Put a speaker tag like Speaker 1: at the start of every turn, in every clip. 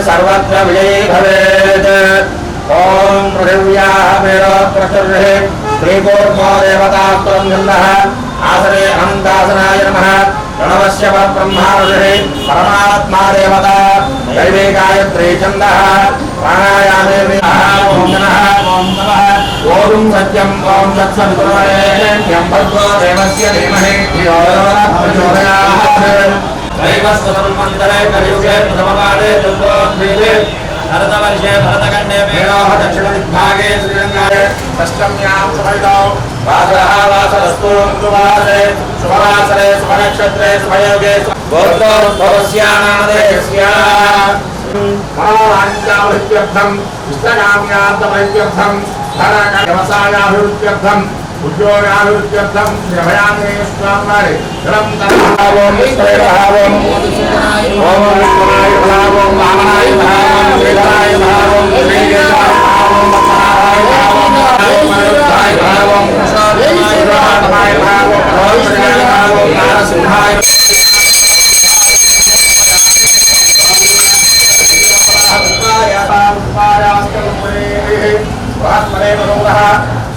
Speaker 1: सर्वत्र विजयी भवेत्। ओम पृथिव्याः मेरो प्रचुर्हे श्रीकूर्मो देवतास्त्वं नन्दः आसने अनन्तासनाय नमः। प्रणवस्य ब्रह्मार्षे परमात्मा देवता दैवे गायत्री छन्दः प्राणायामे ओम नमः ओम नमः ओम सत्यं ओम तत्सवितुर्वरेण्यं भर्गो देवस्य धीमहि धियो यो नः प्रचोदयात्। दैवस्वतन्मन्तरे कलियुगे प्रथमपादे दुर्गोद्भीते भरतवर्षे भरतखण्डे मेरोः दक्षिणदिग्भागे श्रीरङ्गाय षष्ठम्यां सुभैदौ वासरः वासरस्तु ऋतुवासरे शुभवासरे शुभनक्षत्रे शुभयोगे गोत्रोद्भवस्यानामधेयस्य मनोवाञ्छाभिवृद्ध्यर्थम् इष्टकाम्यार्थमैत्यर्थम् धनव्यवसायाभिवृद्ध्यर्थम् उद्योगाभिवृद्ध्यर्थं श्रभयामे स्वामि निरन्तरभावं विश्वभावं ओम विश्वनाय भावं वामनाय भावं वेदाय भावं श्रीकेशाय भावं महाराय भावं मरुद्धाय भावं श्रीरामाय भावं भगवत्याय भावं नारसिंहाय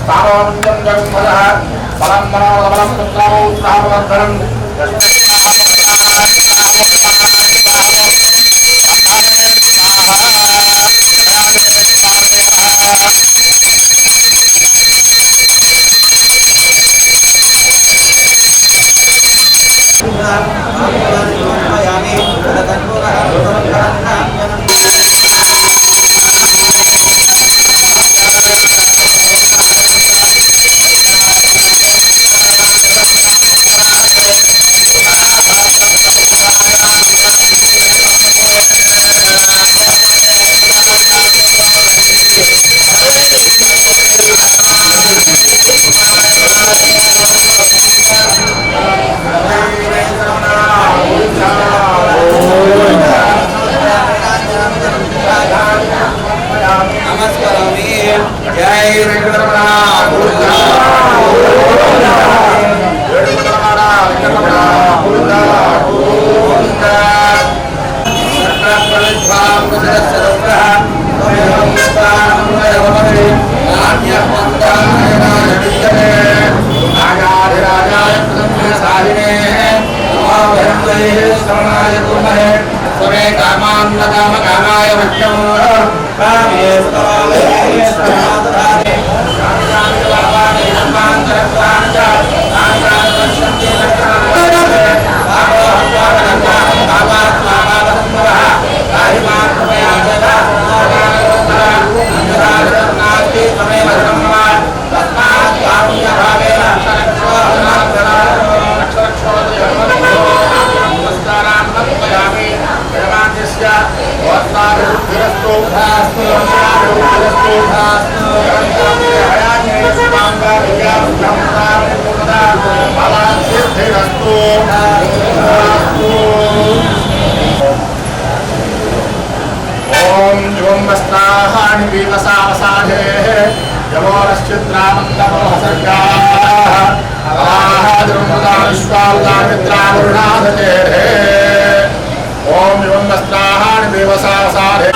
Speaker 1: तावन्तं जगन्मदः फलं मनोबलं पुत्रौ ताववर्धनं साहिने नमो वैरंगैः श्रवणाय कुर्महे स्वमे कामाय वच्यं कामे सुतवालये श्रवणादधाने कामिकामि लाभानि धर्मान्तरत्वानि च तानि पश्यन्ति लक्षणानि आवात्मावादसम्भवः काहिमात्मया जगः नास्ति त्वमेव धर्मवान् तस्मात् कारुण्यभावेन ओम जुम्बस्ताहानि विवसावसाधे यमोरश्चित्रामन्दमोहसर्गाः ओम जुम्बस्ताहानि विवसावसाधे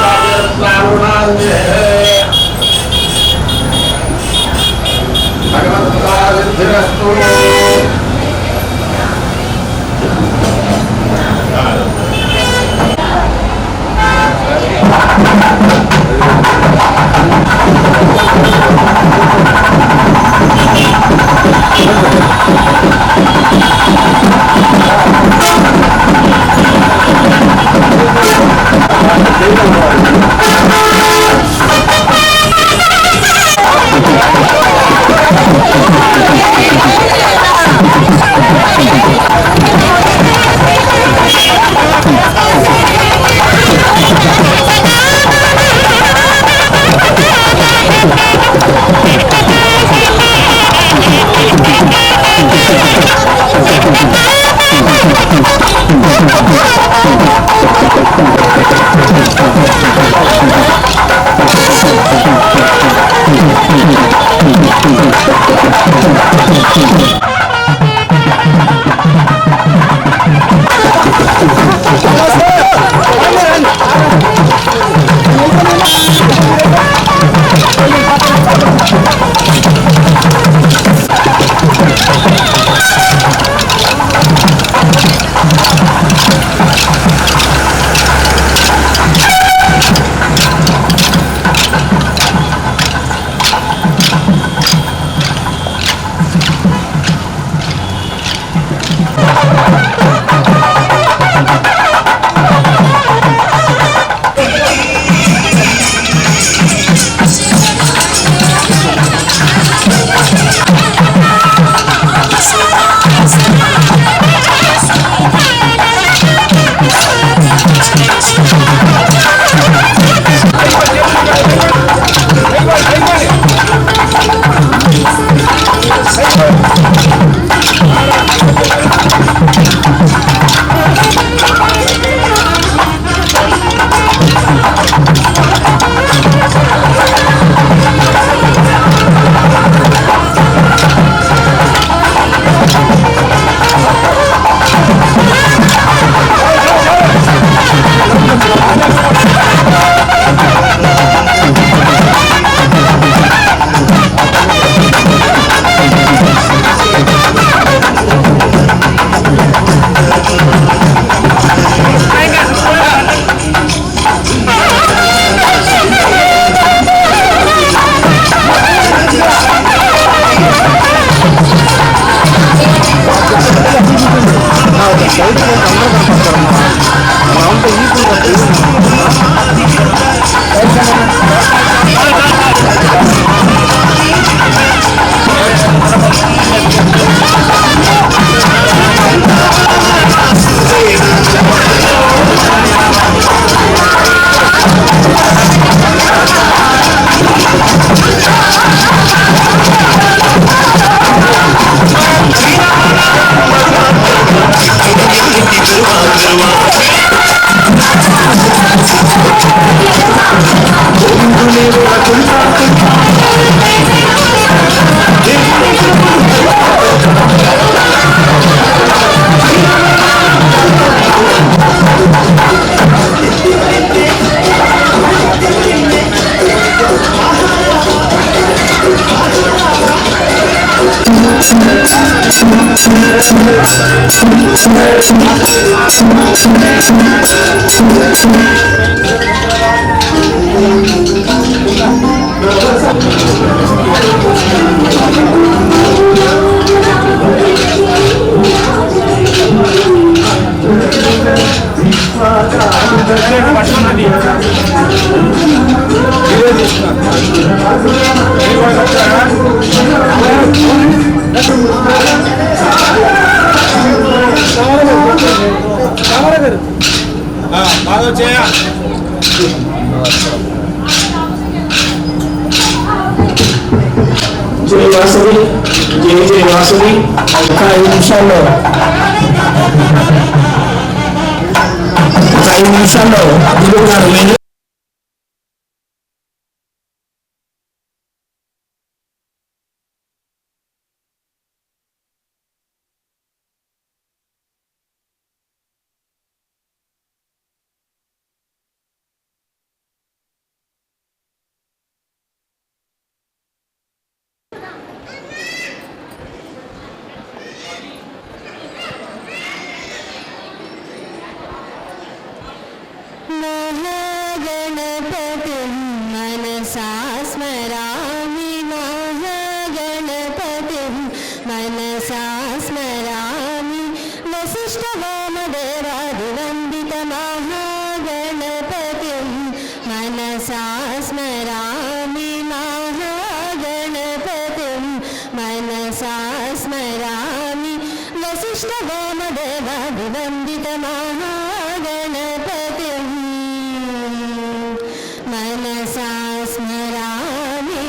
Speaker 1: भगवत्ता सिद्धिरस्तु బాగా చేయ
Speaker 2: జయవాసవి జయ జయవాసవి ఒక 5 నిమిషాల్లో దిగుతున్నారు.
Speaker 3: महागणपतिं मनसा स्मरामि महागणपतिं मनसा स्मरामि वसिष्ठवामदेवादिवन्दितमहागणपतिं मनसा स्मरामि महागणपतिं मनसा स्मरामि वसिष्ठवामदेवादिवन्दितमहागणपतिं मनसा स्मरामि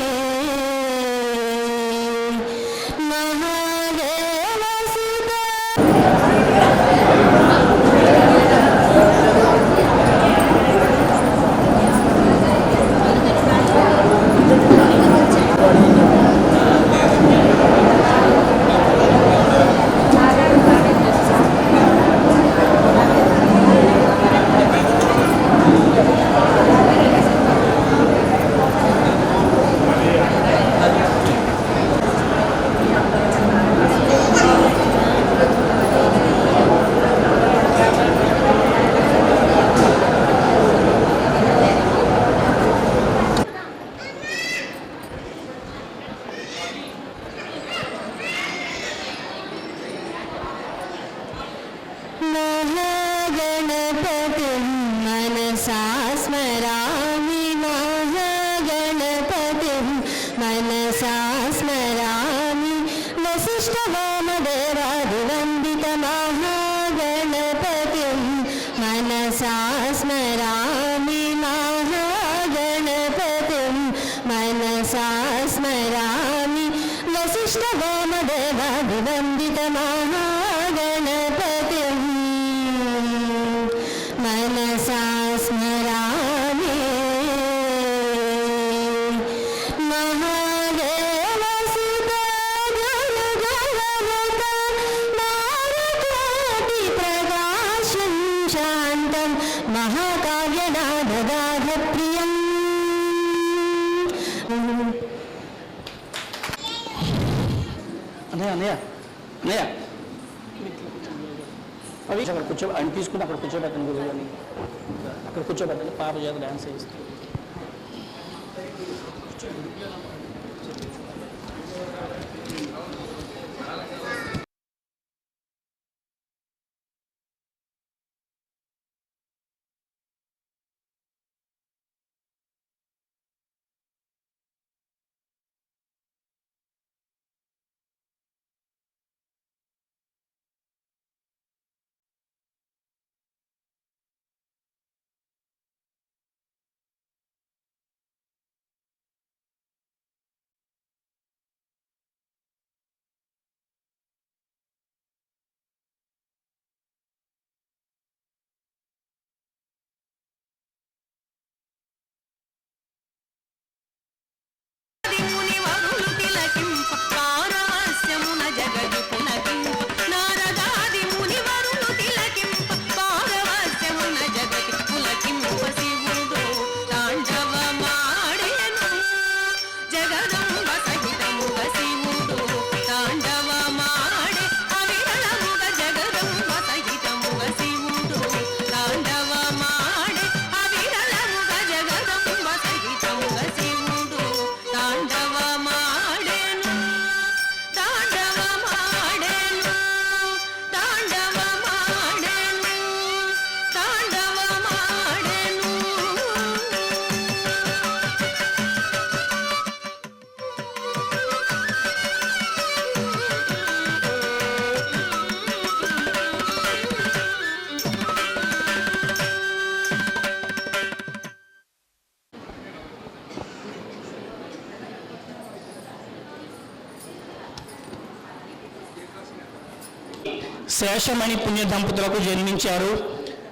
Speaker 3: महादेवसुता महागणपतिं मनसा स्मरामि महागणपतिं मनसा स्मरामि वसिष्ठवामदेवादिवन्दितमहागणपतिं मनसा स्मरामि महागणपतिं मनसा स्मरामि वसिष्ठवामदेवादिवन्दितमहागणपतिं मनसा स्मरामि महादेवसुता गुरुगणवता मारुतोटिप्रकाशं शान्तं महाकाव्यनादगाधप्रियम्
Speaker 2: అన్నయ్య అన్నయ్య అన్నయ్య అవి అక్కడ కూర్చో ఆయన తీసుకుని అక్కడ కూర్చోబెట్టండి గురువు గారిని అక్కడ కూర్చోబెట్టండి పాప చేత డ్యాన్స్ చేయిస్తుంది. శేషమణి పుణ్య దంపతులకు జన్మించారు.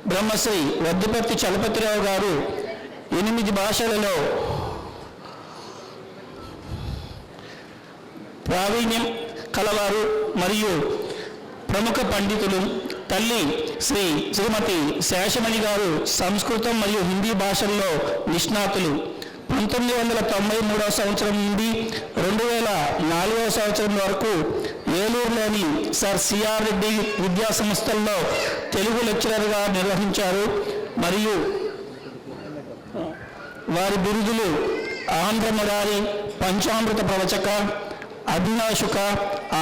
Speaker 2: బ్రహ్మశ్రీ వద్దిపర్తి చలపతిరావు గారు 8 భాషలలో ప్రావీణ్యం కలవారు మరియు ప్రముఖ పండితులు. తల్లి శ్రీమతి శేషమణి గారు సంస్కృతం మరియు హిందీ భాషల్లో నిష్ణాతులు. 1993 సంవత్సరం నుండి 2004 సంవత్సరం వరకు ఏలూరులోని సర్ సిఆర్ రెడ్డి విద్యా సంస్థల్లో తెలుగు లెక్చరర్గా నిర్వహించారు. మరియు వారి బిరుదులు ఆంధ్ర మురారి, పంచామృత ప్రవచక, అభిలాషుక,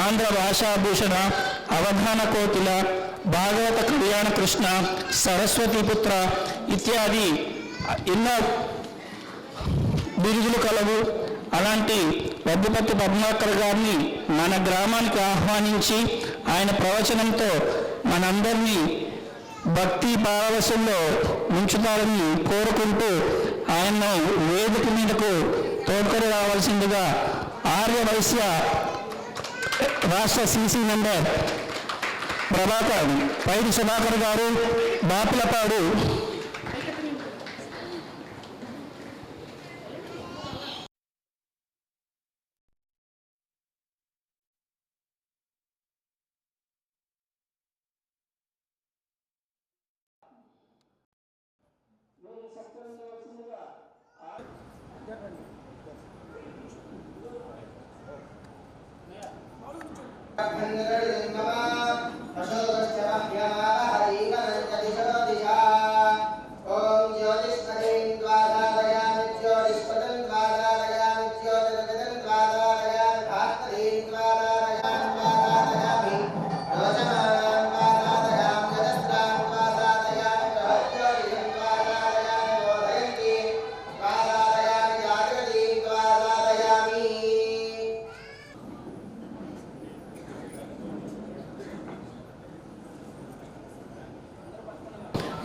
Speaker 2: ఆంధ్ర భాషాభూషణ, అవధాన కోకిల, భాగవత కళ్యాణ కృష్ణ, సరస్వతీపుత్ర ఇత్యాది ఎన్నో బిరుదులు కలవు. అలాంటి వద్దిపర్తి పద్మాకర్ గారిని మన గ్రామానికి ఆహ్వానించి ఆయన ప్రవచనంతో మనందరినీ భక్తి పారవశంలో ఉంచుతారని కోరుకుంటూ ఆయన్ను వేదిక మీదకు తోడ్కొని రావాల్సిందిగా ఆర్య వైశ్య రాష్ట్ర సిసి మెంబర్ పైడి సుధాకర్ గారు, బాపులపాడు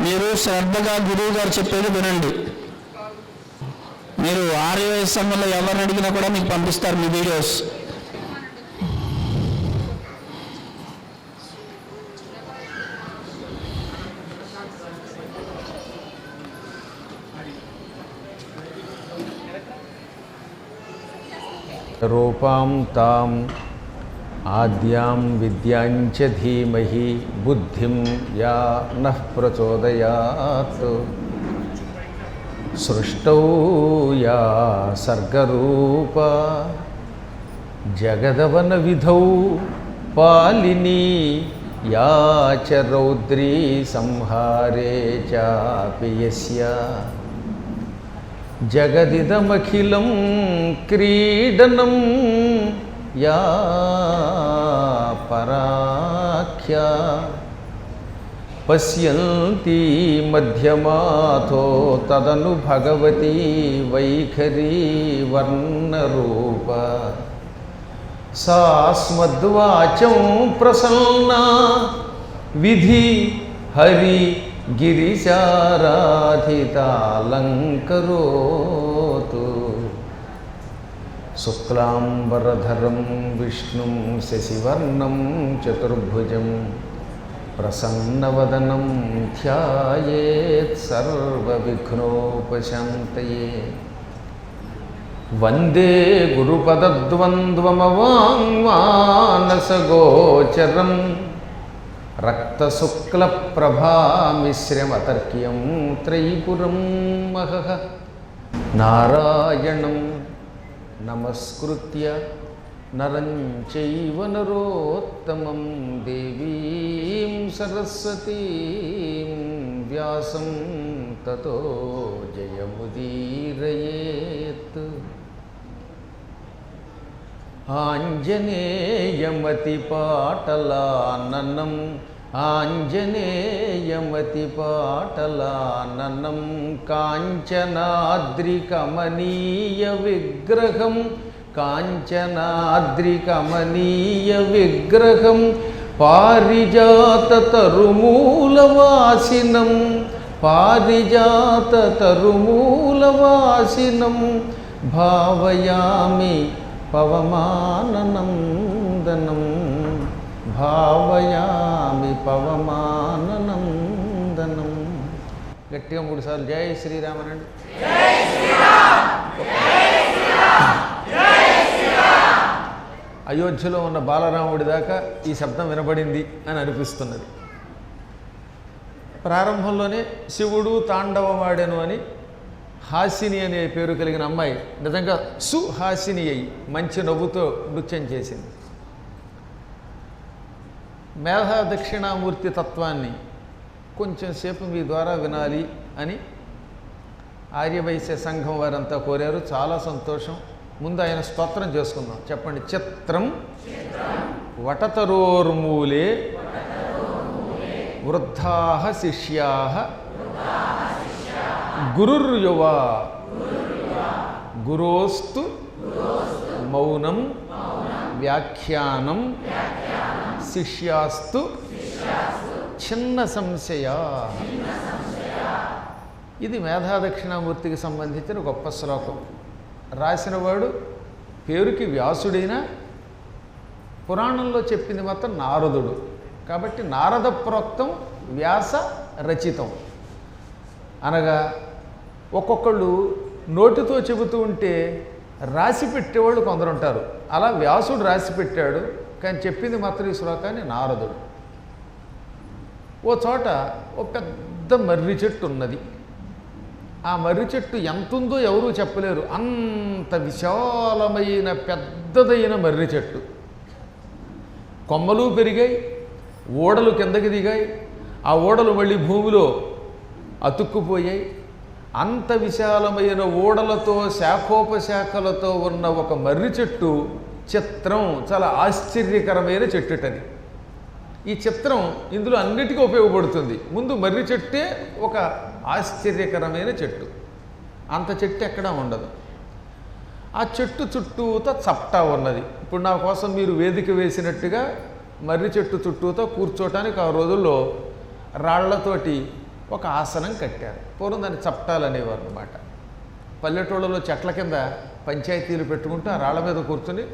Speaker 2: మీరు శ్రద్ధగా గురువు గారు చెప్పేది వినండి. మీరు ఆర్యవైశ్య సంఘంలో ఎవరిని అడిగినా కూడా మీకు పంపిస్తారు మీ వీడియోస్.
Speaker 4: రూపాం తాం ఆద్యాం విద్యాంచ ధీమహి బుద్ధిం యా నః ప్రచోదయాత్ సృష్టౌ యా సర్గరూపా జగదవన విధౌ పాలినీ యా చ రౌద్రీ సంహారే చాపి యస్యా జగదిదమఖిలం క్రీడనం యా పరాఖ్యా పశ్యంతి మధ్యమాథో తదను భగవతి వైఖరీ వర్ణరూప సాస్మద్వాచం ప్రసన్నా విధి హరి గిరిశారాధితాలంకరోతు శుక్లాంబరధరం విష్ణుం శశివర్ణం చతుర్భుజం ప్రసన్నవదనం ధ్యాయేత్ సర్వవిఘ్నోపశాంతయే వందే గురుపదద్వంద్వమవాంగ్మానసగోచరం రక్తశుక్లప్రభామిశ్రమతర్క్యం త్రైపురం మహః నారాయణం నమస్కృత్య నరం చైవ నరోత్తమం దేవీం సరస్వతీం వ్యాసం తతో జయముదీరయేత్. ఆంజనేయమతిపాటలాననం ఆంజనేయమతిపాటలాననం కాంచనాద్రికమనీయ విగ్రహం కాంచనాద్రికమనీయ విగ్రహం పారిజాతతరుమూలవాసినం పారిజాతతరుమూలవాసినం భావయామి పవమాననందనం భావయామి పవమాననందనం. గట్టిగా 3 సార్లు జై శ్రీరామనండి. అయోధ్యలో ఉన్న బాలరాముడి దాకా ఈ శబ్దం వినబడింది అని అనిపిస్తున్నది. ప్రారంభంలోనే శివుడు తాండవమాడెను అని హాసిని అనే పేరు కలిగిన అమ్మాయి నిజంగా సుహాసిని అయి మంచి నవ్వుతో నృత్యం చేసింది. మేధా దక్షిణామూర్తి తత్వాన్ని కొంచెం సేపు మీ ద్వారా వినాలి అని ఆర్యవైశ్య సంఘం వారంతా కోరారు. చాలా సంతోషం. ముందు ఆయన స్తోత్రం చేసుకుందాం. చెప్పండి. చిత్రం వటతరోర్మూలే వృద్ధా శిష్యా గురుర్యువ గురోస్తు మౌనం వ్యాఖ్యానం శిష్యాస్తు చిన్న సంశయ. ఇది మేధాదక్షిణామూర్తికి సంబంధించిన గొప్ప శ్లోకం. రాసినవాడు పేరుకి వ్యాసుడైనా పురాణంలో చెప్పింది మాత్రం నారదుడు. కాబట్టి నారద ప్రోక్తం వ్యాస రచితం అనగా ఒక్కొక్కళ్ళు నోటితో చెబుతూ ఉంటే రాసి పెట్టేవాళ్ళు కొందరు ఉంటారు. అలా వ్యాసుడు రాసి పెట్టాడు, కానీ చెప్పింది మాత్రం ఈ శ్లోకాన్ని నారదుడు. ఓ చోట ఓ పెద్ద మర్రి చెట్టు ఉన్నది. ఆ మర్రి చెట్టు ఎంతుందో ఎవరూ చెప్పలేరు, అంత విశాలమైన పెద్దదైన మర్రి చెట్టు. కొమ్మలు పెరిగాయి, ఓడలు కిందకి దిగాయి, ఆ ఓడలు మళ్ళీ భూమిలో అతుక్కుపోయాయి. అంత విశాలమైన ఓడలతో శాఖోపశాఖలతో ఉన్న ఒక మర్రి చెట్టు చిత్రం, చాలా ఆశ్చర్యకరమైన చెట్టుటది. ఈ చిత్రం ఇందులో అన్నిటికీ ఉపయోగపడుతుంది. ముందు మర్రి చెట్టే ఒక ఆశ్చర్యకరమైన చెట్టు. అంత చెట్టు ఎక్కడా ఉండదు. ఆ చెట్టు చుట్టూతో చప్టా ఉన్నది. ఇప్పుడు నా కోసం మీరు వేదిక వేసినట్టుగా మర్రి చెట్టు చుట్టూతో కూర్చోటానికి ఆ రోజుల్లో రాళ్లతోటి ఒక ఆసనం కట్టారు. పూర్వం దాన్ని చప్టాలు అనేవారు అన్నమాట. పల్లెటూళ్ళలో చెట్ల కింద పంచాయతీలు పెట్టుకుంటూ ఆ రాళ్ల మీద కూర్చొని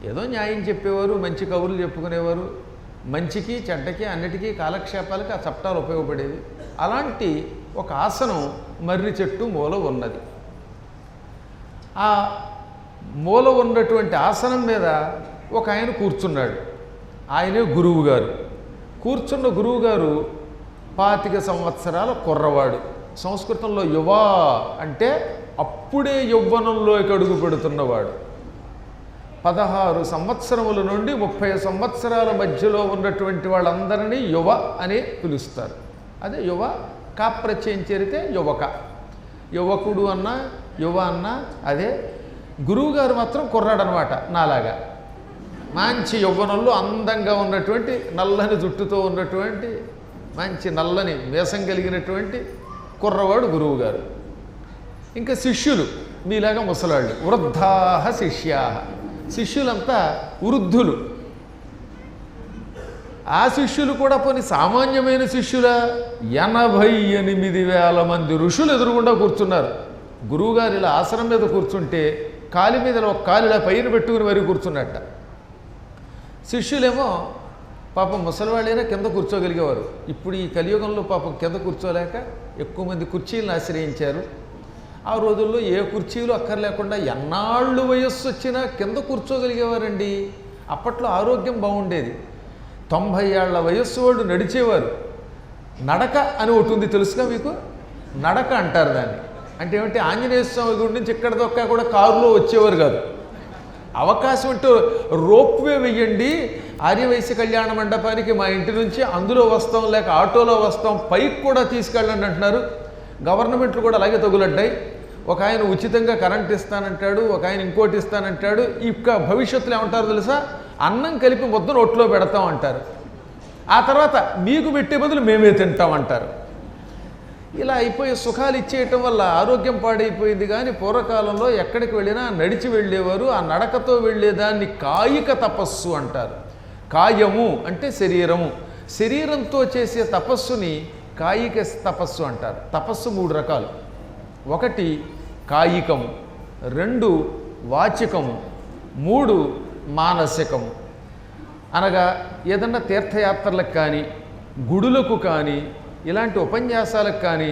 Speaker 4: ఏదో న్యాయం చెప్పేవారు, మంచి కబుర్లు చెప్పుకునేవారు. మంచికి చెడ్డకి అన్నిటికీ కాలక్షేపాలకి ఆ చప్టాలు ఉపయోగపడేవి. అలాంటి ఒక ఆసనం మర్రి చెట్టు మూల ఉన్నది. ఆ మూల ఉన్నటువంటి ఆసనం మీద ఒక ఆయన కూర్చున్నాడు. ఆయనే గురువు గారు. కూర్చున్న గురువు గారు 25 సంవత్సరాల కుర్రవాడు. సంస్కృతంలో యువ అంటే అప్పుడే యౌవనంలోకి అడుగు పెడుతున్నవాడు. 16 సంవత్సరముల నుండి 30 సంవత్సరాల మధ్యలో ఉన్నటువంటి వాళ్ళందరినీ యువ అని పిలుస్తారు. అదే యువ. కాప్రత్యయం చేరితే యువక. యువకుడు అన్న యువ అన్న అదే. గురువుగారు మాత్రం కుర్రాడు అనమాట, నాలాగా. మంచి యవ్వనంలో అందంగా ఉన్నటువంటి నల్లని జుట్టుతో ఉన్నటువంటి మంచి నల్లని వేషం కలిగినటువంటి కుర్రవాడు గురువుగారు. ఇంకా శిష్యులు మీలాగా ముసలాళ్ళు. వృద్ధా శిష్యా. శిష్యులంతా వృద్ధులు. ఆ శిష్యులు కూడా పోనీ సామాన్యమైన శిష్యుల 88,000 మంది ఋషులు ఎదురుగుండా కూర్చున్నారు. గురువుగారు ఇలా ఆసనం మీద కూర్చుంటే కాలి మీద ఒక కాలు ఇలా పైన పెట్టుకుని మరీ కూర్చున్నట్ట. శిష్యులేమో పాపం ముసలివాళ్ళైనా కింద కూర్చోగలిగేవారు. ఇప్పుడు ఈ కలియుగంలో పాపం కింద కూర్చోలేక ఎక్కువ మంది కుర్చీలను ఆశ్రయించారు. ఆ రోజుల్లో ఏ కుర్చీలు అక్కర్లేకుండా ఎన్నాళ్ళు వయస్సు వచ్చినా కింద కూర్చోగలిగేవారండి. అప్పట్లో ఆరోగ్యం బాగుండేది. 90 ఏళ్ల వయస్సు వాళ్ళు నడిచేవారు. నడక అని ఒకటి ఉంది, తెలుసుగా మీకు? నడక అంటారు దాన్ని. అంటే ఏమిటి? ఆంజనేయ స్వామి గుడి నుంచి ఇక్కడ దొక్కా కూడా కారులో వచ్చేవారు కాదు. అవకాశం ఉంటే రోప్వే వెయ్యండి, ఆర్యవైశ్య కళ్యాణ మండపానికి మా ఇంటి నుంచి అందులో వస్తాం, లేక ఆటోలో వస్తాం, పైకి కూడా తీసుకెళ్ళండి అంటున్నారు. గవర్నమెంట్లు కూడా అలాగే తగులడ్డాయి. ఒక ఆయన ఉచితంగా కరెంట్ ఇస్తానంటాడు, ఒక ఆయన ఇంకోటి ఇస్తానంటాడు. ఇక భవిష్యత్తులో ఏమంటారు తెలుసా? అన్నం కలిపి మొత్తం నోట్లో పెడతాం అంటారు. ఆ తర్వాత మీకు పెట్టే బదులు మేమే తింటామంటారు. ఇలా అయిపోయి సుఖాలు ఇచ్చేయటం వల్ల ఆరోగ్యం పాడైపోయింది. కానీ పూర్వకాలంలో ఎక్కడికి వెళ్ళినా నడిచి వెళ్ళేవారు. ఆ నడకతో వెళ్ళేదాన్ని కాయిక తపస్సు అంటారు. కాయము అంటే శరీరము. శరీరంతో చేసే తపస్సుని కాయిక తపస్సు అంటారు. తపస్సు 3 రకాలు. 1 కాయికము, 2 వాచికము, 3 మానసికము. అనగా ఏదన్నా తీర్థయాత్రలకు కానీ గుడులకు కానీ ఇలాంటి ఉపన్యాసాలకు కానీ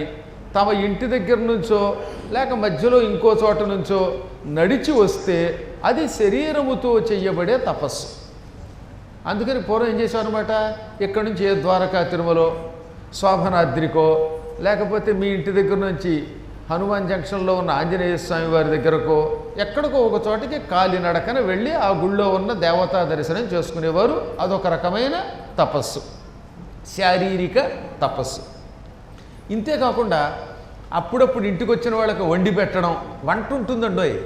Speaker 4: తమ ఇంటి దగ్గర నుంచో లేక మధ్యలో ఇంకో చోట నుంచో నడిచి వస్తే అది శరీరముతో చెయ్యబడే తపస్సు. అందుకని పూర్వం ఏం చేశారనమాట, ఇక్కడి నుంచి ఏ ద్వారకా తిరుమలో శోభనాద్రికో లేకపోతే మీ ఇంటి దగ్గర నుంచి హనుమాన్ జంక్షన్లో ఉన్న ఆంజనేయ స్వామి వారి దగ్గరకో ఎక్కడికో ఒక చోటికి కాలినడకన వెళ్ళి ఆ గుళ్ళో ఉన్న దేవతా దర్శనం చేసుకునేవారు. అదొక రకమైన తపస్సు, శారీరక తపస్సు. ఇంతేకాకుండా అప్పుడప్పుడు ఇంటికి వచ్చిన వాళ్ళకి వండి పెట్టడం, వంట ఉంటుందండోయ్,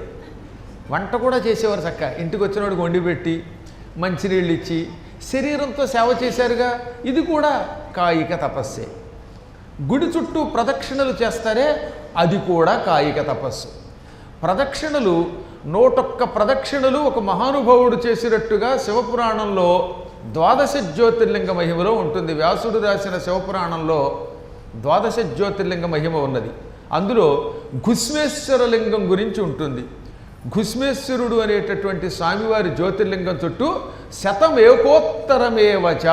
Speaker 4: వంట కూడా చేసేవారు చక్క. ఇంటికి వచ్చిన వాడికి వండి పెట్టి మంచినీళ్ళు ఇచ్చి శరీరంతో సేవ చేశారుగా, ఇది కూడా కాయిక తపస్సే. గుడి చుట్టూ ప్రదక్షిణలు చేస్తారే, అది కూడా కాయిక తపస్సు. ప్రదక్షిణలు 101 ప్రదక్షిణలు ఒక మహానుభావుడు చేసినట్టుగా శివపురాణంలో 12 జ్యోతిర్లింగ మహిమలో ఉంటుంది. వ్యాసుడు రాసిన శివపురాణంలో 12 జ్యోతిర్లింగ మహిమ ఉన్నది. అందులో ఘుస్మేశ్వరలింగం గురించి ఉంటుంది. ఘుస్మేశ్వరుడు అనేటటువంటి స్వామివారి జ్యోతిర్లింగం చుట్టూ 100 ఏకోత్తరమేవచ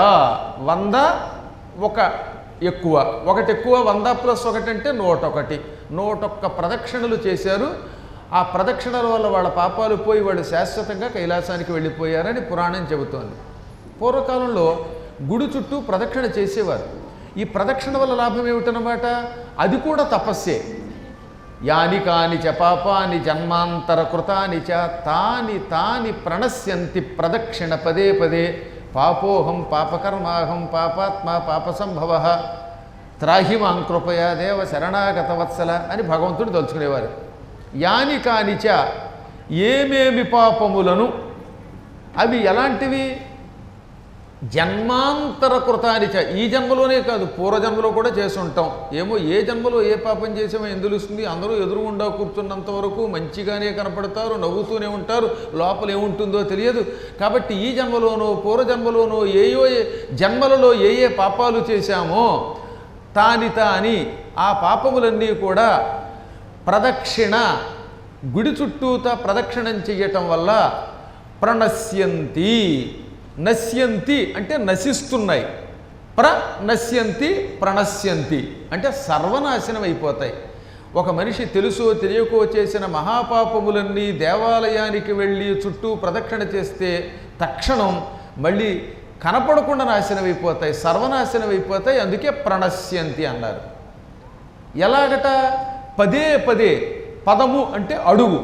Speaker 4: 100 ఎక్కువ, ఒకటి ఎక్కువ, 100 + 1 అంటే 101. 101 ప్రదక్షిణలు చేశారు. ఆ ప్రదక్షిణల వల్ల వాళ్ళ పాపాలు పోయి వాళ్ళు శాశ్వతంగా కైలాసానికి వెళ్ళిపోయారని పురాణం చెబుతోంది. పూర్వకాలంలో గుడి చుట్టూ ప్రదక్షిణ చేసేవారు. ఈ ప్రదక్షిణ వల్ల లాభం ఏమిటనమాట, అది కూడా తపస్సే. యాని కాని చ పాపాని జన్మాంతర కృతాని చ తాని తాని ప్రణశ్యంతి ప్రదక్షిణ పదే పదే పాపోహం పాపకర్మాహం పాపాత్మ పాపసంభవ త్రాహిమాం కృపయా దేవ శరణాగత వత్సల అని భగవంతుడు తలుచుకునేవారు. యాని కానిచ ఏమేమి పాపములను, అవి ఎలాంటివి, జన్మాంతర కృతానిచ ఈ జన్మలోనే కాదు పూర్వజన్మలో కూడా చేసి ఉంటాం. ఏమో ఏ జన్మలో ఏ పాపం చేసామో ఏం తెలుస్తుంది. అందరూ ఎదురుగుండా కూర్చున్నంత వరకు మంచిగానే కనపడతారు, నవ్వుతూనే ఉంటారు, లోపల ఏముంటుందో తెలియదు. కాబట్టి ఈ జన్మలోనో పూర్వజన్మలోనో ఏయో జన్మలలో ఏ ఏ పాపాలు చేశామో తాని ఆ పాపములన్నీ కూడా ప్రదక్షిణ గుడి చుట్టూతా ప్రదక్షిణం చెయ్యటం వల్ల ప్రణశ్యంతి, నశ్యంతి అంటే నశిస్తున్నాయి, ప్రణశ్యంతి ప్రణశ్యంతి అంటే సర్వనాశనం అయిపోతాయి. ఒక మనిషి తెలుసో తెలియకో చేసిన మహాపాపములన్నీ దేవాలయానికి వెళ్ళి చుట్టూ ప్రదక్షిణ చేస్తే తక్షణం మళ్ళీ కనపడకుండా నాశనం అయిపోతాయి, సర్వనాశనం అయిపోతాయి. అందుకే ప్రణశ్యంతి అన్నారు. ఎలాగట, పదే పదే, పదము అంటే అడుగు.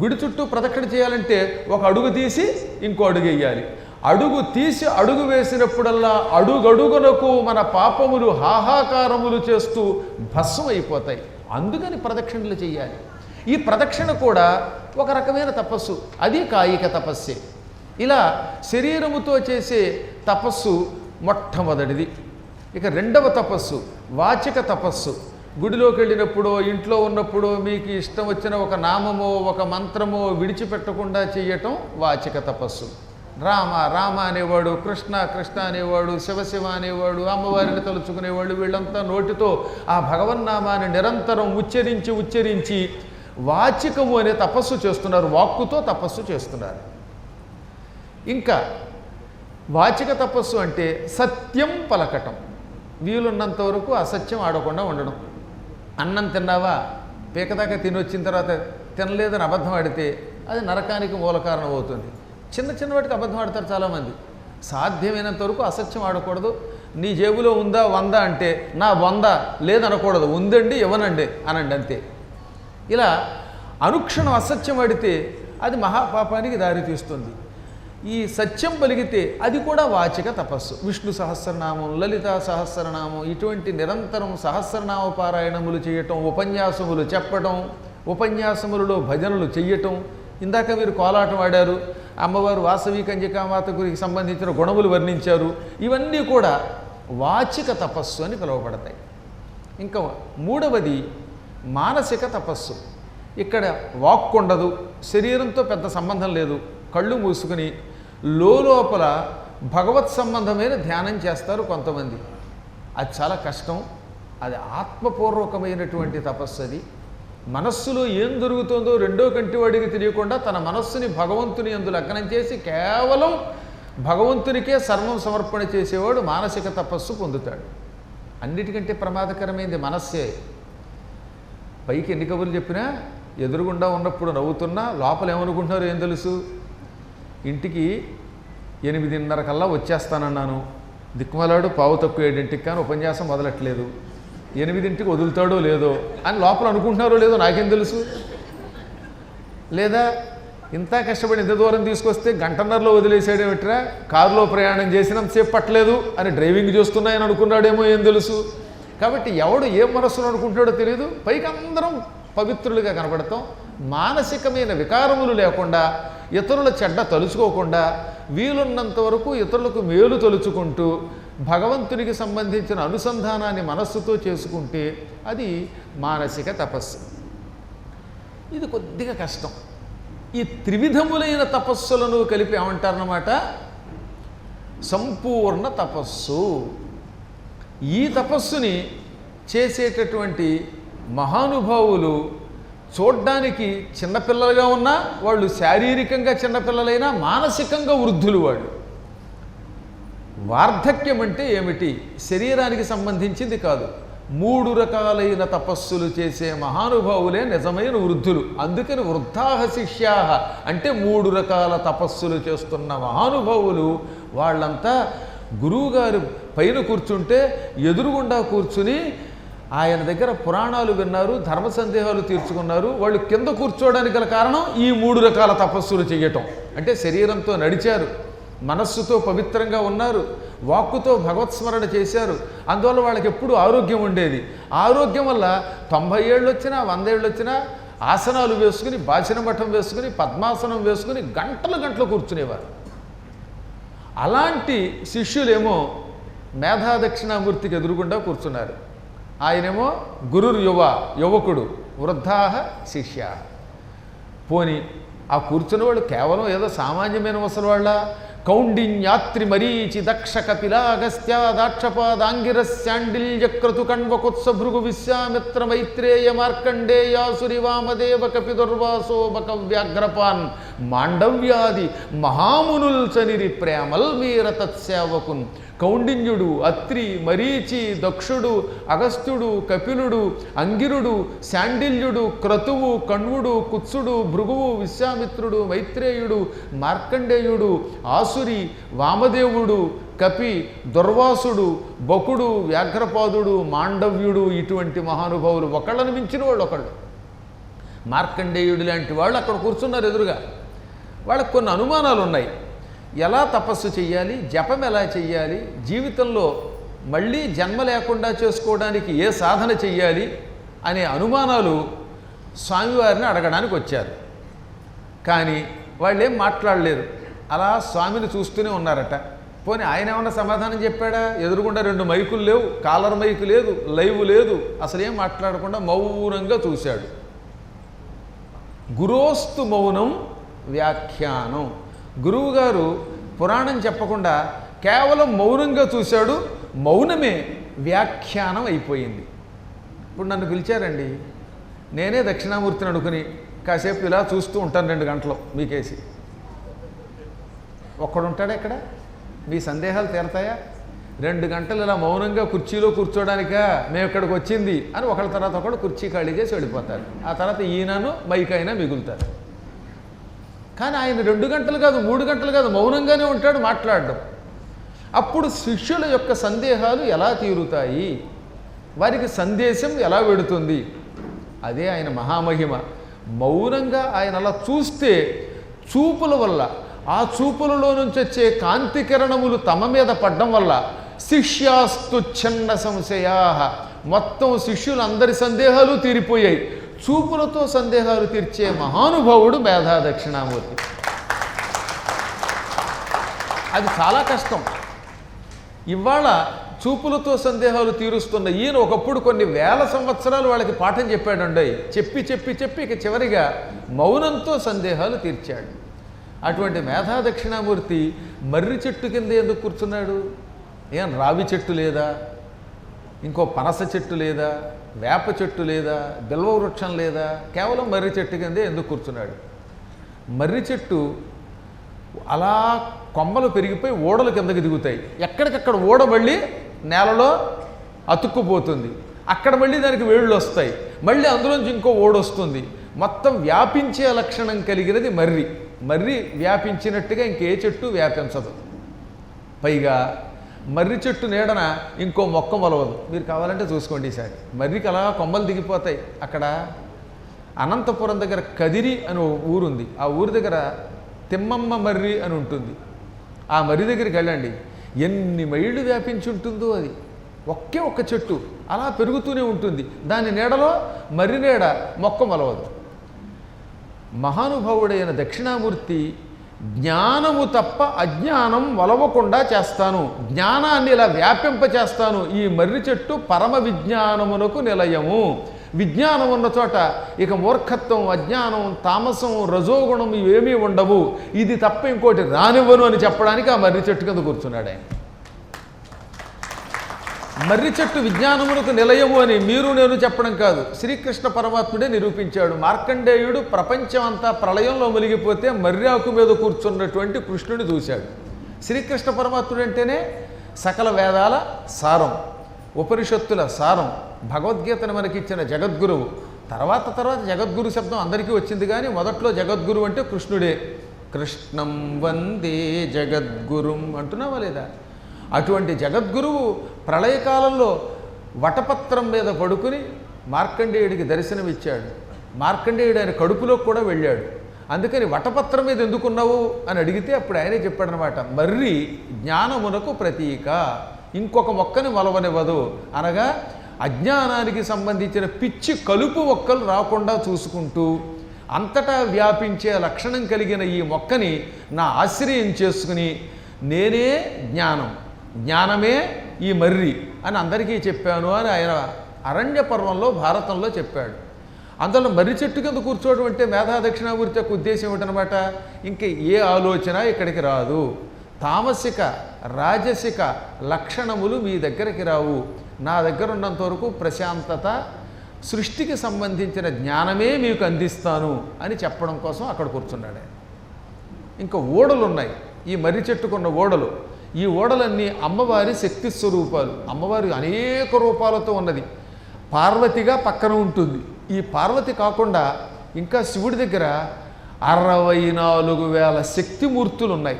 Speaker 4: గుడి చుట్టూ ప్రదక్షిణ చేయాలంటే ఒక అడుగు తీసి ఇంకో అడుగు వేయాలి. అడుగు తీసి అడుగు వేసినప్పుడల్లా అడుగడుగునకు మన పాపములు హాహాకారములు చేస్తూ భస్మం అయిపోతాయి. అందుకని ప్రదక్షిణలు చేయాలి. ఈ ప్రదక్షిణ కూడా ఒక రకమైన తపస్సు, అది కాయిక తపస్సే. ఇలా శరీరముతో చేసే తపస్సు మొట్టమొదటిది. ఇక రెండవ తపస్సు వాచిక తపస్సు. గుడిలోకి వెళ్ళినప్పుడో ఇంట్లో ఉన్నప్పుడో మీకు ఇష్టం వచ్చిన ఒక నామమో ఒక మంత్రమో విడిచిపెట్టకుండా చేయటం వాచిక తపస్సు. రామ రామ అనేవాడు, కృష్ణ కృష్ణ అనేవాడు, శివ శివ అనేవాడు, అమ్మవారిని తలుచుకునేవాడు, వీళ్ళంతా నోటితో ఆ భగవన్నామాన్ని నిరంతరం ఉచ్చరించి ఉచ్చరించి వాచికము అనే తపస్సు చేస్తున్నారు, వాక్కుతో తపస్సు చేస్తున్నారు. ఇంకా వాచిక తపస్సు అంటే సత్యం పలకటం, వీలున్నంత వరకు అసత్యం ఆడకుండా ఉండడం. అన్నం తిన్నావా, పీకదాకా తినొచ్చిన తర్వాత తినలేదని అబద్ధం ఆడితే అది నరకానికి మూల కారణం అవుతుంది. చిన్న చిన్న వాటికి అబద్ధం ఆడతారు చాలామంది. సాధ్యమైనంత వరకు అసత్యం ఆడకూడదు. నీ జేబులో ఉందా 100 అంటే నా 100 లేదనకూడదు, ఉందండి ఇవ్వనండి అనండి, అంతే. ఇలా అనుక్షణం అసత్యం ఆడితే అది మహాపాపానికి దారితీస్తుంది. ఈ సత్యం పలిగితే అది కూడా వాచిక తపస్సు. విష్ణు సహస్రనామం, లలితా సహస్రనామం, ఇటువంటి నిరంతరం సహస్రనామ పారాయణములు చేయటం, ఉపన్యాసములు చెప్పటం, ఉపన్యాసములలో భజనలు చెయ్యటం. ఇందాక మీరు కోలాటం ఆడారు, అమ్మవారు వాసవి కంజికామాత గురికి సంబంధించిన గుణములు వర్ణించారు. ఇవన్నీ కూడా వాచిక తపస్సు అని పిలువబడతాయి. ఇంకా మూడవది మానసిక తపస్సు. ఇక్కడ వాక్కు ఉండదు, శరీరంతో పెద్ద సంబంధం లేదు, కళ్ళు మూసుకుని లోపల భగవత్ సంబంధమైన ధ్యానం చేస్తారు కొంతమంది. అది చాలా కష్టం, అది ఆత్మపూర్వకమైనటువంటి తపస్సు. అది మనస్సులో ఏం జరుగుతుందో రెండో కంటి వాడికి తెలియకుండా తన మనస్సుని భగవంతుని యందు లగ్నం చేసి కేవలం భగవంతునికే సర్వం సమర్పణ చేసేవాడు మానసిక తపస్సు పొందుతాడు. అన్నిటికంటే ప్రమాదకరమైనది మనస్సే. పైకి ఎన్ని కబుర్లు చెప్పినా ఎదురుగుండా ఉన్నప్పుడు నవ్వుతున్నా లోపల ఏమనుకుంటున్నారో ఏం తెలుసు. ఇంటికి 8:30 కల్లా వచ్చేస్తానన్నాను, దిక్కుమలాడు 7:45 కానీ ఉపన్యాసం మొదలట్లేదు, 8ంటికి వదులుతాడో లేదో అని లోపల అనుకుంటున్నారో లేదో నాకేం తెలుసు. లేదా ఇంత కష్టపడి ఇంత దూరం తీసుకొస్తే 1:30లో వదిలేసాడేమిట్రా, కారులో ప్రయాణం చేసినంతసేపు పట్టలేదు అని డ్రైవింగ్ చేస్తున్నాయని అనుకున్నాడేమో ఏం తెలుసు. కాబట్టి ఎవడు ఏం మనస్సులో అనుకుంటాడో తెలియదు. పైకి అందరం పవిత్రులుగా కనపడతాం. మానసికమైన వికారములు లేకుండా, ఇతరుల చెడ్డ తలుచుకోకుండా, వీలున్నంత వరకు ఇతరులకు మేలు తలుచుకుంటూ భగవంతునికి సంబంధించిన అనుసంధానాన్ని మనస్సుతో చేసుకుంటే అది మానసిక తపస్సు. ఇది కొద్దిగా కష్టం. ఈ త్రివిధములైన తపస్సులను కలిపి ఏమంటారన్నమాట, సంపూర్ణ తపస్సు. ఈ తపస్సుని చేసేటటువంటి మహానుభావులు చూడ్డానికి చిన్నపిల్లలుగా ఉన్నా, వాళ్ళు శారీరకంగా చిన్నపిల్లలైనా మానసికంగా వృద్ధులు. వాళ్ళు వార్ధక్యం అంటే ఏమిటి, శరీరానికి సంబంధించింది కాదు. 3 రకాలైన తపస్సులు చేసే మహానుభావులే నిజమైన వృద్ధులు. అందుకని వృద్ధాహ శిష్యాహ అంటే 3 రకాల తపస్సులు చేస్తున్న మహానుభావులు. వాళ్ళంతా గురువుగారు పైన కూర్చుంటే ఎదురుగుండా కూర్చుని ఆయన దగ్గర పురాణాలు విన్నారు, ధర్మ సందేహాలు తీర్చుకున్నారు. వాళ్ళు కింద కూర్చోవడానికి గల కారణం ఈ 3 రకాల తపస్సులు చేయటం. అంటే శరీరంతో నడిచారు, మనస్సుతో పవిత్రంగా ఉన్నారు, వాక్కుతో భగవత్స్మరణ చేశారు. అందువల్ల వాళ్ళకి ఎప్పుడూ ఆరోగ్యం ఉండేది. ఆరోగ్యం వల్ల 90 ఏళ్ళు వచ్చినా 100 ఏళ్ళు వచ్చినా ఆసనాలు వేసుకుని, బాసిన మఠం వేసుకుని, పద్మాసనం వేసుకుని గంటలు కూర్చునేవారు. అలాంటి శిష్యులేమో మేధా దక్షిణామూర్తికి ఎదురుగుండా కూర్చున్నారు. ఆయనేమో యువకుడు, వృద్ధాహ శిష్య. పోని ఆ కూర్చున్న వాళ్ళు కేవలం ఏదో సామాన్యమైన ముసలివాళ్ళ, కౌండిన్యాత్రి మరీచి దక్ష కపిలాగస్త్య దాక్షపాదాంగిరస్యాండిల్య క్రతు కణ్వకుత్స భృగు విశ్వామిత్ర మైత్రేయ మార్కండేయాసురి వామదేవ కపిదుర్వాసో బక వ్యాఘ్రపాన్ మాండవ్యాది మహామునుల్ చనిరి ప్రేమల్ మీర తత్సేవకున్. కౌండిన్యుడు, అత్రి, మరీచి, దక్షుడు, అగస్త్యుడు, కపిలుడు, అంగిరుడు, శాండిల్యుడు, క్రతువు, కణ్వుడు, కుత్సుడు, భృగువు, విశ్వామిత్రుడు, మైత్రేయుడు, మార్కండేయుడు, ఆసురి, వామదేవుడు, కపి, దుర్వాసుడు, బకుడు, వ్యాఘ్రపాదుడు, మాండవ్యుడు, ఇటువంటి మహానుభావులు ఒకళ్ళను మించిన వాళ్ళు ఒకళ్ళు. మార్కండేయుడు లాంటి వాళ్ళు అక్కడ కూర్చున్నారు ఎదురుగా. వాళ్ళకు కొన్ని అనుమానాలు ఉన్నాయి. ఎలా తపస్సు చెయ్యాలి, జపం ఎలా చెయ్యాలి, జీవితంలో మళ్ళీ జన్మ లేకుండా చేసుకోవడానికి ఏ సాధన చెయ్యాలి అనే అనుమానాలు స్వామివారిని అడగడానికి వచ్చారు. కానీ వాళ్ళు ఏం మాట్లాడలేరు, అలా స్వామిని చూస్తూనే ఉన్నారట. పోనీ ఆయన ఏమన్నా సమాధానం చెప్పాడా? ఎదురుగుండా 2 మైకులు లేవు, కాలర్ మైకు లేదు, లైవ్ లేదు, అసలు ఏం మాట్లాడకుండా మౌనంగా చూశాడు. గురోస్తు మౌనం వ్యాఖ్యానం. గురువుగారు పురాణం చెప్పకుండా కేవలం మౌనంగా చూశాడు. మౌనమే వ్యాఖ్యానం అయిపోయింది. ఇప్పుడు నన్ను పిలిచారండి, నేనే దక్షిణామూర్తిని అనుకుని కాసేపు ఇలా చూస్తూ ఉంటాను 2 గంటలు మీకేసి. ఒక్కడుంటాడా ఇక్కడ? మీ సందేహాలు తీరతాయా? 2 గంటలు ఇలా మౌనంగా కుర్చీలో కూర్చోడానికా మేము ఇక్కడికి వచ్చింది అని ఒకళ్ళ తర్వాత ఒకడు కుర్చీ ఖాళీ చేసి వెళ్ళిపోతారు. ఆ తర్వాత ఈయనను మైకైనా మిగులుతారు. కానీ ఆయన 2 గంటలు కాదు, 3 గంటలు కాదు, మౌనంగానే ఉంటాడు, మాట్లాడడం. అప్పుడు శిష్యుల యొక్క సందేహాలు ఎలా తీరుతాయి, వారికి సందేశం ఎలా వెడుతుంది? అదే ఆయన మహామహిమ. మౌనంగా ఆయన అలా చూస్తే చూపుల వల్ల, ఆ చూపులలో నుంచి వచ్చే కాంతి కిరణములు తమ మీద పడ్డం వల్ల శిష్యాస్తు ఛన్న సంశయా, మొత్తం శిష్యులందరి సందేహాలు తీరిపోయాయి. చూపులతో సందేహాలు తీర్చే మహానుభావుడు మేధా దక్షిణామూర్తి. అది చాలా కష్టం. ఇవాళ చూపులతో సందేహాలు తీరుస్తున్న ఈయన ఒకప్పుడు కొన్ని వేల సంవత్సరాలు వాళ్ళకి పాఠం చెప్పాడండి. చెప్పి ఇక చివరిగా మౌనంతో సందేహాలు తీర్చాడు. అటువంటి మేధా దక్షిణామూర్తి మర్రి చెట్టు కింద ఎందుకు కూర్చున్నాడు? ఏం రావి చెట్టు లేదా, ఇంకో పనస చెట్టు లేదా, వేప చెట్టు లేదా, బిల్వ వృక్షం లేదా, కేవలం మర్రి చెట్టు కిందే ఎందుకు కూర్చున్నాడు? మర్రి చెట్టు అలా కొమ్మలు పెరిగిపోయి ఓడలు కిందకి దిగుతాయి. ఎక్కడికక్కడ ఓడ మళ్ళీ నేలలో అతుక్కుపోతుంది. అక్కడ మళ్ళీ దానికి వేళ్ళు వస్తాయి. మళ్ళీ అందులోంచి ఇంకో ఓడ వస్తుంది. మొత్తం వ్యాపించే లక్షణం కలిగినది మర్రి. మర్రి వ్యాపించినట్టుగా ఇంకే చెట్టు వ్యాపించదు. పైగా మర్రి చెట్టు నీడన ఇంకో మొక్క మొలవదు. మీరు కావాలంటే చూసుకోండి ఈసారి. మర్రికి అలా కొమ్మలు దిగిపోతాయి. అక్కడ అనంతపురం దగ్గర కదిరి అని ఓ ఊరుంది. ఆ ఊరి దగ్గర తిమ్మమ్మ మర్రి అని ఉంటుంది. ఆ మర్రి దగ్గరికి వెళ్ళండి, ఎన్ని మైళ్ళు వ్యాపించి ఉంటుందో అది. ఒకే ఒక్క చెట్టు అలా పెరుగుతూనే ఉంటుంది. దాని నీడలో మర్రి నీడ మొక్క మొలవదు. మహానుభావుడైన దక్షిణామూర్తి జ్ఞానము తప్ప అజ్ఞానం వలవకుండా చేస్తాను, జ్ఞానాన్ని ఇలా వ్యాపింపచేస్తాను. ఈ మర్రి చెట్టు పరమ విజ్ఞానమునకు నిలయము. విజ్ఞానం ఉన్న చోట ఇక మూర్ఖత్వం, అజ్ఞానం, తామసం, రజోగుణం ఇవేమీ ఉండవు. ఇది తప్ప ఇంకోటి రానివ్వను అని చెప్పడానికి ఆ మర్రి చెట్టు కింద కూర్చున్నాడు ఆయన. మర్రి చెట్టు విజ్ఞానమునకు నిలయము అని మీరు నేను చెప్పడం కాదు, శ్రీకృష్ణ పరమాత్ముడే నిరూపించాడు. మార్కండేయుడు ప్రపంచం అంతా ప్రళయంలో మునిగిపోతే మర్రి ఆకు మీద కూర్చున్నటువంటి కృష్ణుని చూశాడు. శ్రీకృష్ణ పరమాత్ముడు అంటేనే సకల వేదాల సారం, ఉపనిషత్తుల సారం, భగవద్గీతను మనకిచ్చిన జగద్గురువు. తర్వాత జగద్గురు శబ్దం అందరికీ వచ్చింది, కానీ మొదట్లో జగద్గురు అంటే కృష్ణుడే. కృష్ణం వందే జగద్గురుం అంటున్నావా లేదా? అటువంటి జగద్గురువు ప్రళయకాలంలో వటపత్రం మీద పడుకుని మార్కండేయుడికి దర్శనమిచ్చాడు. మార్కండేయుడు ఆయన కడుపులో కూడా వెళ్ళాడు. అందుకని వటపత్రం మీద ఎందుకున్నావు అని అడిగితే అప్పుడు ఆయనే చెప్పాడనమాట, మర్రి జ్ఞానమునకు ప్రతీక, ఇంకొక మొక్కని మొలవనివ్వదు. అనగా అజ్ఞానానికి సంబంధించిన పిచ్చి కలుపు మొక్కలు రాకుండా చూసుకుంటూ అంతటా వ్యాపించే లక్షణం కలిగిన ఈ మొక్కని నా ఆశ్రయం చేసుకుని నేనే జ్ఞానం, జ్ఞానమే ఈ మర్రి అని అందరికీ చెప్పాను అని ఆయన అరణ్య పర్వంలో భారతంలో చెప్పాడు. అందులో మర్రి చెట్టు కింద కూర్చోవడం అంటే మేధా దక్షిణామూర్తి యొక్క ఉద్దేశం ఏమిటనమాట, ఇంక ఏ ఆలోచన ఇక్కడికి రాదు. తామసిక రాజసిక లక్షణములు మీ దగ్గరికి రావు. నా దగ్గర ఉన్నంత వరకు ప్రశాంతత, సృష్టికి సంబంధించిన జ్ఞానమే మీకు అందిస్తాను అని చెప్పడం కోసం అక్కడ కూర్చున్నాడు ఆయన. ఇంకా ఓడలు ఉన్నాయి, ఈ మర్రి చెట్టుకున్న ఓడలు. ఈ ఓడలన్నీ అమ్మవారి శక్తి స్వరూపాలు. అమ్మవారి అనేక రూపాలతో ఉన్నది. పార్వతిగా పక్కన ఉంటుంది. ఈ పార్వతి కాకుండా ఇంకా శివుడి దగ్గర 64,000 శక్తిమూర్తులు ఉన్నాయి.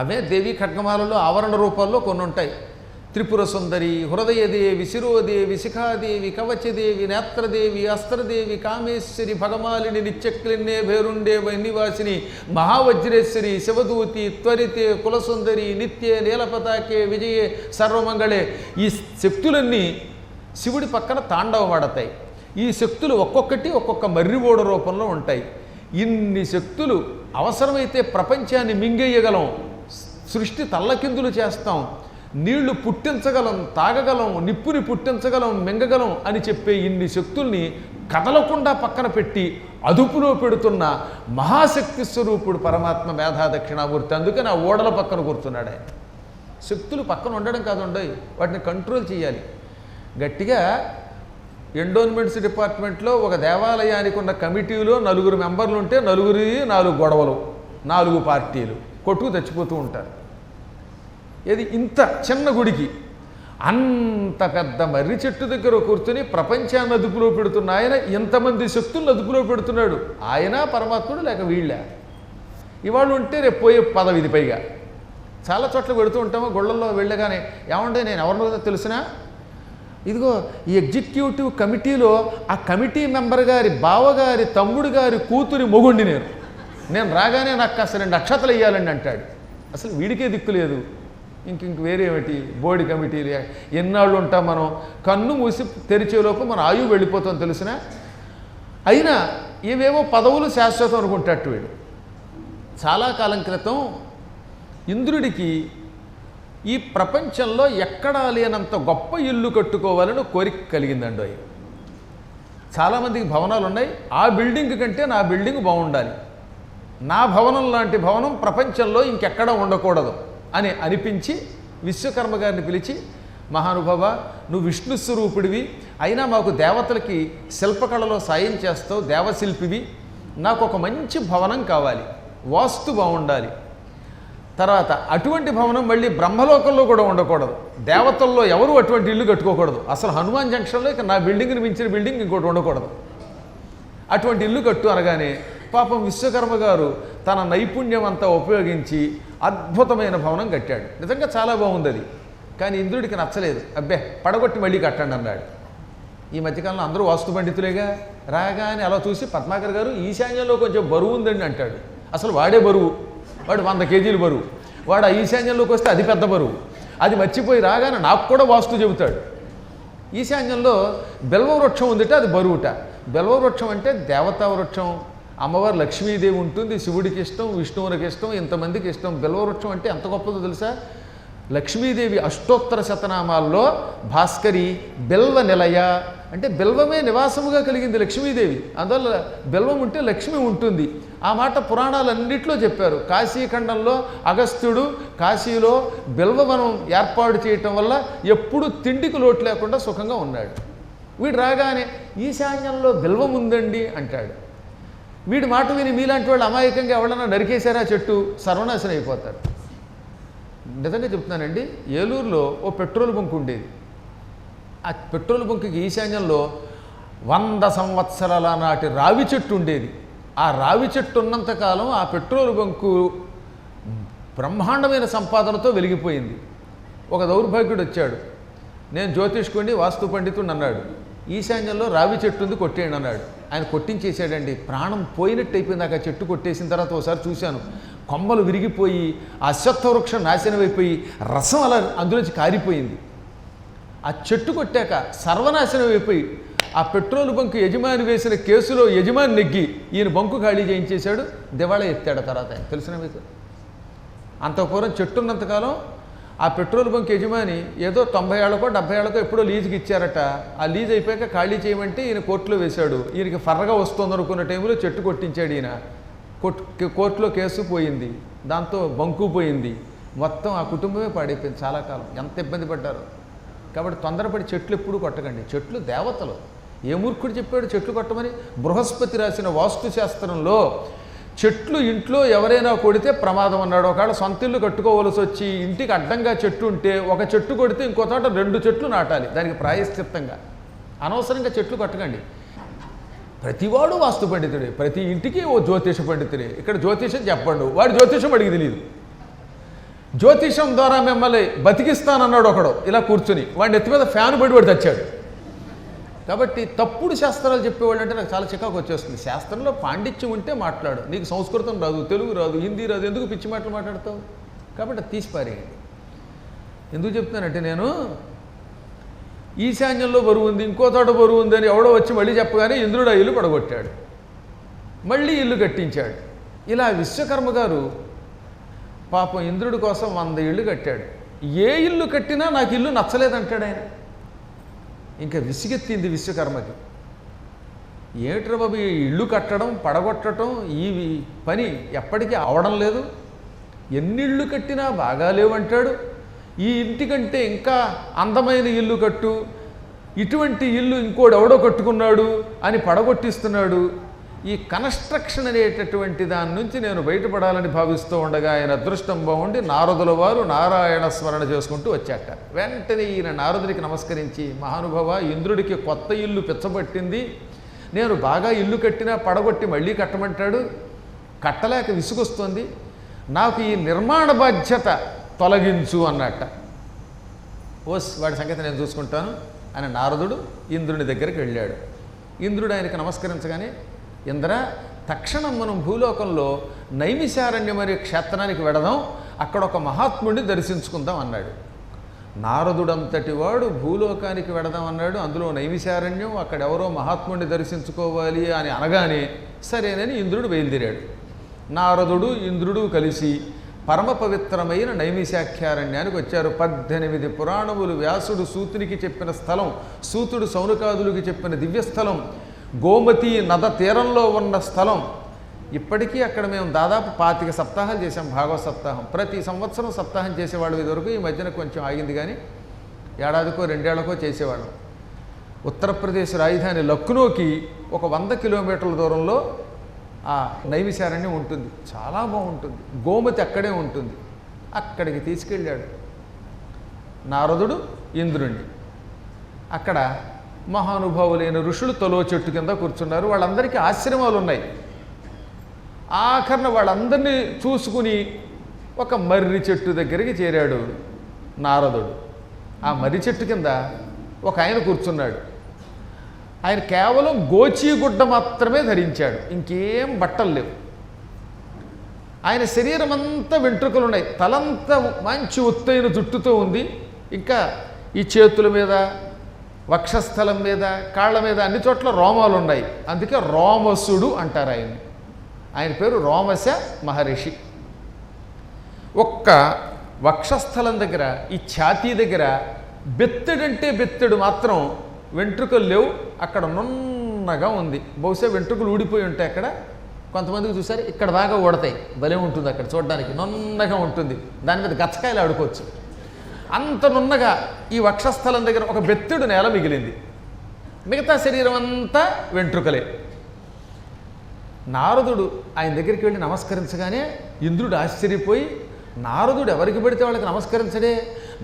Speaker 4: అవే దేవి ఖడ్గమాలలో ఆవరణ రూపాల్లో కొన్ని ఉంటాయి. త్రిపుర సుందరి, హృదయదేవి, శిరోదేవి, శిఖాదేవి, కవచదేవి, నేత్రదేవి, అస్త్రదేవి, కామేశ్వరి, భగమాలిని, నిత్యక్లిన్నే, భేరుండే, వైనివాసిని, మహావజ్రేశ్వరి, శివదూతి, త్వరితే, కులసుందరి, నిత్యే, నీలపతాకే, విజయే, సర్వమంగళే. ఈ శక్తులన్నీ శివుడి పక్కన తాండవమాడతాయి. ఈ శక్తులు ఒక్కొక్కటి ఒక్కొక్క మర్రివోడ రూపంలో ఉంటాయి. ఇన్ని శక్తులు అవసరమైతే ప్రపంచాన్ని మింగేయగలం, సృష్టి తల్లకిందులు చేస్తాం, నీళ్లు పుట్టించగలం, తాగగలం, నిప్పుని పుట్టించగలం, మింగగలం అని చెప్పే ఇన్ని శక్తుల్ని కదలకుండా పక్కన పెట్టి అదుపులో పెడుతున్న మహాశక్తి స్వరూపుడు పరమాత్మ మేధా దక్షిణామూర్తి. అందుకని ఆ ఓడల పక్కన కూర్చున్నాడు ఆయన. శక్తులు పక్కన ఉండడం కాదుండయి, వాటిని కంట్రోల్ చేయాలి. గట్టిగా ఎండోన్మెంట్స్ డిపార్ట్మెంట్లో ఒక దేవాలయానికి ఉన్న కమిటీలో 4 మెంబర్లు ఉంటే 4 గొడవలు, 4 పార్టీలు కొట్టుకు తెచ్చిపోతూ ఉంటారు. ఇది ఇంత చిన్న గుడికి అంత పెద్ద మర్రి చెట్టు దగ్గర కూర్చొని ప్రపంచాన్ని అదుపులో పెడుతున్న ఆయన ఇంతమంది శక్తులను అదుపులో పెడుతున్నాడు. ఆయన పరమాత్ముడు లేక వీళ్ళ? ఇవాళ ఉంటే రేపు పోయే పదవి ఇది. పైగా చాలా చోట్ల పెడుతూ ఉంటాము. గుళ్ళల్లో వెళ్ళగానే ఏమంటే నేను ఎవరినో తెలిసినా, ఇదిగో ఈ ఎగ్జిక్యూటివ్ కమిటీలో ఆ కమిటీ మెంబర్ గారి బావగారి తమ్ముడు గారి కూతురి మొగుండి నేను రాగానే నాకు కాస్త 2 అక్షతలు వేయాలండి అంటాడు. అసలు వీడికే దిక్కు లేదు, ఇంక వేరేమిటి బోర్డు కమిటీలు. ఎన్నాళ్ళు ఉంటాం మనం, కన్ను మూసి తెరిచేలోపు మన ఆయువు వెళ్ళిపోతాం తెలిసిన. అయినా ఇవేవో పదవులు శాశ్వతం అనుకుంటాడు వీడు. చాలా కాలం క్రితం ఇంద్రుడికి ఈ ప్రపంచంలో ఎక్కడా లేనంత గొప్ప ఇల్లు కట్టుకోవాలని కోరిక కలిగిందండి. చాలామందికి భవనాలు ఉన్నాయి, ఆ బిల్డింగ్ కంటే నా బిల్డింగ్ బాగుండాలి, నా భవనం లాంటి భవనం ప్రపంచంలో ఇంకెక్కడా ఉండకూడదు అని అనిపించి విశ్వకర్మ గారిని పిలిచి, మహానుభావ నువ్వు విష్ణు స్వరూపుడివి, అయినా మాకు దేవతలకి శిల్పకళలో సాయం చేస్తావు, దేవశిల్పివి, నాకు ఒక మంచి భవనం కావాలి, వాస్తు బాగుండాలి. తర్వాత అటువంటి భవనం మళ్ళీ బ్రహ్మలోకంలో కూడా ఉండకూడదు. దేవతల్లో ఎవరు అటువంటి ఇల్లు కట్టుకోకూడదు. అసలు హనుమాన్ జంక్షన్లో ఇక నా బిల్డింగ్ని మించిన బిల్డింగ్ ఇంకోటి ఉండకూడదు. అటువంటి ఇల్లు కట్టు అనగానే పాపం విశ్వకర్మ గారు తన నైపుణ్యం అంతా ఉపయోగించి అద్భుతమైన భవనం కట్టాడు. నిజంగా చాలా బాగుంది అది. కానీ ఇంద్రుడికి నచ్చలేదు. అబ్బే పడగొట్టి మళ్ళీ కట్టండి అన్నాడు. ఈ మధ్యకాలంలో అందరూ వాస్తు పండితులేగా, రాగానే అలా చూసి పద్మాకర్ గారు ఈశాన్యంలో కొంచెం బరువు ఉందండి అంటాడు. అసలు వాడే బరువు, వాడు 100 కేజీలు బరువు. వాడు ఆ ఈశాన్యంలోకి వస్తే అది పెద్ద బరువు. అది మర్చిపోయి రాగానే నాకు కూడా వాస్తు చెబుతాడు. ఈశాన్యంలో బెల్వ వృక్షం ఉందిట, అది బరువుట. బెల్వ వృక్షం అంటే దేవతా వృక్షం. అమ్మవారు లక్ష్మీదేవి ఉంటుంది, శివుడికి ఇష్టం, విష్ణువునికి ఇష్టం, ఇంతమందికి ఇష్టం. బెల్వ వృక్షం అంటే ఎంత గొప్పదో తెలుసా? లక్ష్మీదేవి అష్టోత్తర శతనామాల్లో భాస్కరి బెల్వ నిలయ అంటే బెల్వమే నివాసముగా కలిగింది లక్ష్మీదేవి. అందువల్ల బెల్వం ఉంటే లక్ష్మి ఉంటుంది. ఆ మాట పురాణాలన్నింటిలో చెప్పారు. కాశీఖండంలో అగస్త్యుడు కాశీలో బెల్వవనం ఏర్పాటు చేయటం వల్ల ఎప్పుడూ తిండికి లోటు లేకుండా సుఖంగా ఉన్నాడు. వీడు రాగానే ఈశాన్యంలో బెల్వం ఉందండి అంటాడు. వీడి మాట విని మీలాంటి వాళ్ళు అమాయకంగా ఎవడన్నా నరికేశారా చెట్టు సర్వనాశనం అయిపోతారు. నిజంగా చెప్తున్నానండి, ఏలూరులో ఓ పెట్రోల్ బంక్ ఉండేది. ఆ పెట్రోల్ బంకుకి ఈశాన్యంలో 100 సంవత్సరాల నాటి రావి చెట్టు ఉండేది. ఆ రావి చెట్టు ఉన్నంతకాలం ఆ పెట్రోల్ బంకు బ్రహ్మాండమైన సంపాదనతో వెలిగిపోయింది. ఒక దౌర్భాగ్యుడు వచ్చాడు, నేను జ్యోతిష్కుడిని వాస్తు పండితుడిని అన్నాడు. ఈశాన్యంలో రావి చెట్టు ఉంది కొట్టేయండి అన్నాడు. ఆయన కొట్టించేసాడండి. ప్రాణం పోయినట్టు అయిపోయింది. ఆ చెట్టు కొట్టేసిన తర్వాత ఒకసారి చూశాను, కొమ్మలు విరిగిపోయి అశ్వత్థ వృక్షం నాశనం అయిపోయి రసం అలా అందులోంచి కారిపోయింది. ఆ చెట్టు కొట్టాక సర్వనాశనం అయిపోయి ఆ పెట్రోల్ బంకు యజమాని వేసిన కేసులో యజమాని నెగ్గి ఈయన బంకు ఖాళీ చేయించేశాడు, దివాళా ఎత్తాడు. తర్వాత ఆయన తెలిసిన మీకు అంత పూర్వం చెట్టు ఉన్నంతకాలం ఆ పెట్రోల్ బంక్ యజమాని ఏదో 90 ఏళ్ళకో 70 ఏళ్ళకో ఎప్పుడో లీజుకి ఇచ్చారట. ఆ లీజ్ అయిపోయాక ఖాళీ చేయమంటే ఈయన కోర్టులో వేశాడు. ఈయనకి ఫర్రగా వస్తుంది అనుకున్న టైంలో చెట్టు కొట్టించాడు ఈయన. కోర్టులో కేసు పోయింది, దాంతో బంకు పోయింది, మొత్తం ఆ కుటుంబమే పాడైపోయింది. చాలా కాలం ఎంత ఇబ్బంది పడ్డారు. కాబట్టి తొందరపడి చెట్లు ఎప్పుడూ కొట్టకండి. చెట్లు దేవతలు. ఏ మూర్ఖుడు చెప్పాడు చెట్లు కొట్టమని? బృహస్పతి రాసిన వాస్తు శాస్త్రంలో చెట్లు ఇంట్లో ఎవరైనా కొడితే ప్రమాదం అన్నాడు. ఒకవేళ సొంత ఇల్లు కట్టుకోవలసి వచ్చి ఇంటికి అడ్డంగా చెట్టు ఉంటే ఒక చెట్టు కొడితే ఇంకో చోట 2 చెట్లు నాటాలి, దానికి ప్రాయశ్చిత్తంగా. అనవసరంగా చెట్లు కొట్టకండి. ప్రతివాడు వాస్తు పండితుడే, ప్రతి ఇంటికి ఓ జ్యోతిష పండితుడే. ఇక్కడ జ్యోతిషం చెప్పండు, వాడు జ్యోతిషం అడిగి తెలియదు. జ్యోతిషం ద్వారా మిమ్మల్ని బతికిస్తానన్నాడు ఒకడు ఇలా కూర్చుని, వాడిని ఎత్తి మీద ఫ్యాన్ పడి వాడు తెచ్చాడు. కాబట్టి తప్పుడు శాస్త్రాలు చెప్పేవాళ్ళు అంటే నాకు చాలా చికాకు వచ్చేస్తుంది. శాస్త్రంలో పాండిత్యం ఉంటే మాట్లాడు. నీకు సంస్కృతం రాదు, తెలుగు రాదు, హిందీ రాదు, ఎందుకు పిచ్చి మాటలు మాట్లాడతావు? కాబట్టి అది తీసిపారేయండి. ఎందుకు చెప్తానంటే నేను ఈశాన్యంలో బరువు ఉంది, ఇంకో చోట బరువు ఉందని ఎవడో వచ్చి మళ్ళీ చెప్పగానే ఇంద్రుడు ఆ ఇల్లు పడగొట్టాడు, మళ్ళీ ఇల్లు కట్టించాడు. ఇలా విశ్వకర్మ గారు పాపం ఇంద్రుడి కోసం 100 ఇళ్ళు కట్టాడు. ఏ ఇల్లు కట్టినా నాకు ఇల్లు నచ్చలేదంటాడు ఆయన. ఇంకా విసిగెత్తింది విశ్వకర్మకి. ఏమిట్రా బాబు ఈ ఇల్లు కట్టడం పడగొట్టడం ఈ పని ఎప్పటికీ అవడం లేదు, ఎన్ని ఇళ్ళు కట్టినా బాగా లేవంటాడు. ఈ ఇంటికంటే ఇంకా అందమైన ఇల్లు కట్టు, ఇటువంటి ఇల్లు ఇంకోడు ఎవడో కట్టుకున్నాడు అని పడగొట్టిస్తున్నాడు. ఈ కన్స్ట్రక్షన్ అనేటటువంటి దాని నుంచి నేను బయటపడాలని భావిస్తూ ఉండగా ఆయన అదృష్టం బాగుండి నారదుల వారు నారాయణ స్మరణ చేసుకుంటూ వచ్చాట. వెంటనే ఈయన నారదుడికి నమస్కరించి, మహానుభావ, ఇంద్రుడికి కొత్త ఇల్లు పిచ్చబట్టింది, నేను బాగా ఇల్లు కట్టినా పడగొట్టి మళ్ళీ కట్టమంటాడు, కట్టలేక విసుగొస్తుంది, నాకు ఈ నిర్మాణ బాధ్యత తొలగించు అన్నట్ట. ఓస్ వాడి సంగతి నేను చూసుకుంటాను అని నారదుడు ఇంద్రుని దగ్గరికి వెళ్ళాడు. ఇంద్రుడు ఆయనకి నమస్కరించగానే, ఇంద్ర, తక్షణం మనం భూలోకంలో నైమిశారణ్యం అనే క్షేత్రానికి వెడదాం, అక్కడ ఒక మహాత్ముడిని దర్శించుకుందాం అన్నాడు. నారదుడంతటి వాడు భూలోకానికి వెడదాం అన్నాడు, అందులో నైమిశారణ్యం, అక్కడ ఎవరో మహాత్ముడిని దర్శించుకోవాలి అని అనగానే సరేనని ఇంద్రుడు బయలుదేరాడు. నారదుడు ఇంద్రుడు కలిసి పరమ పవిత్రమైన నైమిశాఖ్యారణ్యానికి వచ్చారు. 18 పురాణములు వ్యాసుడు సూతునికి చెప్పిన స్థలం, సూతుడు సౌనకాదులకి చెప్పిన దివ్యస్థలం, గోమతి నద తీరంలో ఉన్న స్థలం. ఇప్పటికీ అక్కడ మేము దాదాపు 25 సప్తాహాలు చేసాం, భాగవత సప్తాహం. ప్రతి సంవత్సరం సప్తాహం చేసేవాళ్ళు ఇదివరకు, ఈ మధ్యన కొంచెం ఆగింది, కానీ ఏడాదికో 2 ఏళ్లకో చేసేవాళ్ళం. ఉత్తరప్రదేశ్ రాజధాని లక్నోకి ఒక 100 కిలోమీటర్ల దూరంలో ఆ నైమిశారణ్యం ఉంటుంది, చాలా బాగుంటుంది. గోమతి అక్కడే ఉంటుంది. అక్కడికి తీసుకెళ్ళాడు నారదుడు ఇంద్రుణ్ణి. అక్కడ మహానుభావులైన ఋషులు తలో చెట్టు కింద కూర్చున్నారు. వాళ్ళందరికీ ఆశ్రమాలు ఉన్నాయి. ఆఖరణ వాళ్ళందరినీ చూసుకుని ఒక మర్రి చెట్టు దగ్గరికి చేరాడు నారదుడు. ఆ మర్రి చెట్టు కింద ఒక ఆయన కూర్చున్నాడు. ఆయన కేవలం గోచీగుడ్డ మాత్రమే ధరించాడు, ఇంకేం బట్టలు లేవు. ఆయన శరీరం అంతా వెంట్రుకలు ఉన్నాయి, తలంతా మంచి ఒత్తైన జుట్టుతో ఉంది. ఇంకా ఈ చేతుల మీద, వక్షస్థలం మీద, కాళ్ళ మీద అన్ని చోట్ల రోమాలు ఉన్నాయి. అందుకే రోమసుడు అంటారు ఆయన్ని. ఆయన పేరు రోమశ మహర్షి. ఒక్క వక్షస్థలం దగ్గర, ఈ ఛాతీ దగ్గర బెత్తెడంటే బెత్తెడు మాత్రం వెంట్రుకలు లేవు. అక్కడ నున్నగా ఉంది. బహుశా వెంట్రుకలు ఊడిపోయి ఉంటాయి. అక్కడ కొంతమందికి చూసారు, ఇక్కడ దాకా ఊడతాయి. భలే ఉంటుంది అక్కడ చూడడానికి, నున్నగా ఉంటుంది. దాని మీద గచ్చకాయలు ఆడుకోవచ్చు. అంత నున్నగా ఈ వక్షస్థలం దగ్గర ఒక బెత్తెడు నేల మిగిలింది. మిగతా శరీరం అంతా వెంట్రుకలే. నారదుడు ఆయన దగ్గరికి వెళ్ళి నమస్కరించగానే ఇంద్రుడు ఆశ్చర్యపోయి, నారదుడు ఎవరికి పెడితే వాళ్ళకి నమస్కరించడే,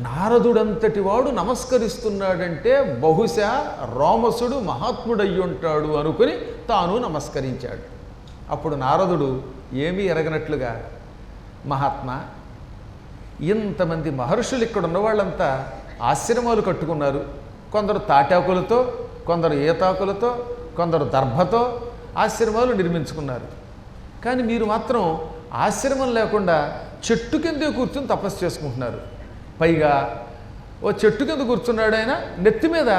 Speaker 4: నారదుడంతటి వాడు నమస్కరిస్తున్నాడంటే బహుశా రోమసుడు మహాత్ముడు అయ్యుంటాడు అనుకుని తాను నమస్కరించాడు. అప్పుడు నారదుడు ఏమీ ఎరగనట్లుగా, మహాత్మా, ఇంతమంది మహర్షులు ఇక్కడ ఉన్న వాళ్ళంతా ఆశ్రమాలు కట్టుకున్నారు. కొందరు తాటాకులతో, కొందరు ఏతాకులతో, కొందరు దర్భతో ఆశ్రమాలు నిర్మించుకున్నారు. కానీ మీరు మాత్రం ఆశ్రమం లేకుండా చెట్టు కిందే కూర్చుని తపస్సు చేసుకుంటున్నారు. పైగా ఓ చెట్టు కింద కూర్చున్నాడు ఆయన. నెత్తి మీద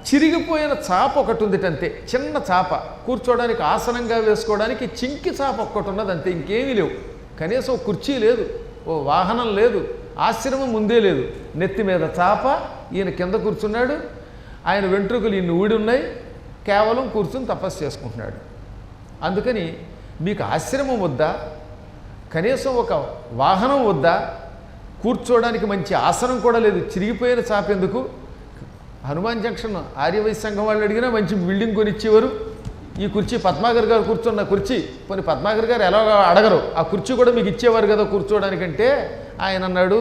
Speaker 4: చిరిగిపోయిన చాప ఒకటి ఉంది అంతే, చిన్న చాప. కూర్చోడానికి ఆసనంగా వేసుకోవడానికి చింకి చాప ఒక్కటి ఉన్నది అంతే, ఇంకేమీ లేవు. కనీసం ఓ కుర్చీ లేదు, ఓ వాహనం లేదు, ఆశ్రమం ముందే లేదు. నెత్తి మీద చాప, ఈయన కింద కూర్చున్నాడు. ఆయన వెంట్రుకలు ఇన్ని ఊడి ఉన్నాయి. కేవలం కూర్చుని తపస్సు చేసుకుంటున్నాడు. అందుకని మీకు ఆశ్రమం వద్దా, కనీసం ఒక వాహనం వద్దా, కూర్చోవడానికి మంచి ఆసనం కూడా లేదు, చిరిగిపోయిన చాప ఎందుకు? హనుమాన్ జంక్షన్ ఆర్యవైశ్య సంఘం వాళ్ళు అడిగినా మంచి బిల్డింగ్ కొనిచ్చేవారు. ఈ కుర్చీ పద్మాగర్ గారు కూర్చున్న కుర్చీ, కొన్ని పద్మాగర్ గారు ఎలా అడగరు, ఆ కుర్చీ కూడా మీకు ఇచ్చేవారు కదా కూర్చోవడానికంటే. ఆయన అన్నాడు,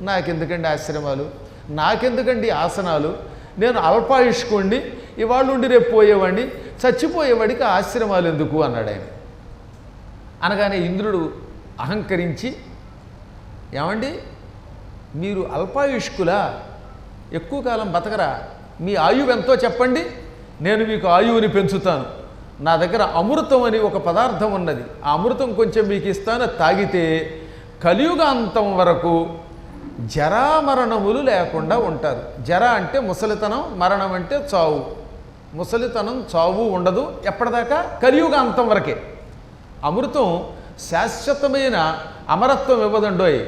Speaker 4: నాకెందుకండి ఆశ్రమాలు, నాకెందుకండి ఆసనాలు, నేను అల్పాయుష్కోండి, ఇవాళ ఉండి రేపు పోయేవాడిని, చచ్చిపోయేవాడికి ఆశ్రమాలు ఎందుకు అన్నాడు ఆయన. అనగానే ఇంద్రుడు అహంకరించి, ఏమండి మీరు అల్పాయుష్కులా, ఎక్కువ కాలం బతకరా, మీ ఆయువు ఎంతో చెప్పండి, నేను మీకు ఆయువుని పెంచుతాను. నా దగ్గర అమృతం అని ఒక పదార్థం ఉన్నది, ఆ అమృతం కొంచెం మీకు ఇస్తాను, తాగితే కలియుగాంతం వరకు జరామరణములు లేకుండా ఉంటారు. జర అంటే ముసలితనం, మరణం అంటే చావు. ముసలితనం, చావు ఉండదు ఎప్పటిదాకా? కలియుగాంతం వరకే. అమృతం శాశ్వతమైన అమరత్వం ఇవ్వదండోయ్.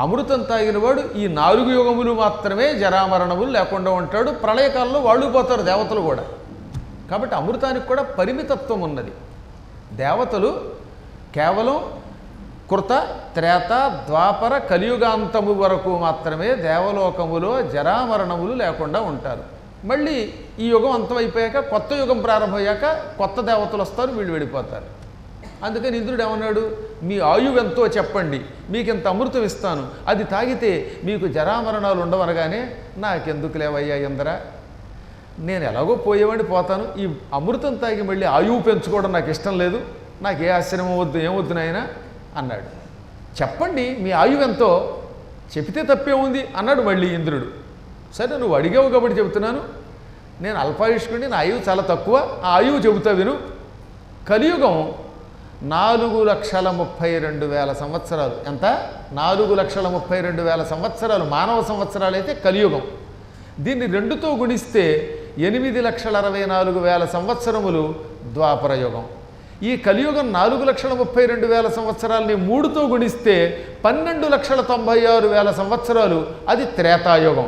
Speaker 4: అమృతం తాగినవాడు ఈ 4 యుగములు మాత్రమే జరామరణములు లేకుండా ఉంటాడు. ప్రళయకాలంలో వాళ్ళు పోతారు, దేవతలు కూడా. కాబట్టి అమృతానికి కూడా పరిమితత్వం ఉన్నది. దేవతలు కేవలం కృత, త్రేత, ద్వాపర, కలియుగాంతము వరకు మాత్రమే దేవలోకములో జరామరణములు లేకుండా ఉంటారు. మళ్ళీ ఈ యుగం అంతమైపోయాక కొత్త యుగం ప్రారంభమయ్యాక కొత్త దేవతలు వస్తారు, వీళ్ళు వెళ్ళిపోతారు. అందుకని ఇంద్రుడు ఏమన్నాడు, మీ ఆయువు ఎంతో చెప్పండి, మీకు ఇంత అమృతం ఇస్తాను, అది తాగితే మీకు జరామరణాలు ఉండవనగానే, నాకెందుకు లేవయ్యా ఇంద్ర, నేను ఎలాగో పోయేవాడిని పోతాను, ఈ అమృతం తాగి మళ్ళీ ఆయువు పెంచుకోవడం నాకు ఇష్టం లేదు, నాకు ఏ ఆశ్రమం వద్దు, ఏమొద్దు నాయన అన్నాడు. చెప్పండి మీ ఆయువు ఎంతో, చెబితే తప్పే ఉంది అన్నాడు మళ్ళీ ఇంద్రుడు. సరే నువ్వు అడిగావు కాబట్టి చెబుతున్నాను, నేను అల్పాయుష్కుడిని, నా ఆయువు చాలా తక్కువ, ఆ ఆయువు చెబుతా విను. కలియుగం 4,32,000 సంవత్సరాలు. ఎంత? 4,32,000 సంవత్సరాలు మానవ సంవత్సరాలు అయితే కలియుగం. దీన్ని 2తో గుణిస్తే 8,64,000 సంవత్సరములు ద్వాపర యుగం. ఈ కలియుగం 4,32,000 సంవత్సరాలని 3తో గుణిస్తే 12,96,000 సంవత్సరాలు, అది త్రేతాయుగం.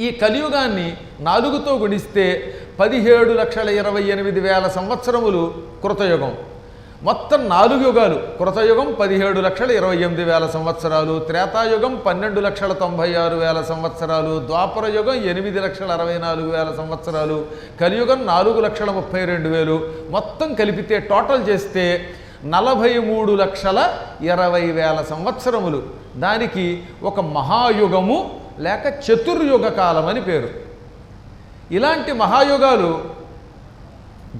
Speaker 4: ఈ కలియుగాన్ని 4తో గుణిస్తే 17,28,000 సంవత్సరములు కృతయుగం. మొత్తం 4 యుగాలు, కృతయుగం 17,28,000 సంవత్సరాలు, త్రేతాయుగం 12,96,000 సంవత్సరాలు, ద్వాపర యుగం 8,64,000 సంవత్సరాలు, కలియుగం 4,32,000. మొత్తం కలిపితే టోటల్ చేస్తే 43,20,000 సంవత్సరములు. దానికి ఒక మహాయుగము లేక చతుర్యుగ కాలం అని పేరు. ఇలాంటి మహాయుగాలు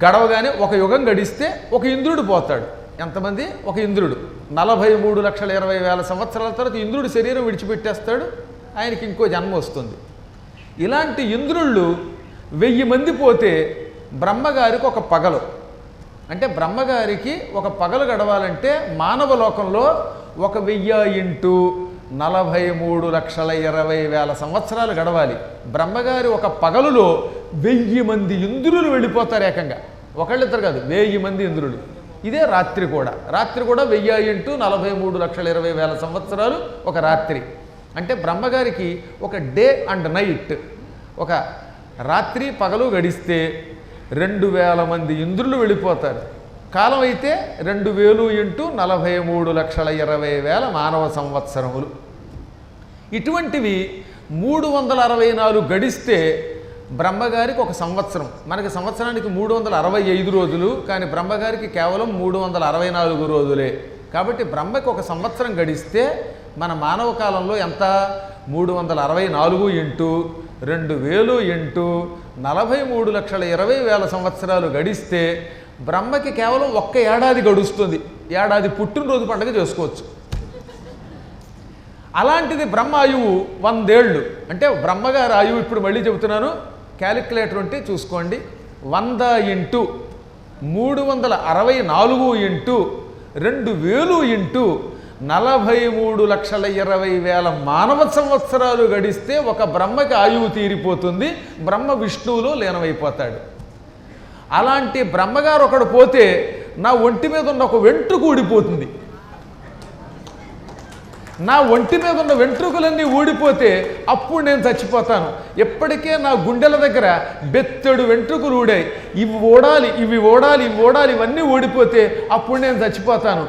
Speaker 4: గడవగానే ఒక యుగం గడిస్తే ఒక ఇంద్రుడు పోతాడు. ఎంతమంది? ఒక ఇంద్రుడు 43,20,000 సంవత్సరాల తర్వాత ఇంద్రుడి శరీరం విడిచిపెట్టేస్తాడు, ఆయనకి ఇంకో జన్మ వస్తుంది. ఇలాంటి ఇంద్రుళ్ళు 1000 మంది పోతే బ్రహ్మగారికి ఒక పగలు, అంటే బ్రహ్మగారికి ఒక పగలు గడవాలంటే మానవ లోకంలో 1000 ఇంటూ 43,20,000 సంవత్సరాలు గడవాలి. బ్రహ్మగారి ఒక పగలులో 1000 మంది ఇంద్రులు వెళ్ళిపోతారు ఏకంగా. ఒకళ్ళిద్దరు కాదు, 1000 మంది ఇంద్రులు. ఇదే రాత్రి కూడా. రాత్రి కూడా 1000 ఇంటూ 43,20,000 సంవత్సరాలు ఒక రాత్రి. అంటే బ్రహ్మగారికి ఒక డే అండ్ నైట్, ఒక రాత్రి పగలు గడిస్తే 2000 మంది ఇంద్రులు వెళ్ళిపోతారు. కాలం అయితే 2000 ఇంటూ 43,20,000 మానవ సంవత్సరములు. ఇటువంటివి 364 గడిస్తే బ్రహ్మగారికి ఒక సంవత్సరం. మనకి సంవత్సరానికి 365 రోజులు, కానీ బ్రహ్మగారికి కేవలం 364 రోజులే. కాబట్టి బ్రహ్మకి ఒక సంవత్సరం గడిస్తే మన మానవ కాలంలో ఎంత? 364 ఇంటూ 2000 ఇంటూ 43,20,000 సంవత్సరాలు గడిస్తే బ్రహ్మకి కేవలం ఒక్క ఏడాది గడుస్తుంది. ఏడాది పుట్టినరోజు పండుగ చేసుకోవచ్చు. అలాంటిది బ్రహ్మ ఆయువు 100 ఏళ్ళు. అంటే బ్రహ్మగారి ఆయువు ఇప్పుడు మళ్ళీ చెబుతున్నాను, క్యాలిక్యులేటర్ ఉంటే చూసుకోండి. 100 ఇంటూ 364 ఇంటూ 2000 ఇంటూ 43,20,000 మానవ సంవత్సరాలు గడిస్తే ఒక బ్రహ్మకి ఆయువు తీరిపోతుంది. బ్రహ్మ విష్ణువులో లీనమైపోతాడు. అలాంటి బ్రహ్మగారు ఒకడు పోతే నా ఒంటి మీద ఉన్న ఒక వెంట్రుక ఊడిపోతుంది. నా ఒంటి మీద ఉన్న వెంట్రుకలన్నీ ఊడిపోతే అప్పుడు నేను చచ్చిపోతాను. ఎప్పటికే నా గుండెల దగ్గర బెత్తెడు వెంట్రుకలు ఊడాయి. ఇవి ఓడాలి, ఇవి ఓడాలి, ఇవి ఓడాలి, ఇవన్నీ ఊడిపోతే అప్పుడు నేను చచ్చిపోతాను.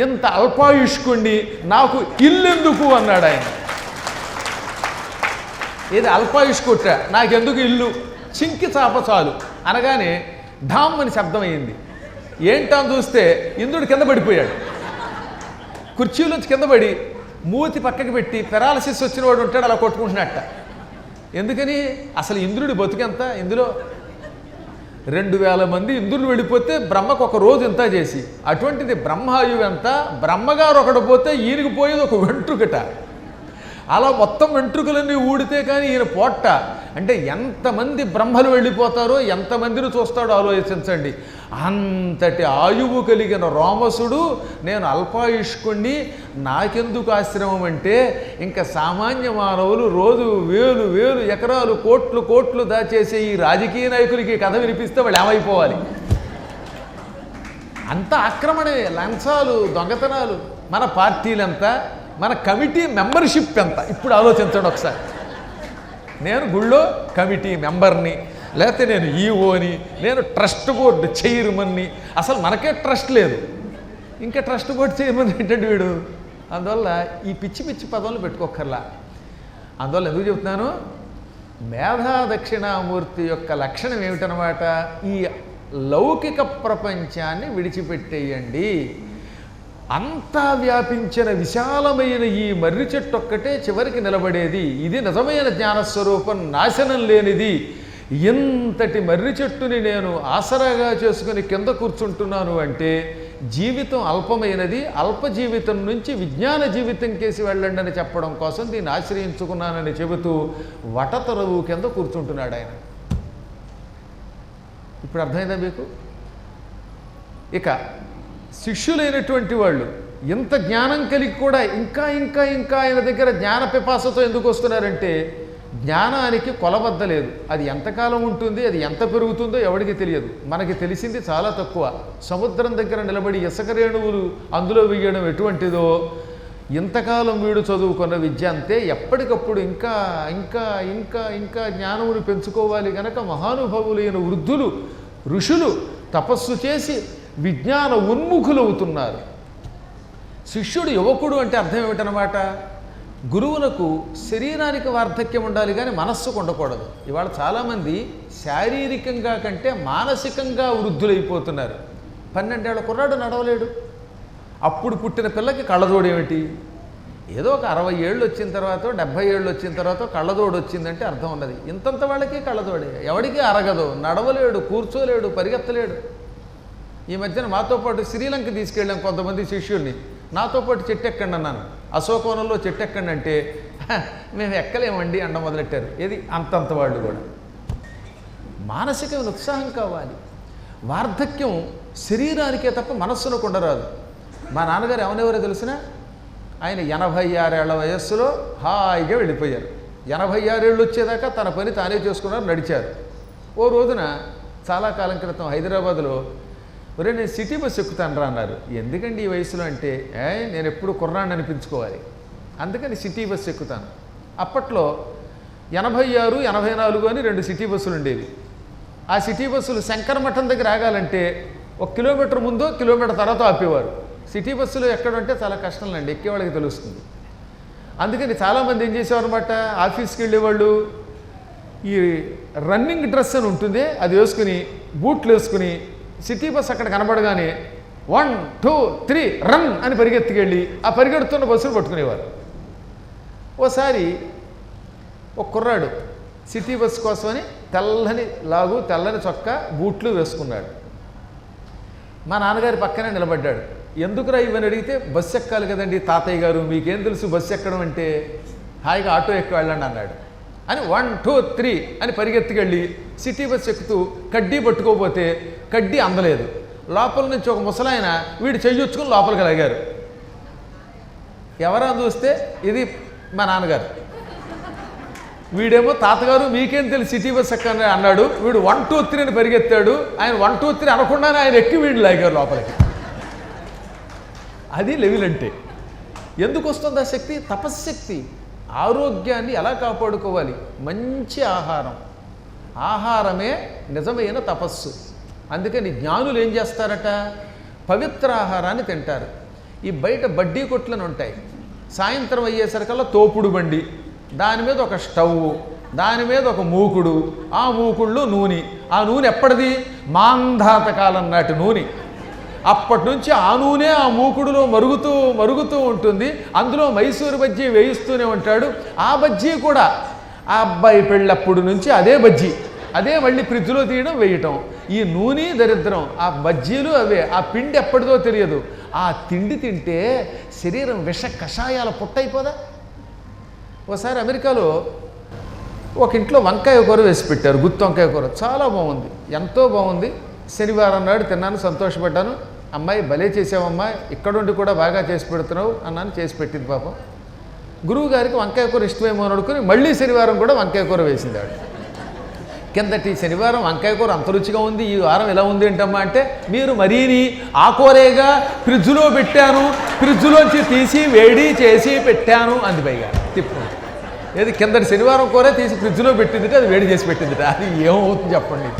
Speaker 4: ఎంత అల్పాయుష్కుండి, నాకు ఇల్లెందుకు అన్నాడు ఆయన. ఏది అల్పాయుష్కుట్ట, నాకెందుకు ఇల్లు, చింకి చాప చాలు అనగానే ఢామ్ అని శబ్దమైంది. ఏంటని చూస్తే ఇంద్రుడు కింద పడిపోయాడు. కుర్చీలోంచి కింద పడి మూతి పక్కకి పెట్టి పెరాలసిస్ వచ్చిన వాడు ఉంటాడు అలా కొట్టుకుంటున్నట్ట. ఎందుకని? అసలు ఇంద్రుడి బతుకెంత ఇందులో? 2000 మంది ఇంద్రులు వెళ్ళిపోతే బ్రహ్మకు ఒక రోజు ఎంత చేసి, అటువంటిది బ్రహ్మాయువు ఎంత? బ్రహ్మగారు ఒకడు పోతే ఈయనకి పోయేది ఒక వెంట్రుకట. అలా మొత్తం వెంట్రుకలన్నీ ఊడితే కానీ ఈయన పోట్ట. అంటే ఎంతమంది బ్రహ్మలు వెళ్ళిపోతారో, ఎంతమందిని చూస్తాడో ఆలోచించండి. అంతటి ఆయువు కలిగిన రోమసుడు నేను అల్పాయుష్కుణ్ణి, నాకెందుకు ఆశ్రమం అంటే, ఇంకా సామాన్య మానవులు రోజు వేలు వేలు ఎకరాలు కోట్లు కోట్లు దాచేసే ఈ రాజకీయ నాయకులకి కథ వినిపిస్తే వాళ్ళు ఏమైపోవాలి? అంత ఆక్రమణే, లంచాలు, దొంగతనాలు. మన పార్టీలంతా, మన కమిటీ మెంబర్షిప్ ఎంత ఇప్పుడు ఆలోచించండి ఒకసారి. నేను గుళ్ళో కమిటీ మెంబర్ని, లేకపోతే నేను ఈఓని, నేను ట్రస్ట్ బోర్డు చైర్మన్ని. అసలు మనకే ట్రస్ట్ లేదు, ఇంకా ట్రస్ట్ బోర్డు చైర్మన్ ఏంటంటే వీడు. అందువల్ల ఈ పిచ్చి పిచ్చి పదవులు పెట్టుకోకర్లా. అందువల్ల ఎందుకు చెప్తున్నాను, మేధా దక్షిణామూర్తి యొక్క లక్షణం ఏమిటనమాట, ఈ లౌకిక ప్రపంచాన్ని విడిచిపెట్టేయండి. అంతా వ్యాపించిన విశాలమైన ఈ మర్రి చెట్టు ఒక్కటే చివరికి నిలబడేది. ఇది నిజమైన జ్ఞానస్వరూపం, నాశనం లేనిది. ఇంతటి మర్రి చెట్టుని నేను ఆసరాగా చేసుకుని కింద కూర్చుంటున్నాను అంటే జీవితం అల్పమైనది, అల్ప జీవితం నుంచి విజ్ఞాన జీవితం కేసి వెళ్ళండి అని చెప్పడం కోసం దీన్ని ఆశ్రయించుకున్నానని చెబుతూ వటతరువు కింద కూర్చుంటున్నాడు ఆయన. ఇప్పుడు అర్థమైందా మీకు? ఇక శిష్యులైనటువంటి వాళ్ళు ఇంత జ్ఞానం కలిగి కూడా ఇంకా ఇంకా ఇంకా ఆయన దగ్గర జ్ఞాన పిపాసతో ఎందుకు వస్తున్నారంటే, జ్ఞానానికి కొలబద్ద లేదు. అది ఎంతకాలం ఉంటుంది, అది ఎంత పెరుగుతుందో ఎవరికి తెలియదు. మనకి తెలిసింది చాలా తక్కువ. సముద్రం దగ్గర నిలబడి ఇసుక రేణువులు అందులో వేయడం ఎటువంటిదో, ఇంతకాలం వీడు చదువుకున్న విద్య అంతే. ఎప్పటికప్పుడు ఇంకా ఇంకా ఇంకా ఇంకా జ్ఞానమును పెంచుకోవాలి కనుక మహానుభావులైన వృద్ధులు, ఋషులు తపస్సు చేసి విజ్ఞాన ఉన్ముఖులవుతున్నారు. శిష్యుడు యువకుడు అంటే అర్థం ఏమిటనమాట, గురువులకు శరీరానికి వార్ధక్యం ఉండాలి కానీ మనస్సుకు ఉండకూడదు. ఇవాళ చాలామంది శారీరకంగా కంటే మానసికంగా వృద్ధులైపోతున్నారు. 12 ఏళ్ల కుర్రాడు నడవలేడు, అప్పుడు పుట్టిన పిల్లకి కళ్ళజోడు ఏమిటి? ఏదో ఒక 60 ఏళ్ళు వచ్చిన తర్వాత 70 ఏళ్ళు వచ్చిన తర్వాత కళ్ళజోడు వచ్చిందంటే అర్థం ఉన్నది. ఇంతంత వాళ్ళకి కళ్ళజోడే, ఎవడికి అరగదు, నడవలేడు, కూర్చోలేడు, పరిగెత్తలేడు. ఈ మధ్యన మాతో పాటు శ్రీలంక తీసుకెళ్ళాం కొంతమంది శిష్యుల్ని. నాతో పాటు చెట్టు ఎక్కండి అన్నాను. అశోకవనంలో చెట్టు ఎక్కండి అంటే మేము ఎక్కలేమండి అండ మొదలెట్టారు. ఏది అంతంత వాళ్ళు కూడా. మానసికమైన ఉత్సాహం కావాలి. వార్ధక్యం శరీరానికే తప్ప మనస్సును ఉండరాదు. మా నాన్నగారు ఏమనేవారో తెలిసిన, ఆయన 86 ఏళ్ల వయస్సులో హాయిగా వెళ్ళిపోయారు. 86 ఏళ్ళు వచ్చేదాకా తన పని తానే చేసుకున్నారు, నడిచారు. ఓ రోజున చాలా కాలం క్రితం హైదరాబాద్లో ఒరే నేను సిటీ బస్సు ఎక్కుతాను రా అన్నారు. ఎందుకండి ఈ వయసులో అంటే, నేను ఎప్పుడు కుర్రాన్ని అనిపించుకోవాలి, అందుకని సిటీ బస్సు ఎక్కుతాను. అప్పట్లో 86, 84 అని 2 సిటీ బస్సులు ఉండేవి. ఆ సిటీ బస్సులు శంకరమఠం దగ్గర ఆగాలంటే 1 కిలోమీటర్ ముందు కిలోమీటర్ తర్వాత ఆపేవారు. సిటీ బస్సులు ఎక్కడంటే చాలా కష్టంలండి, ఎక్కేవాళ్ళకి తెలుస్తుంది. అందుకని చాలామంది ఏం చేసేవారు అనమాట, ఆఫీస్కి వెళ్ళేవాళ్ళు ఈ రన్నింగ్ డ్రెస్ అని ఉంటుంది, అది వేసుకుని బూట్లు వేసుకుని సిటీ బస్ అక్కడ కనబడగానే 1, 2, 3 రన్ అని పరిగెత్తుకెళ్ళి ఆ పరిగెడుతున్న బస్సులు పట్టుకునేవారు. ఓసారి ఒక కుర్రాడు సిటీ బస్సు కోసమని తెల్లని లాగు, తెల్లని చొక్కా, బూట్లు వేసుకున్నాడు. మా నాన్నగారి పక్కనే నిలబడ్డాడు. ఎందుకురా ఇవని అడిగితే, బస్సు ఎక్కాలి కదండి తాతయ్య గారు, మీకేం తెలుసు బస్సు ఎక్కడం అంటే, హాయిగా ఆటో ఎక్కి వెళ్ళండి అన్నాడు. అని 1, 2, 3 అని పరిగెత్తుకెళ్ళి సిటీ బస్సు ఎక్కుతూ కడ్డీ పట్టుకోపోతే కడ్డీ అందలేదు. లోపల నుంచి ఒక ముసలాయన వీడు చెయ్యొచ్చుకుని లోపలికి లాగారు. ఎవరా చూస్తే ఇది మా నాన్నగారు. వీడేమో తాతగారు మీకేం తెలుసు సిటీ బస్ ఎక్కని అన్నాడు. వీడు 1, 2, 3 అని పరిగెత్తాడు. ఆయన 1, 2, 3 అనకుండానే ఆయన ఎక్కి వీడు లాగారు లోపలికి. అది లెవెల్ అంటే. ఎందుకు వస్తుంది ఆ శక్తి? తపశ్శక్తి. ఆరోగ్యాన్ని ఎలా కాపాడుకోవాలి? మంచి ఆహారం. ఆహారమే నిజమైన తపస్సు. అందుకని జ్ఞానులు ఏం చేస్తారట, పవిత్ర ఆహారాన్ని తింటారు. ఈ బయట బడ్డీ కొట్లను ఉంటాయి, సాయంత్రం అయ్యేసరికల్లా తోపుడు బండి, దాని మీద ఒక స్టవ్, దాని మీద ఒక మూకుడు, ఆ మూకుడులో నూనె. ఆ నూనె ఎప్పటిది? మాంధాతకాలం నాటి నూనె. అప్పటి నుంచి ఆ నూనె ఆ మూకుడులో మరుగుతూ ఉంటుంది. అందులో మైసూరు బజ్జీ వేయిస్తూనే ఉంటాడు. ఆ బజ్జీ కూడా ఆ అబ్బాయి పెళ్ళప్పుడు నుంచి అదే బజ్జీ, అదే మళ్ళీ ఫ్రిడ్జ్లో తీయడం, వేయటం. ఈ నూనె దరిద్రం, ఆ బజ్జీలు అవే. ఆ పిండి ఎప్పటిదో తెలియదు. ఆ తిండి తింటే శరీరం విష కషాయాల పుట్టయిపోదా? ఒకసారి అమెరికాలో ఒక ఇంట్లో వంకాయ కూర వేసి పెట్టారు, గుత్తి వంకాయ కూర. చాలా బాగుంది, ఎంతో బాగుంది. శనివారం నాడు తిన్నాను, సంతోషపడ్డాను. అమ్మాయి భలే చేసావమ్మా, ఇక్కడుండి కూడా బాగా చేసి పెడుతున్నావు అన్నాను. చేసి పెట్టింది పాపం. గురువు గారికి వంకాయ కూర ఇష్టమేమో అని అనుకుని మళ్ళీ శనివారం కూడా వంకాయ కూర వేసింది ఆవిడ. కిందటి శనివారం వంకాయ కూర అంత రుచిగా ఉంది, ఈ వారం ఎలా ఉంది ఏంటమ్మా అంటే, మీరు మరీని ఆ కూరేగా ఫ్రిడ్జ్లో పెట్టాను, ఫ్రిడ్జ్లోంచి తీసి వేడి చేసి పెట్టాను అంది. పైగా తిప్పు ఏది కిందటి శనివారం కూర తీసి ఫ్రిడ్జ్లో పెట్టిందిట, అది వేడి చేసి పెట్టిందిట. అది ఏమవుతుంది చెప్పండి.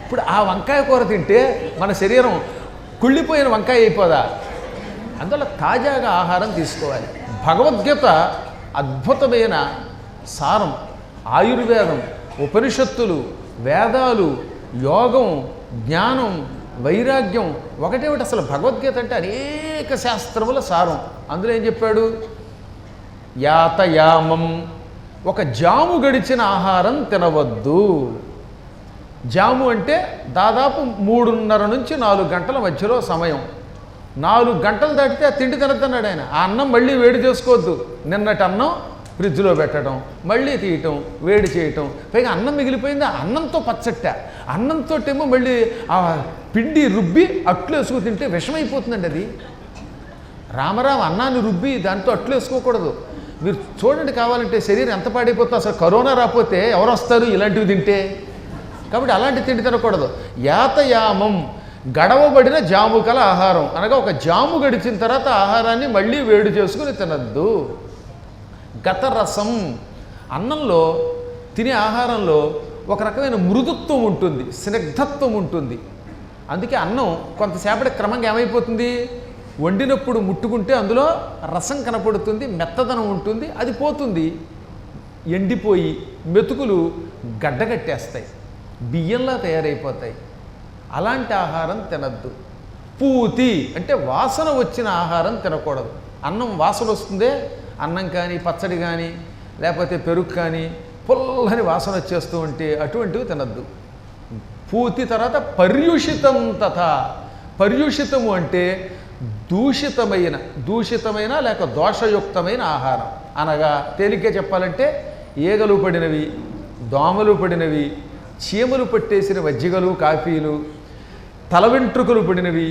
Speaker 4: ఇప్పుడు ఆ వంకాయ కూర తింటే మన శరీరం కుళ్ళిపోయిన వంకాయ అయిపోదా? అందువల్ల తాజాగా ఆహారం తీసుకోవాలి. భగవద్గీత అద్భుతమైన సారం. ఆయుర్వేదం, ఉపనిషత్తులు, వేదాలు, యోగం, జ్ఞానం, వైరాగ్యం ఒకటేమిటి అసలు భగవద్గీత అంటే అనేక శాస్త్రముల సారం. అందులో ఏం చెప్పాడు? యాతయామం, ఒక జాము గడిచిన ఆహారం తినవద్దు. జాము అంటే దాదాపు 3:30 నుంచి 4 గంటల మధ్యలో సమయం. 4 గంటలు దాటితే ఆ తిండి తినద్దన్నాడు ఆయన. ఆ అన్నం మళ్ళీ వేడి చేసుకోవద్దు. నిన్నటి అన్నం ఫ్రిడ్జ్లో పెట్టడం, మళ్ళీ తీయటం, వేడి చేయటం. పైగా అన్నం మిగిలిపోయింది, అన్నంతో పచ్చట్ట, అన్నంతో ఏమో మళ్ళీ ఆ పిండి రుబ్బి అట్లు వేసుకు తింటే విషమైపోతుందండి అది. రామరామ అన్నాన్ని రుబ్బి దాంతో అట్లు వేసుకోకూడదు. మీరు చూడండి కావాలంటే శరీరం ఎంత పాడైపోతుందో. అసలు కరోనా రాకపోతే ఎవరు వస్తారు ఇలాంటివి తింటే? కాబట్టి అలాంటి తిండి తినకూడదు. యాతయామం, గడవబడిన జాము కల ఆహారం అనగా ఒక జాము గడిచిన తర్వాత ఆహారాన్ని మళ్ళీ వేడి చేసుకుని తినద్దు. గతరసం, అన్నంలో తినే ఆహారంలో ఒక రకమైన మృదుత్వం ఉంటుంది, స్నిగ్ధత్వం ఉంటుంది. అందుకే అన్నం కొంతసేపటి క్రమంగా ఏమైపోతుంది, వండినప్పుడు ముట్టుకుంటే అందులో రసం కనపడుతుంది, మెత్తదనం ఉంటుంది, అది పోతుంది, ఎండిపోయి మెతుకులు గడ్డగట్టేస్తాయి, బియ్యంలా తయారైపోతాయి. అలాంటి ఆహారం తినద్దు. పూతి అంటే వాసన వచ్చిన ఆహారం తినకూడదు. అన్నం వాసన వస్తుందే, అన్నం కానీ పచ్చడి కానీ లేకపోతే పెరుగు కానీ పుల్లని వాసన వచ్చేస్తూ ఉంటే అటువంటివి తినద్దు. పూతి తర్వాత పర్యూషితం తథా. పర్యూషితము అంటే దూషితమైన లేక దోషయుక్తమైన ఆహారం. అనగా తేలిగ్గా చెప్పాలంటే ఈగలు పడినవి, దోమలు పడినవి, చీమలు పట్టేసిన మజ్జిగలు, కాఫీలు, తల వెంట్రుకలు పడినవి.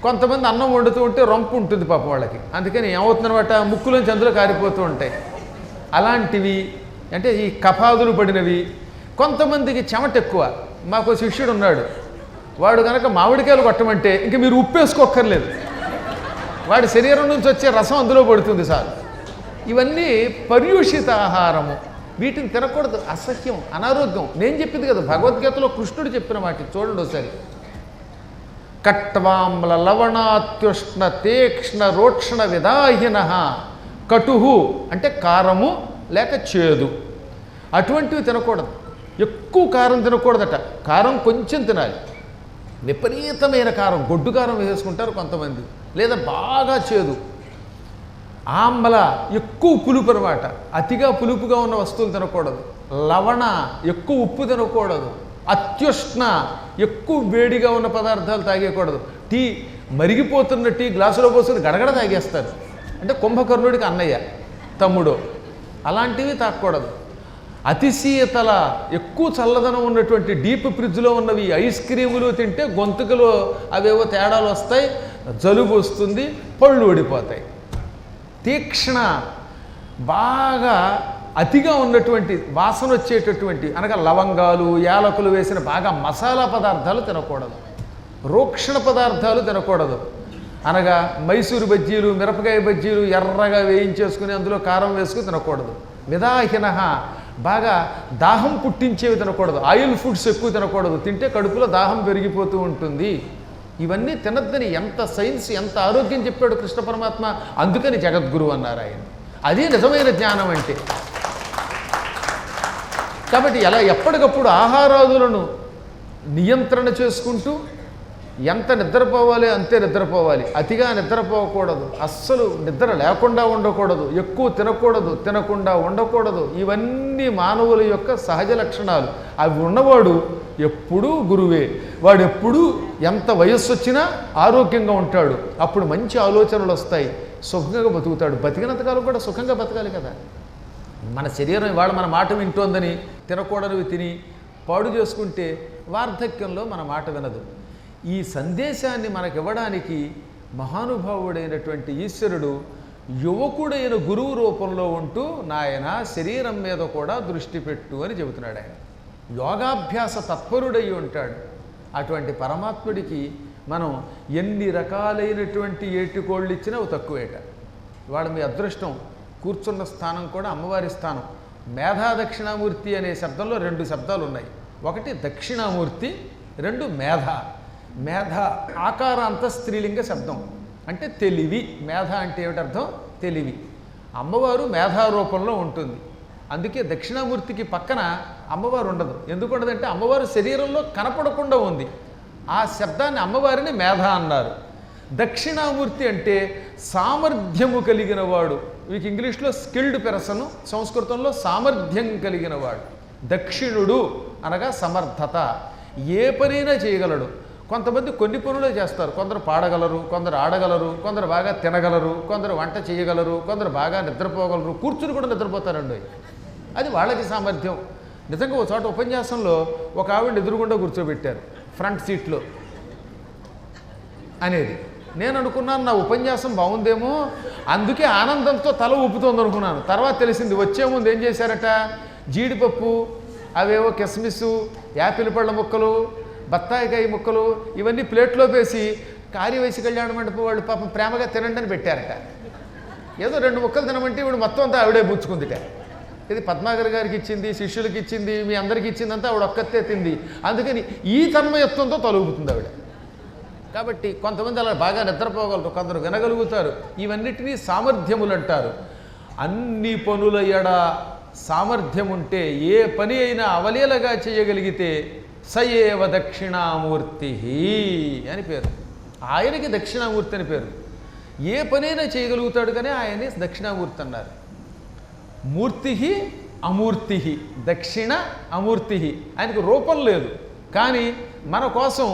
Speaker 4: కొంతమంది అన్నం వండుతూ ఉంటే రొంపు ఉంటుంది పాప వాళ్ళకి, అందుకని ఏమవుతుందన్నమాట ముక్కులోంచి అందులో కారిపోతూ ఉంటాయి. అలాంటివి అంటే ఈ కఫాదులు పడినవి. కొంతమందికి చెమట ఎక్కువ. మాకు శిష్యుడు ఉన్నాడు, వాడు కనుక మామిడికాయలు కొట్టమంటే ఇంక మీరు ఉప్పు వేసుకోక్కర్లేదు, వాడి శరీరం నుంచి వచ్చే రసం అందులో పడుతుంది సార్. ఇవన్నీ పర్యూషిత ఆహారము, వీటిని తినకూడదు, అసహ్యం, అనారోగ్యం. నేను చెప్పింది కదా భగవద్గీతలో కృష్ణుడు చెప్పిన మాట చూడండి ఒకసారి. కట్వాంల లవణాత్యుష్ణ తీక్ష్ణ రోక్షణ విదాహిన. కటుహు అంటే కారము లేక చేదు, అటువంటివి తినకూడదు. ఎక్కువ కారం తినకూడదట, కారం కొంచెం తినాలి. విపరీతమైన కారం, గొడ్డు కారం వేసుకుంటారు కొంతమంది, లేదా బాగా చేదు. ఆమ్ల ఎక్కువ పులుపు అనమాట, అతిగా పులుపుగా ఉన్న వస్తువులు తినకూడదు. లవణ ఎక్కువ ఉప్పు తినకూడదు. అత్యుష్ణ ఎక్కువ వేడిగా ఉన్న పదార్థాలు తాగేయకూడదు. టీ మరిగిపోతున్న టీ గ్లాసులో పోసుకుని గడగడ తాగేస్తారు, అంటే కుంభకర్ణుడికి అన్నయ్య తమ్ముడు, అలాంటివి తాగకూడదు. అతిశీతల ఎక్కువ చల్లదనం ఉన్నటువంటి డీప్ ఫ్రిడ్జ్లో ఉన్నవి ఐస్ క్రీములు తింటే గొంతుకలో అవేవో తేడాలు వస్తాయి, జలుబు వస్తుంది, పళ్ళు ఊడిపోతాయి. తీక్ష్ణ బాగా అతిగా ఉన్నటువంటి వాసన వచ్చేటటువంటి అనగా లవంగాలు, యాలకులు వేసిన బాగా మసాలా పదార్థాలు తినకూడదు. రోక్షణ పదార్థాలు తినకూడదు. అనగా మైసూరు బజ్జీలు, మిరపకాయ బజ్జీలు ఎర్రగా వేయించేసుకుని అందులో కారం వేసుకుని తినకూడదు. విదాహిన బాగా దాహం పుట్టించేవి తినకూడదు. ఆయిల్ ఫుడ్స్ ఎక్కువ తినకూడదు, తింటే కడుపులో దాహం పెరిగిపోతూ ఉంటుంది. ఇవన్నీ తినద్దని ఎంత సైన్స్, ఎంత ఆరోగ్యం చెప్పాడు కృష్ణ పరమాత్మ. అందుకని జగద్గురు అన్నారు ఆయన. అదే నిజమైన జ్ఞానం అంటే. కాబట్టి ఎలా ఎప్పటికప్పుడు ఆహారాదులను నియంత్రణ చేసుకుంటూ ఎంత నిద్రపోవాలి అంతే నిద్రపోవాలి, అతిగా నిద్రపోకూడదు, అస్సలు నిద్ర లేకుండా ఉండకూడదు, ఎక్కువ తినకూడదు, తినకుండా ఉండకూడదు. ఇవన్నీ మానవుల యొక్క సహజ లక్షణాలు. అవి ఉన్నవాడు ఎప్పుడూ గురువే. వాడు ఎప్పుడూ ఎంత వయస్సు వచ్చినా ఆరోగ్యంగా ఉంటాడు. అప్పుడు మంచి ఆలోచనలు వస్తాయి, సుఖంగా బతుకుతాడు. బతికినంతకాలం కూడా సుఖంగా బతకాలి కదా. మన శరీరం ఇవాళ మన మాట వింటోందని తినకూడనివి తిని పాడు చేసుకుంటే వార్ధక్యంలో మన మాట వినదు. ఈ సందేశాన్ని మనకివ్వడానికి మహానుభావుడైనటువంటి ఈశ్వరుడు యువకుడైన గురువు రూపంలో ఉంటూ నాయన శరీరం మీద కూడా దృష్టి పెట్టు అని చెబుతున్నాడు. ఆయన యోగాభ్యాస తత్పరుడై ఉంటాడు. అటువంటి పరమాత్ముడికి మనం ఎన్ని రకాలైనటువంటి ఏటికోళ్ళు ఇచ్చినా అవి తక్కువేట. ఇవాళ మీ అదృష్టం, కూర్చున్న స్థానం కూడా అమ్మవారి స్థానం. మేధా దక్షిణామూర్తి అనే శబ్దంలో రెండు శబ్దాలు ఉన్నాయి. ఒకటి దక్షిణామూర్తి, రెండు మేధ. మేధ ఆకారాంత స్త్రీలింగ శబ్దం, అంటే తెలివి. మేధ అంటే ఏమిటర్థం? తెలివి. అమ్మవారు మేధా రూపంలో ఉంటుంది. అందుకే దక్షిణామూర్తికి పక్కన అమ్మవారు ఉండదు. ఎందుకు ఉండదంటే అమ్మవారు శరీరంలో కనపడకుండా ఉంది. ఆ శబ్దాన్ని అమ్మవారిని మేధ అన్నారు. దక్షిణామూర్తి అంటే సామర్థ్యము కలిగిన వాడు. వీకి ఇంగ్లీష్లో స్కిల్డ్ పెర్సన్, సంస్కృతంలో సామర్థ్యం కలిగిన వాడు. దక్షిణుడు అనగా సమర్థత, ఏ పనైనా చేయగలడు. కొంతమంది కొన్ని పనులే చేస్తారు. కొందరు పాడగలరు, కొందరు ఆడగలరు, కొందరు బాగా తినగలరు, కొందరు వంట చేయగలరు, కొందరు బాగా నిద్రపోగలరు, కూర్చుని కూడా నిద్రపోతారండి. అది వాళ్ళకి సామర్థ్యం. నిజంగా ఒక చోట ఉపన్యాసంలో ఒక ఆవిడ ఎదురుగుండా కూర్చోబెట్టారు ఫ్రంట్ సీట్లో అనేది. నేను అనుకున్నాను నా ఉపన్యాసం బాగుందేమో, అందుకే ఆనందంతో తల ఊపుతోంది అనుకున్నాను. తర్వాత తెలిసింది వచ్చే ముందు ఏం చేశారట, జీడిపప్పు, అవేవో కిస్మిస్, యాపిల్ పళ్ళ ముక్కలు, బత్తాయికాయ ముక్కలు ఇవన్నీ ప్లేట్లో వేసి కార్యవయసి కళ్యాణ మండపం వాళ్ళు పాపం ప్రేమగా తినండి అని పెట్టారట. ఏదో రెండు ముక్కలు తినమంటే ఇప్పుడు మొత్తం అంతా ఆవిడే పుచ్చుకుందిట. ఇది పద్మాగర్ గారికి ఇచ్చింది, శిష్యులకి ఇచ్చింది, మీ అందరికీ ఇచ్చిందంతా ఆవిడ ఒక్కతే తింది. అందుకని ఈ తన్మయత్వంతో తొలగుతుంది ఆవిడ. కాబట్టి కొంతమంది అలా బాగా నిద్రపోగలరు, కొందరు వినగలుగుతారు. ఇవన్నిటినీ సామర్థ్యములు అంటారు. అన్ని పనుల ఎడ సామర్థ్యం ఉంటే ఏ పని అయినా అవలీలగా చేయగలిగితే సయేవ దక్షిణామూర్తి అని పేరు. ఆయనకి దక్షిణామూర్తి అని పేరు. ఏ పనైనా చేయగలుగుతాడు కానీ ఆయన్ని దక్షిణామూర్తి అన్నారు. మూర్తి అమూర్తి, దక్షిణ అమూర్తి. ఆయనకు రూపం లేదు కానీ మన కోసం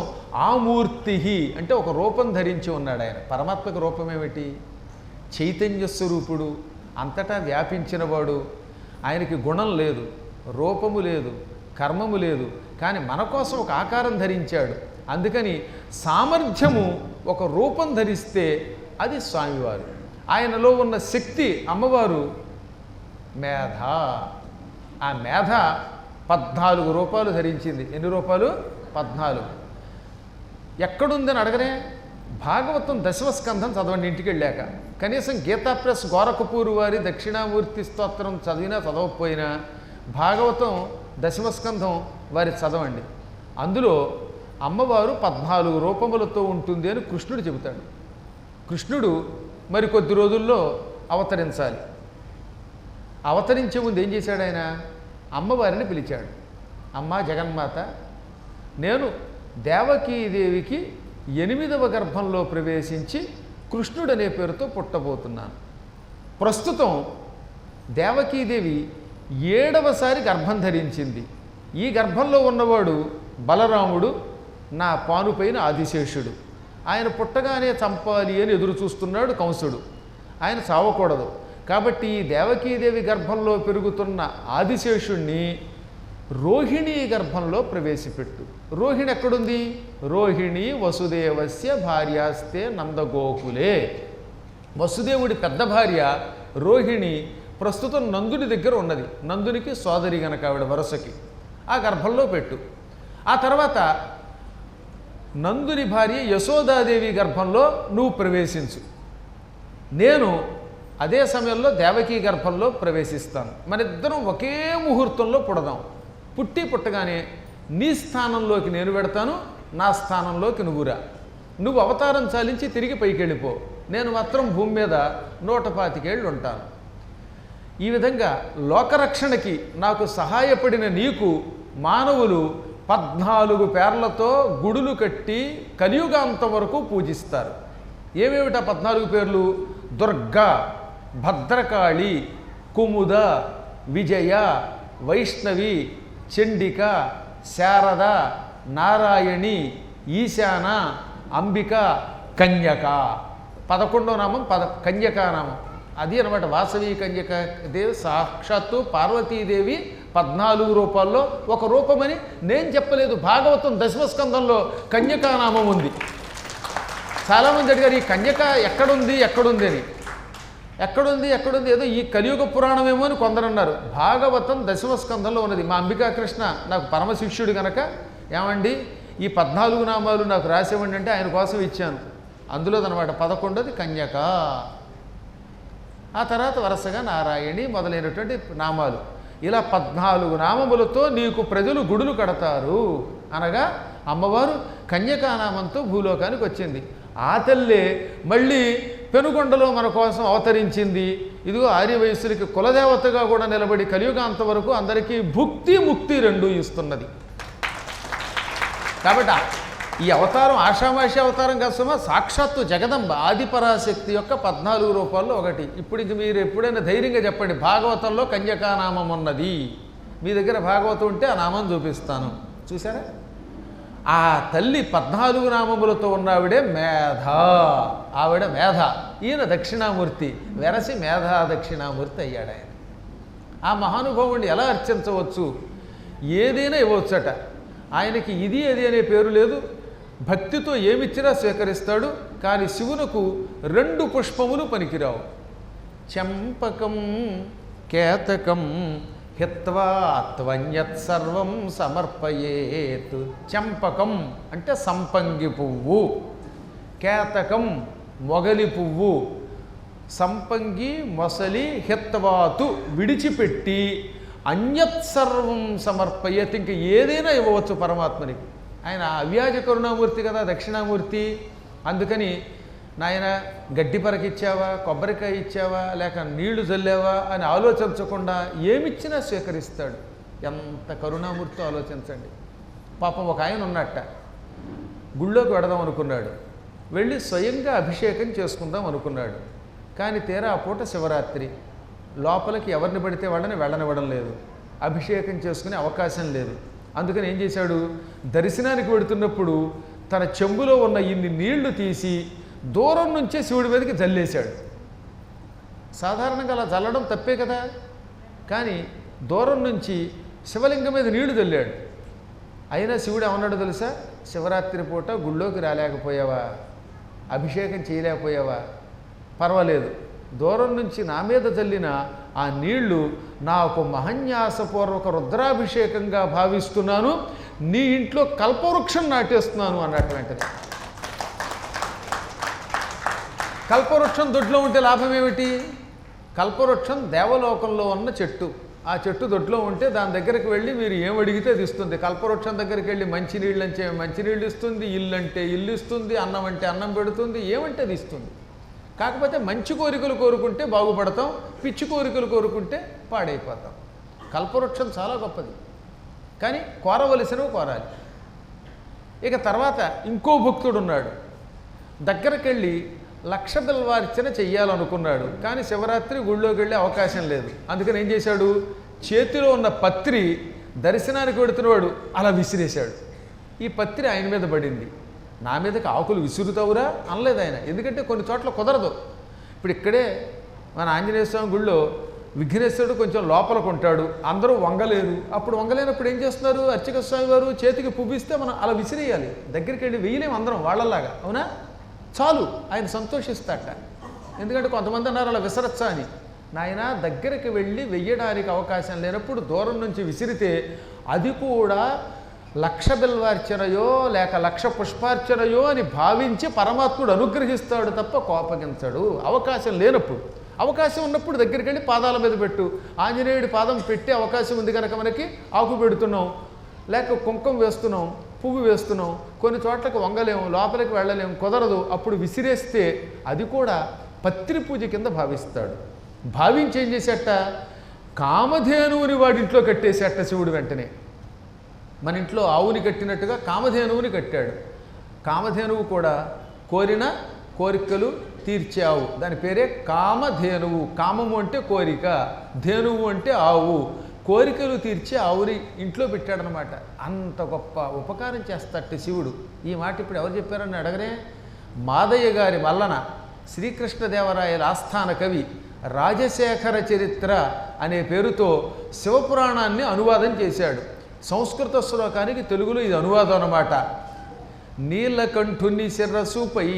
Speaker 4: ఆమూర్తి అంటే ఒక రూపం ధరించి ఉన్నాడు ఆయన. పరమాత్మక రూపం ఏమిటి? చైతన్య స్వరూపుడు, అంతటా వ్యాపించినవాడు. ఆయనకి గుణం లేదు, రూపము లేదు, కర్మము లేదు, కానీ మన కోసం ఒక ఆకారం ధరించాడు. అందుకని సామర్థ్యము ఒక రూపం ధరిస్తే అది స్వామివారు. ఆయనలో ఉన్న శక్తి అమ్మవారు మేధ. ఆ మేధ 14 రూపాలు ధరించింది. ఎన్ని రూపాలు? 14. ఎక్కడుందని అడగనే భాగవతం 10వ స్కంధం చదవండి ఇంటికి వెళ్ళాక. కనీసం గీతా ప్రెస్ గోరఖపూర్ వారి దక్షిణామూర్తి స్తోత్రం చదివినా చదవకపోయినా భాగవతం 10వ స్కంధం వారి చదవండి. అందులో అమ్మవారు 14 రూపములతో ఉంటుంది అని కృష్ణుడు చెబుతాడు. కృష్ణుడు మరి కొద్ది రోజుల్లో అవతరించాలి. అవతరించే ముందు ఏం చేశాడు ఆయన? అమ్మవారిని పిలిచాడు. అమ్మ జగన్మాత, నేను దేవకీదేవికి 8వ గర్భంలో ప్రవేశించి కృష్ణుడు అనే పేరుతో పుట్టబోతున్నాను. ప్రస్తుతం దేవకీదేవి 7వసారి గర్భం ధరించింది. ఈ గర్భంలో ఉన్నవాడు బలరాముడు, నా పానుపైన ఆదిశేషుడు. ఆయన పుట్టగానే చంపాలి అని ఎదురు చూస్తున్నాడు కంసుడు. ఆయన చావకూడదు కాబట్టి ఈ దేవకీదేవి గర్భంలో పెరుగుతున్న ఆదిశేషుణ్ణి రోహిణీ గర్భంలో ప్రవేశపెట్టు. రోహిణి ఎక్కడుంది? రోహిణి వసుదేవస్య భార్యాస్తే నందగోకులే. వసుదేవుడి పెద్ద భార్య రోహిణి ప్రస్తుతం నందుని దగ్గర ఉన్నది. నందునికి సోదరి గనక ఆవిడ వరుసకి. ఆ గర్భంలో పెట్టు. ఆ తర్వాత నందుని భార్య యశోదాదేవి గర్భంలో నువ్వు ప్రవేశించు. నేను అదే సమయంలో దేవకీ గర్భంలో ప్రవేశిస్తాను. మనిద్దరం ఒకే ముహూర్తంలో పుడదాం. పుట్టగానే నీ స్థానంలోకి నేను పెడతాను, నా స్థానంలోకి నువ్వురా. నువ్వు అవతారం చాలించి తిరిగి పైకి వెళ్ళిపో. నేను మాత్రం భూమి మీద 125 ఏళ్ళు ఉంటాను. ఈ విధంగా లోకరక్షణకి నాకు సహాయపడిన నీకు మానవులు 14 పేర్లతో గుడులు కట్టి కలియుగాంతం వరకు పూజిస్తారు. ఏమేమిటా 14 పేర్లు? దుర్గా, భద్రకాళి, కుముద, విజయ, వైష్ణవి, చండిక, శారద, నారాయణి, ఈశాన, అంబిక, కన్యక. 11వ నామం కన్యకానామం. అది అనమాట వాసవి కన్యక దేవి. సాక్షాత్తు పార్వతీదేవి 14 రూపాల్లో ఒక రూపమని నేను చెప్పలేదు. భాగవతం 10వ స్కంధంలో కన్యకానామం ఉంది. చాలామంది అడిగారు ఈ కన్యక ఎక్కడుంది అని. ఎక్కడుంది ఏదో ఈ కలియుగ పురాణమేమో అని కొందరు అన్నారు. భాగవతం 10వ స్కంధంలో ఉన్నది. మా అంబికాకృష్ణ నాకు పరమశిష్యుడు కనుక ఏమండి ఈ 14 నామాలు నాకు రాసేవండి అంటే ఆయన కోసం ఇచ్చాను. అందులోదనమాట 11వది కన్యక. ఆ తర్వాత వరుసగా నారాయణి మొదలైనటువంటి నామాలు. ఇలా 14 నామములతో నీకు ప్రజలు గుడులు కడతారు అనగా అమ్మవారు కన్యకానామంతో భూలోకానికి వచ్చింది. ఆ తల్లే మళ్ళీ పెనుగొండలో మన కోసం అవతరించింది. ఇదిగో ఆర్యవయస్సులకి కులదేవతగా కూడా నిలబడి కలియుగాంత వరకు అందరికీ భుక్తి ముక్తి రెండూ ఇస్తున్నది. కాబట్టి ఈ అవతారం ఆషామాషి అవతారం కాసమా సాక్షాత్తు జగదంబ ఆదిపరాశక్తి యొక్క 14 రూపాల్లో ఒకటి. ఇప్పుడు ఇంక మీరు ఎప్పుడైనా ధైర్యంగా చెప్పండి భాగవతంలో కన్యకానామం ఉన్నది. మీ దగ్గర భాగవతం ఉంటే ఆ నామం చూపిస్తాను. చూసారా? ఆ తల్లి 14 నామములతో ఉన్నవిడే మేధ. ఆవిడ మేధ. ఈయన దక్షిణామూర్తి. వెరసి మేధా దక్షిణామూర్తి అయ్యాడు ఆయన. ఆ మహానుభావుడిని ఎలా అర్చించవచ్చు? ఏదైనా ఇవ్వచ్చట. ఆయనకి ఇది అది అనే పేరు లేదు. భక్తితో ఏమిచ్చినా స్వీకరిస్తాడు. కానీ శివునకు 2 పుష్పములు పనికిరావు. చంపకం కేతకం హిత్వా త్వన్యత్ సర్వం సమర్పయేత్. చంపకం అంటే సంపంగి పువ్వు, కేతకం మొగలి పువ్వు, సంపంగి మొసలి, హిత్వాతు విడిచిపెట్టి అన్యత్ సర్వం సమర్పయేత్. ఇంక ఏదైనా ఇవ్వవచ్చు పరమాత్మనికి. ఆయన అవ్యాజ కరుణామూర్తి కదా, దక్షిణామూర్తి. అందుకని నాయన గడ్డి పరకిచ్చావా, కొబ్బరికాయ ఇచ్చావా, లేక నీళ్లు చల్లావా అని ఆలోచించకుండా ఏమిచ్చినా స్వీకరిస్తాడు. ఎంత కరుణామూర్తితో ఆలోచించండి. పాపం ఒక ఆయన ఉన్నట్ట గుళ్ళోకి వెడదాం అనుకున్నాడు. వెళ్ళి స్వయంగా అభిషేకం చేసుకుందాం అనుకున్నాడు. కానీ తీరా ఆ పూట శివరాత్రి, లోపలికి ఎవరిని పడితే వాళ్ళని వెళ్ళనివ్వడం లేదు, అభిషేకం చేసుకునే అవకాశం లేదు. అందుకని ఏం చేశాడు, దర్శనానికి వెడుతున్నప్పుడు తన చెంబులో ఉన్న ఇన్ని నీళ్లు తీసి దూరం నుంచే శివుడి మీదకి జల్లేశాడు. సాధారణంగా అలా జల్లడం తప్పే కదా, కానీ దూరం నుంచి శివలింగం మీద నీళ్లు జల్లాడు. అయినా శివుడు ఏమన్నాడు తెలుసా, శివరాత్రి పూట గుళ్ళోకి రాలేకపోయావా, అభిషేకం చేయలేకపోయావా, పర్వాలేదు, దూరం నుంచి నా మీద జల్లిన ఆ నీళ్లు నాకు మహన్యాసపూర్వక రుద్రాభిషేకంగా భావిస్తున్నాను, నీ ఇంట్లో కల్పవృక్షం నాటేస్తున్నాను అన్నట్టు. వెంటనే కల్పవృక్షం దొడ్లో ఉంటే లాభం ఏమిటి? కల్పవృక్షం దేవలోకంలో ఉన్న చెట్టు. ఆ చెట్టు దొడ్లో ఉంటే దాని దగ్గరికి వెళ్ళి మీరు ఏం అడిగితే అది ఇస్తుంది. కల్పవృక్షం దగ్గరికి వెళ్ళి మంచినీళ్ళు అంటే మంచినీళ్ళు ఇస్తుంది, ఇల్లు అంటే ఇల్లు ఇస్తుంది, అన్నం అంటే అన్నం పెడుతుంది, ఏమంటే అది ఇస్తుంది. కాకపోతే మంచి కోరికలు కోరుకుంటే బాగుపడతాం, పిచ్చి కోరికలు కోరుకుంటే పాడైపోతాం. కల్పవృక్షం చాలా గొప్పది, కానీ కోరవలసినవి కోరాలి. ఇక తర్వాత ఇంకో భక్తుడు ఉన్నాడు, దగ్గరికి వెళ్ళి 1,00,000 బిల్వార్చన చెయ్యాలనుకున్నాడు. కానీ శివరాత్రి గుళ్ళోకి వెళ్ళే అవకాశం లేదు. అందుకని ఏం చేశాడు, చేతిలో ఉన్న పత్రి దర్శనానికి వెడుతున్నవాడు అలా విసిరేశాడు. ఈ పత్రి ఆయన మీద పడింది. నా మీదకి ఆకులు విసురుతావురా అనలేదు ఆయన, ఎందుకంటే కొన్ని చోట్ల కుదరదు. ఇప్పుడు ఇక్కడే మన ఆంజనేయ స్వామి గుళ్ళో విఘ్నేశ్వరుడు కొంచెం లోపలకు ఉంటాడు, అందరూ వంగలేరు. అప్పుడు వంగలేనప్పుడు ఏం చేస్తున్నారు, అర్చక స్వామి వారు చేతికి పువ్విస్తే మనం అలా విసిరేయాలి, దగ్గరికి వెళ్ళి వెయ్యలేము అందరం వాళ్ళలాగా, అవునా? చాలు, ఆయన సంతోషిస్తాట. ఎందుకంటే కొంతమంది అన్నారు అలా విసరచ్చా అని. నాయన దగ్గరికి వెళ్ళి వెయ్యడానికి అవకాశం లేనప్పుడు దూరం నుంచి విసిరితే అది కూడా 1,00,000 బిల్వార్చనయో లేక 1,00,000 పుష్పార్చనయో అని భావించి పరమాత్ముడు అనుగ్రహిస్తాడు తప్ప కోపగించడు. అవకాశం లేనప్పుడు, అవకాశం ఉన్నప్పుడు దగ్గరికి వెళ్ళి పాదాల మీద పెట్టు. ఆంజనేయుడి పాదం పెట్టే అవకాశం ఉంది కనుక మనకి ఆకు పెడుతున్నాం, లేక కుంకుమ వేస్తున్నాం, పువ్వు వేస్తున్నాం, కొన్ని చోట్లకు వంగలేము, లోపలికి వెళ్ళలేము, కుదరదు. అప్పుడు విసిరేస్తే అది కూడా పత్రి పూజ కింద భావిస్తాడు. భావించి ఏం చేసేట, కామధేనువుని వాడింట్లో కట్టేసేట శివుడు. వెంటనే మన ఇంట్లో ఆవుని కట్టినట్టుగా కామధేనువుని కట్టాడు. కామధేనువు కూడా కోరిన కోరికలు తీర్చే ఆవు, దాని పేరే కామధేనువు. కామము అంటే కోరిక, ధేనువు అంటే ఆవు, కోరికలు తీర్చే ఆవుని ఇంట్లో పెట్టాడనమాట. అంత గొప్ప ఉపకారం చేస్తాడు శివుడు. ఈ మాట ఇప్పుడు ఎవరు చెప్పారని అడగరే, మాదయ్య గారి వల్లన శ్రీకృష్ణదేవరాయల ఆస్థాన కవి రాజశేఖర చరిత్ర అనే పేరుతో శివపురాణాన్ని అనువాదం చేశాడు. సంస్కృత శ్లోకానికి తెలుగులో ఇది అనువాదం అన్నమాట. నీలకంఠుని శిరస్సుపై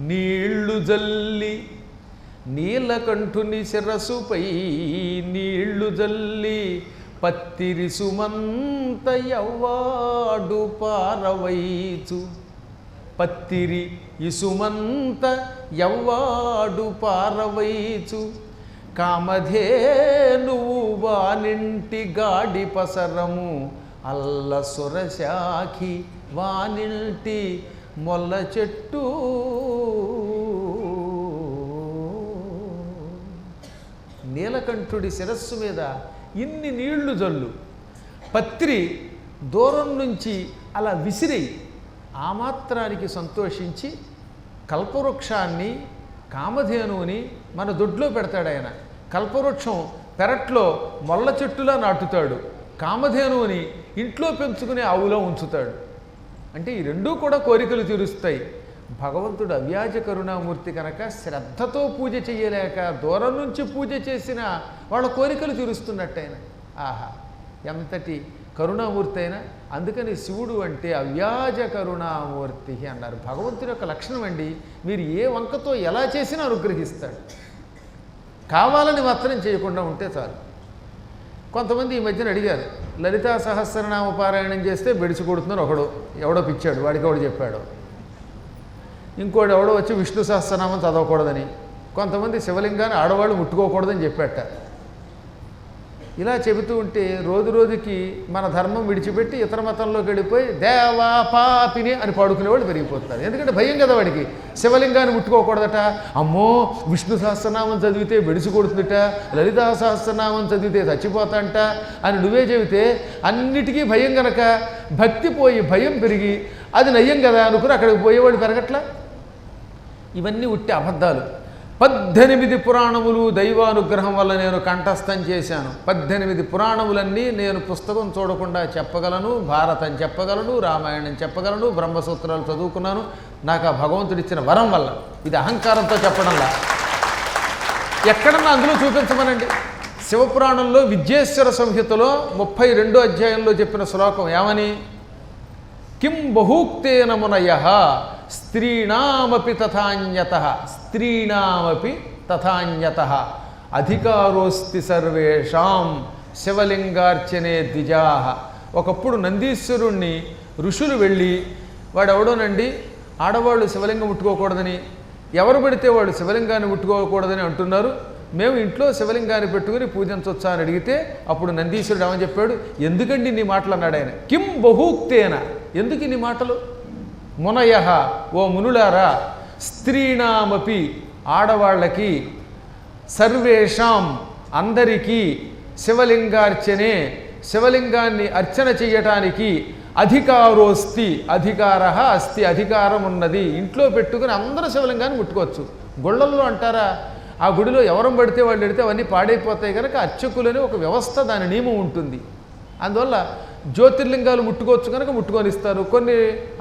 Speaker 4: నీళ్లు జల్లి, నీలకంఠుని శిరస్సుపై నీళ్లు జల్లి, పత్తిరి సుమంత యవ్వాడు పారవైచు, పత్తిరి ఇసుమంత యవ్వాడు పారవైచు, కామధేనువు వానింటి గాడి పసరము, అల్ల సురశాఖి వానింటి మొల్ల చెట్టు. నీలకంఠుడి శిరస్సు మీద ఇన్ని నీళ్లు జల్లు, పత్రి దూరం నుంచి అలా విసిరేయి. ఆ మాత్రానికి సంతోషించి కల్పవృక్షాన్ని, కామధేనువుని మన దొడ్లో పెడతాడు ఆయన. కల్పవృక్షం పెరట్లో మొల్ల చెట్టులా నాటుతాడు, కామధేనువుని ఇంట్లో పెంచుకునే ఆవులో ఉంచుతాడు. అంటే ఈ రెండూ కూడా కోరికలు తీరుస్తాయి. భగవంతుడు అవ్యాజ కరుణామూర్తి కనుక శ్రద్ధతో పూజ చేయలేక దూరం నుంచి పూజ చేసిన వాళ్ళ కోరికలు తీరుస్తున్నట్టయినా. ఆహా, ఎంతటి కరుణామూర్తి అయినా. అందుకని శివుడు అంటే అవ్యాజ కరుణామూర్తి అన్నారు. భగవంతుడి యొక్క లక్షణం అండి, మీరు ఏ వంకతో ఎలా చేసినా అనుగ్రహిస్తాడు. కావాలని మాత్రం చేయకుండా ఉంటే చాలు. కొంతమంది ఈ మధ్యన అడిగారు, లలితా సహస్రనామ పారాయణం చేస్తే బెడిసి కొడుతున్నారు ఒకడు, ఎవడో పిచ్చాడు, వాడికి ఎవడు చెప్పాడు. ఇంకోటి ఎవడో వచ్చి విష్ణు సహస్రనామం చదవకూడదని, కొంతమంది శివలింగాన్ని ఆడవాళ్ళు ముట్టుకోకూడదని చెప్పాట. ఇలా చెబుతూ ఉంటే రోజు రోజుకి మన ధర్మం విడిచిపెట్టి ఇతర మతంలోకి వెళ్ళిపోయి దేవా పాపిని అని పాడుకునేవాళ్ళు పెరిగిపోతున్నారు. ఎందుకంటే భయం కదా వాడికి, శివలింగాన్ని ముట్టుకోకూడదట, అమ్మో విష్ణు సహస్రనామం చదివితే బెడిసి కొడుతుందట, లలితా సహస్రనామం చదివితే చచ్చిపోతాంట అని నువ్వే చెబితే అన్నిటికీ భయం గనక భక్తి పోయి భయం పెరిగి అది నయ్యం కదా అనుకుని అక్కడికి పోయేవాడు పెరగట్లా. ఇవన్నీ ఉట్టి అబద్ధాలు. 18 పురాణములు దైవానుగ్రహం వల్ల నేను కంఠస్థం చేశాను. 18 పురాణములన్నీ నేను పుస్తకం చూడకుండా చెప్పగలను, భారతం చెప్పగలను, రామాయణం చెప్పగలను, బ్రహ్మసూత్రాలు చదువుకున్నాను. నాకు ఆ భగవంతుడిచ్చిన వరం వల్ల. ఇది అహంకారంతో చెప్పడంలా. ఎక్కడన్నా అందులో చూపించమనండి. శివపురాణంలో విద్యేశ్వర సంహితలో 32వ అధ్యాయంలో చెప్పిన శ్లోకం ఏమని? కిం బహూక్తేన మునయః స్త్రీణామపి తథాన్యతః స్త్రీణామపి తథాన్యతః అధికారోస్తి సర్వేషాం శివలింగార్చనే ద్విజాః. ఒకప్పుడు నందీశ్వరుణ్ణి ఋషులు వెళ్ళి వాడెవడోనండి ఆడవాళ్ళు శివలింగం ముట్టుకోకూడదని, ఎవరు పడితే వాళ్ళు శివలింగాన్ని ముట్టుకోకూడదని అంటున్నారు, మేము ఇంట్లో శివలింగాన్ని పెట్టుకుని పూజించవచ్చా అని అడిగితే అప్పుడు నందీశ్వరుడు ఏమని చెప్పాడు? ఎందుకండి నీ మాటలు అన్నాడు ఆయన. కిం బహూక్తేన, ఎందుకు నీ మాటలు? మునయః, ఓ మునులారా, స్త్రీణామపి, ఆడవాళ్ళకి, సర్వేషాం, అందరికీ, శివలింగార్చనే, శివలింగాన్ని అర్చన చెయ్యటానికి, అధికారోస్తి, అధికారః అస్తి, అధికారం ఉన్నది. ఇంట్లో పెట్టుకుని అందరూ శివలింగాన్ని ముట్టుకోవచ్చు. గుళ్ళల్లో అంటారా, ఆ గుడిలో ఎవరం పడితే వాళ్ళు పెడితే అవన్నీ పాడైపోతాయి కనుక అర్చకులని ఒక వ్యవస్థ, దాని నియమం ఉంటుంది. అందువల్ల జ్యోతిర్లింగాలు ముట్టుకోవచ్చు కనుక ముట్టుకొనిస్తారు. కొన్ని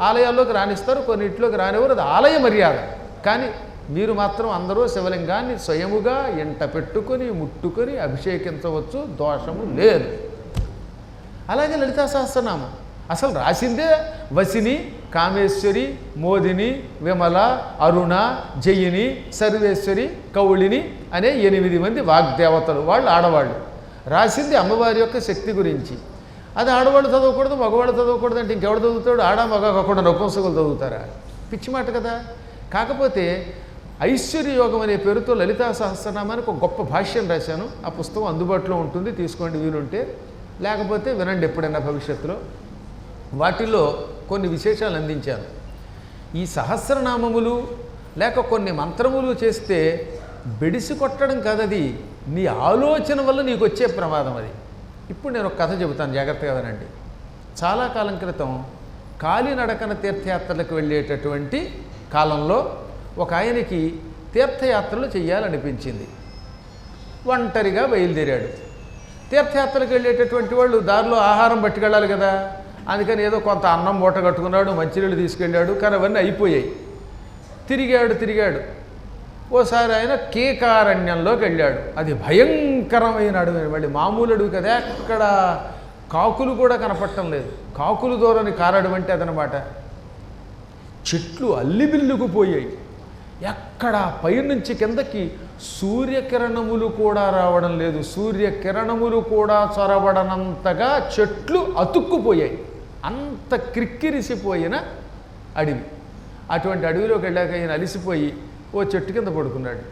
Speaker 4: ఆలయాల్లోకి రానిస్తారు, కొన్నింటిలోకి రానివ్వరు. అది ఆలయ మర్యాద. కానీ మీరు మాత్రం అందరూ శివలింగాన్ని స్వయముగా ఎంట పెట్టుకొని ముట్టుకొని అభిషేకించవచ్చు, దోషము లేదు. అలాగే లలితా సహస్రనామం అసలు రాసిందే వసిని, కామేశ్వరి, మోదిని, విమల, అరుణ, జయిని, సర్వేశ్వరి, కౌళిని అనే 8 మంది వాగ్దేవతలు. వాళ్ళు ఆడవాళ్ళు. రాసింది అమ్మవారి యొక్క శక్తి గురించి. అది ఆడవాళ్ళు చదవకూడదు, మగవాళ్ళు చదవకూడదు అంటే ఇంకెవడు చదువుతాడు? ఆడ మగ కాకుండా నపుంసకులు చదువుతారా? పిచ్చి మాట కదా. కాకపోతే ఐశ్వర్య యోగం అనే పేరుతో లలితా సహస్రనామానికి ఒక గొప్ప భాష్యం రాశాను. ఆ పుస్తకం అందుబాటులో ఉంటుంది, తీసుకోండి వీలుంటే. లేకపోతే వినండి ఎప్పుడైనా భవిష్యత్తులో. వాటిల్లో కొన్ని విశేషాలు అందించాను. ఈ సహస్రనామములు లేక కొన్ని మంత్రములు చేస్తే బెడిసి కొట్టడం కాదది, నీ ఆలోచన వల్ల నీకు వచ్చే ప్రమాదం అది. ఇప్పుడు నేను ఒక కథ చెబుతాను, జాగ్రత్తగా వినండి. చాలా కాలం క్రితం కాలినడకన తీర్థయాత్రలకు వెళ్ళేటటువంటి కాలంలో ఒక ఆయనకి తీర్థయాత్రలు చేయాలనిపించింది. ఒంటరిగా బయలుదేరాడు. తీర్థయాత్రలకు వెళ్ళేటటువంటి వాళ్ళు దారిలో ఆహారం పట్టుకెళ్ళాలి కదా, అందుకని ఏదో కొంత అన్నం మూట కట్టుకున్నాడు, మంచినీళ్ళు తీసుకెళ్ళాడు. కానీ అవన్నీ అయిపోయాయి. తిరిగాడు. ఓసారి ఆయన కేకారణ్యంలోకి వెళ్ళాడు. అది భయంకరమైన అడవి. మళ్ళీ మామూలు అడవి కదా, అక్కడ కాకులు కూడా కనపడటం లేదు. కాకులు దూరని కారడవి అంటే అదనమాట. చెట్లు అల్లిబిల్లుకుపోయాయి. ఎక్కడ పైనుంచి కిందకి సూర్యకిరణములు కూడా రావడం లేదు. సూర్యకిరణములు కూడా చొరబడనంతగా చెట్లు అతుక్కుపోయాయి. అంత క్రిక్కిరిసిపోయిన అడవి. అటువంటి అడవిలోకి వెళ్ళాక ఆయన అలిసిపోయి ఓ చెట్టు కింద పడుకున్నాడు.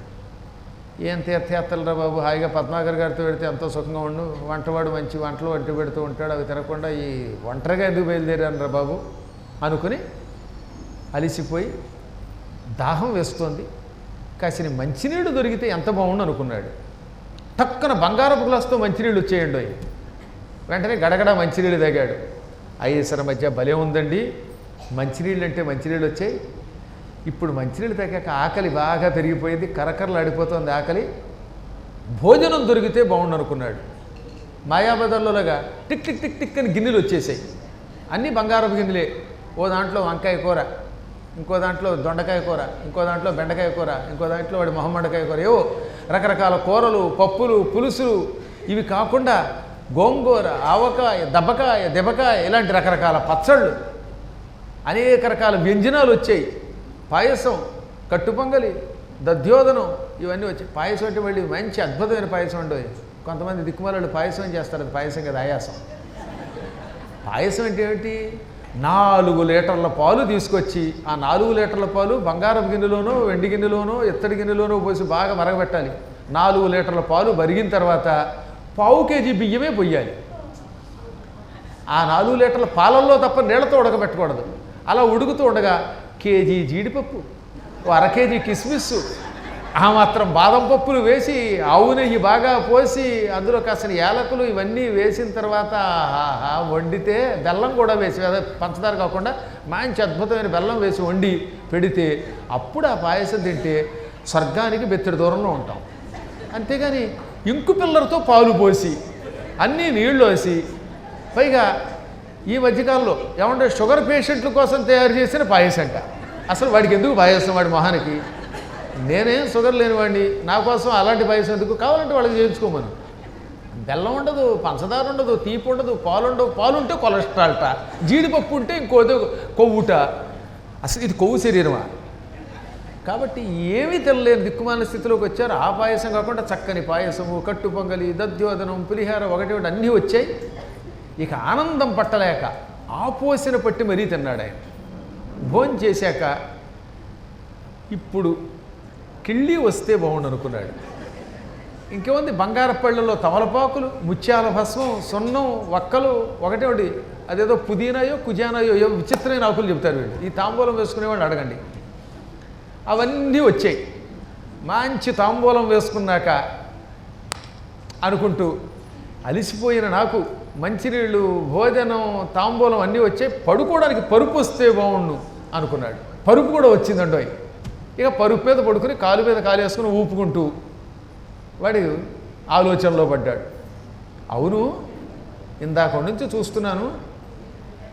Speaker 4: ఏం తీర్థయాత్రలరా బాబు, హాయిగా పద్మాకర్ గారితో పెడితే ఎంతో సుఖంగా ఉండు, వంటవాడు మంచి వంటలు వంటి పెడుతూ ఉంటాడు, అవి తినకుండా ఈ ఒంటరిగా ఎందుకు బయలుదేరాను రా బాబు అనుకుని అలిసిపోయి దాహం వేస్తోంది. కాసిన మంచినీళ్ళు దొరికితే ఎంత బాగుండు అనుకున్నాడు. టక్కున బంగారపు గ్లాసుతో మంచినీళ్ళు వచ్చేయండి. వెంటనే గడగడ మంచినీళ్ళు తాగాడు. అయ్యేసరి మధ్య భలే ఉందండి, మంచినీళ్ళు అంటే మంచినీళ్ళు వచ్చాయి. ఇప్పుడు మంచినీళ్ళు తాగాక ఆకలి బాగా పెరిగిపోయింది, కరకరలాడిపోతుంది ఆకలి. భోజనం దొరికితే బాగుండు అనుకున్నాడు. మాయాబజార్లోలాగా టిక్ టిక్ టిక్ టిక్ అని గిన్నెలు వచ్చేసాయి. అన్నీ బంగారపు గిన్నెలే. ఓ దాంట్లో వంకాయ కూర, ఇంకో దాంట్లో దొండకాయ కూర, ఇంకో దాంట్లో బెండకాయ కూర, ఇంకో దాంట్లో వాడి మొహమ్మడకాయ కూర, ఏవో రకరకాల కూరలు, పప్పులు, పులుసులు. ఇవి కాకుండా గోంగూర, ఆవకాయ, దబ్బకాయ, దెబ్బకాయ, ఇలాంటి రకరకాల పచ్చళ్ళు, అనేక రకాల వ్యంజనాలు వచ్చాయి. పాయసం, కట్టుపొంగలి, దధ్యోదనం ఇవన్నీ వచ్చాయి. పాయసం అంటే మళ్ళీ మంచి అద్భుతమైన పాయసం ఉండవు. కొంతమంది దిక్కుమాలు పాయసం చేస్తారు, అది పాయసం కదా, ఆయాసం. పాయసం అంటే ఏమిటి? 4 లీటర్ల పాలు తీసుకొచ్చి ఆ 4 లీటర్ల పాలు బంగారపు గిన్నెలోనో వెండి గిన్నెలోనో ఇత్తడి గిన్నెలోనో పోసి బాగా మరగబెట్టాలి. 4 లీటర్ల పాలు మరిగిన తర్వాత పావు కేజీ బియ్యమే పొయ్యాలి. ఆ 4 లీటర్ల పాలల్లో తప్ప నీళ్లతో ఉడకబెట్టకూడదు. అలా ఉడుకుతూ ఉండగా కేజీ జీడిపప్పు, 1/2 కేజీ కిస్మిస్, ఆ మాత్రం బాదం పప్పులు వేసి ఆవు నెయ్యి బాగా పోసి అందులో కాసిన యాలకులు ఇవన్నీ వేసిన తర్వాత వండితే బెల్లం కూడా వేసి అదే పంచదార కాకుండా మంచి అద్భుతమైన బెల్లం వేసి వండి పెడితే అప్పుడు ఆ పాయసం తింటే స్వర్గానికి బెత్తడి దూరంలో ఉంటాం. అంతేగాని ఇంకు పిల్లలతో పాలు పోసి అన్నీ నీళ్ళు వేసి పైగా ఈ మధ్యకాలంలో ఏమంటే షుగర్ పేషెంట్ల కోసం తయారు చేసిన పాయసం అంట. అసలు వాడికి ఎందుకు పాయసం, వాడి మొహానికి? నేనేం షుగర్ లేని వాడిని, నా కోసం అలాంటి పాయసం ఎందుకు? కావాలంటే వాళ్ళకి చేయించుకోమను. బెల్లం ఉండదు, పంచదార ఉండదు, తీపి ఉండదు, పాలు ఉండవు. పాలు ఉంటే కొలెస్ట్రాల్ట, జీడిపప్పు ఉంటే ఇంకోదో కొవ్వుట. అసలు ఇది కొవ్వు శరీరమా? కాబట్టి ఏమీ తెల్లలేని దిక్కుమాలిన స్థితిలోకి వచ్చారు. ఆ పాయసం కాకుండా చక్కని పాయసము, కట్టు పొంగలి, దద్యోదనం, పులిహార ఒకటి అన్నీ వచ్చాయి. ఇక ఆనందం పట్టలేక ఆపోసిన పట్టి మరీ తిన్నాడు ఆయన. భోజనం చేశాక ఇప్పుడు కిళ్ళి వస్తే బాగుండు అనుకున్నాడు. ఇంకేముంది, బంగారపళ్ళలో తమలపాకులు, ముత్యాల భస్మం, సున్నం, వక్కలు ఒకటి అదేదో పుదీనాయో కుజానాయో ఏవో విచిత్రమైన ఆకులు చెప్తారు వీళ్ళు. ఈ తాంబూలం వేసుకునేవాళ్ళు అడగండి. అవన్నీ వచ్చాయి. మంచి తాంబూలం వేసుకున్నాక అనుకుంటూ అలిసిపోయిన నాకు మంచినీళ్ళు, భోజనం, తాంబూలం అన్నీ వచ్చాయి. పడుకోవడానికి పరుపు వస్తే బాగుండు అనుకున్నాడు. పరుపు కూడా వచ్చిందండోయ్. ఇక పరుపు మీద పడుకుని కాలు మీద కాలు వేసుకుని ఊపుకుంటూ వాడు ఆలోచనలో పడ్డాడు. అవును, ఇందాక నుంచి చూస్తున్నాను,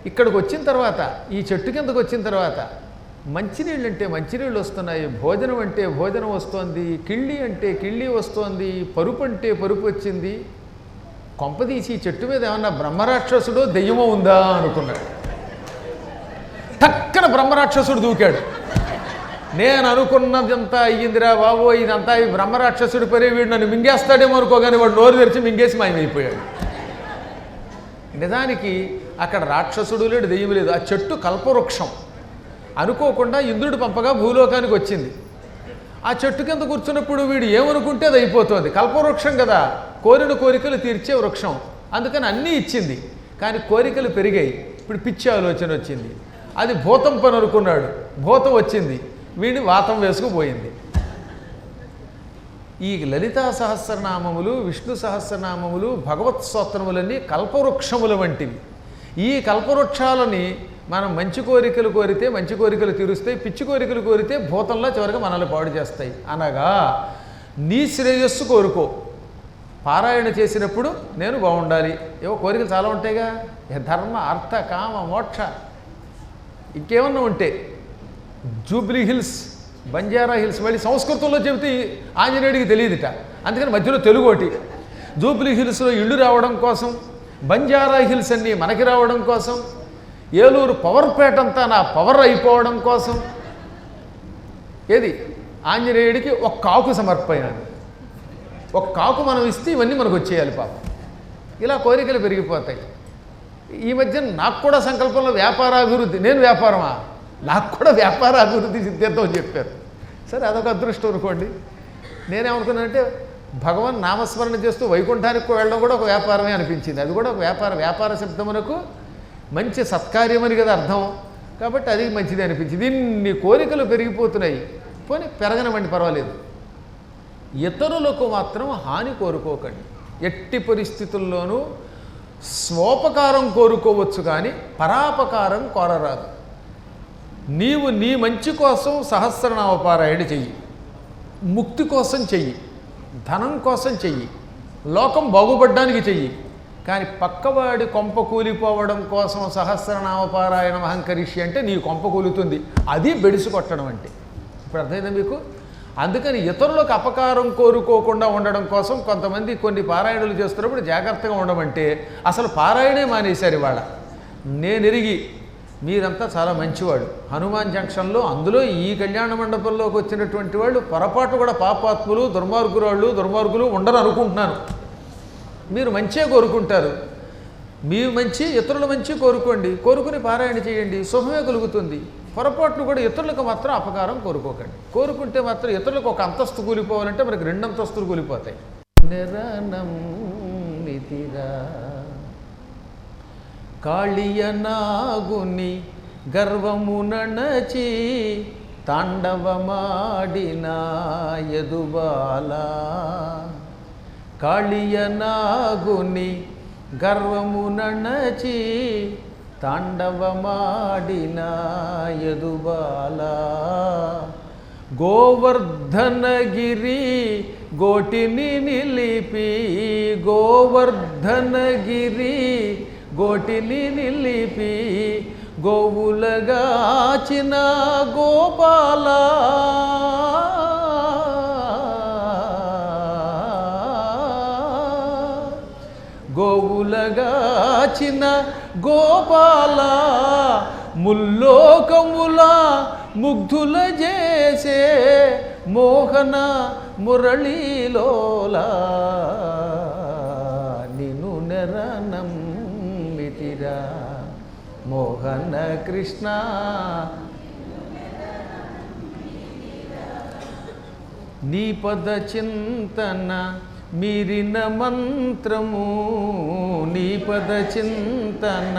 Speaker 4: ఇక్కడికి వచ్చిన తర్వాత, ఈ చెట్టు కిందకు వచ్చిన తర్వాత మంచినీళ్ళు అంటే మంచినీళ్ళు వస్తున్నాయి, భోజనం అంటే భోజనం వస్తోంది, కిళ్ళి అంటే కిళ్ళి వస్తోంది, పరుపు అంటే పరుపు వచ్చింది. కొంపదీసి ఈ చెట్టు మీద ఏమన్నా బ్రహ్మరాక్షసుడో దెయ్యమో ఉందా అనుకున్నాడు. టక్కన బ్రహ్మరాక్షసుడు దూకాడు. నేను అనుకున్నదంతా అయ్యిందిరా బాబో, ఇదంతా ఈ బ్రహ్మరాక్షసుడి పని, వీడు నన్ను మింగేస్తాడేమో అనుకోగానే వాడు నోరు తెరిచి మింగేసి మాయమైపోయాడు. నిజానికి అక్కడ రాక్షసుడు లేడు, దెయ్యం లేదు. ఆ చెట్టు కల్పవృక్షం. అనుకోకుండా ఇంద్రుడు పంపగా భూలోకానికి వచ్చింది. ఆ చెట్టు కింద కూర్చున్నప్పుడు వీడు ఏమనుకుంటే అది అయిపోతుంది. కల్పవృక్షం కదా, కోరిన కోరికలు తీర్చే వృక్షం. అందుకని అన్నీ ఇచ్చింది. కానీ కోరికలు పెరిగాయి. ఇప్పుడు పిచ్చి ఆలోచన వచ్చింది. అది భూతం పని అనుకున్నాడు, భూతం వచ్చింది, వీడిని వాతం వేసుకుపోయింది. ఈ లలితా సహస్రనామములు, విష్ణు సహస్రనామములు, భగవత్ స్తోత్రములన్నీ కల్పవృక్షముల వంటివి. ఈ కల్పవృక్షాలని మనం మంచి కోరికలు కోరితే మంచి కోరికలు తీరుస్తాయి, పిచ్చి కోరికలు కోరితే భూతంలో చివరికి మనల్ని పాడు చేస్తాయి. అనగా నీ శ్రేయస్సు కోరుకో. పారాయణ చేసినప్పుడు నేను బాగుండాలి, ఏవో కోరికలు చాలా ఉంటాయిగా, ధర్మ, అర్థ, కామ, మోక్ష, ఇంకేమన్నా ఉంటే. జూబ్లీ హిల్స్, బంజారా హిల్స్, మళ్ళీ సంస్కృతంలో చెబితే ఆంజనేయుడికి తెలియదుట, అందుకని మధ్యలో తెలుగు ఒకటి. జూబ్లీ హిల్స్లో ఇళ్ళు రావడం కోసం, బంజారా హిల్స్ అన్నీ మనకి రావడం కోసం, ఏలూరు పవర్పేట అంతా నా పవర్ అయిపోవడం కోసం, ఏది ఆంజనేయుడికి ఒక్క ఆకు సమర్పయాను. ఒక్క ఆకు మనం ఇస్తే ఇవన్నీ మనకు వచ్చేయాలి పాపం. ఇలా కోరికలు పెరిగిపోతాయి. ఈ మధ్య నాకు కూడా సంకల్పంలో వ్యాపారాభివృద్ధి. నేను వ్యాపారమా? నాకు కూడా వ్యాపారాభివృద్ధి సిద్ధార్థం అని చెప్పారు. సరే, అదొక అదృష్టం అనుకోండి. నేనేమనుకున్నానంటే భగవాన్ నామస్మరణ చేస్తూ వైకుంఠానికి వెళ్ళడం కూడా ఒక వ్యాపారమే అనిపించింది. అది కూడా ఒక వ్యాపార శబ్దమునకు మంచి సత్కార్యమని కదా అర్థం. కాబట్టి అది మంచిది అనిపించింది. ఇన్ని కోరికలు పెరిగిపోతున్నాయి. పోనీ పెరగనమండి, పర్వాలేదు. ఇతరులకు మాత్రం హాని కోరుకోకండి. ఎట్టి పరిస్థితుల్లోనూ స్వోపకారం కోరుకోవచ్చు, కానీ పరాపకారం కోరరాదు. నీవు నీ మంచి కోసం సహస్రనామపారాయణ చెయ్యి, ముక్తి కోసం చెయ్యి, ధనం కోసం చెయ్యి, లోకం బాగుపడ్డానికి చెయ్యి. కానీ పక్కవాడి కొంప కూలిపోవడం కోసం సహస్రనామపారాయణం అహంకరిష్య అంటే నీ కొంప కూలుతుంది. అది బెడిసి కొట్టడం అంటే. ఇప్పుడు అర్థమైందా మీకు? అందుకని ఇతరులకు అపకారం కోరుకోకుండా ఉండడం కోసం కొంతమంది కొన్ని పారాయణలు చేస్తున్నప్పుడు జాగ్రత్తగా ఉండమంటే అసలు పారాయణే మానేశారు ఇవాళ. నేను ఎరిగి మీరంతా చాలా మంచివాడు. హనుమాన్ జంక్షన్లో, అందులో ఈ కళ్యాణ మండపంలోకి వచ్చినటువంటి వాళ్ళు పొరపాటు కూడా పాపాత్ములు, దుర్మార్గులు ఉండరు అనుకుంటున్నాను. మీరు మంచే కోరుకుంటారు. మీ మంచి, ఇతరుల మంచి కోరుకోండి. కోరుకుని పారాయణ చేయండి, శుభమే కలుగుతుంది. పొరపాట్లు కూడా ఇతరులకు మాత్రం అపకారం కోరుకోకండి. కోరుకుంటే మాత్రం ఇతరులకు ఒక అంతస్తు కూలిపోవాలంటే మనకి 2 అంతస్తులు కూలిపోతాయి. నిరనం నితిరా కాళియ నాగుని గర్వము నణచి తాండవమాడిన యదుబాల కాళియనాగుని గర్వము నణచి తాండవమాడిన యదుబాల గోవర్ధనగిరి గోటిని నిలిపి గోవర్ధనగిరి గోటిని నిలిపి గోవులగాచిన గోపాల గోవులగాచిన గోపాల ముల్లోకముల ముగ్ధుల చేసే మోహన మురళీలోలా నిన్ను నెరనమ్మితిరా మోహన కృష్ణ నీ పద చింతన మీరిన మంత్రము నీ పద చింతన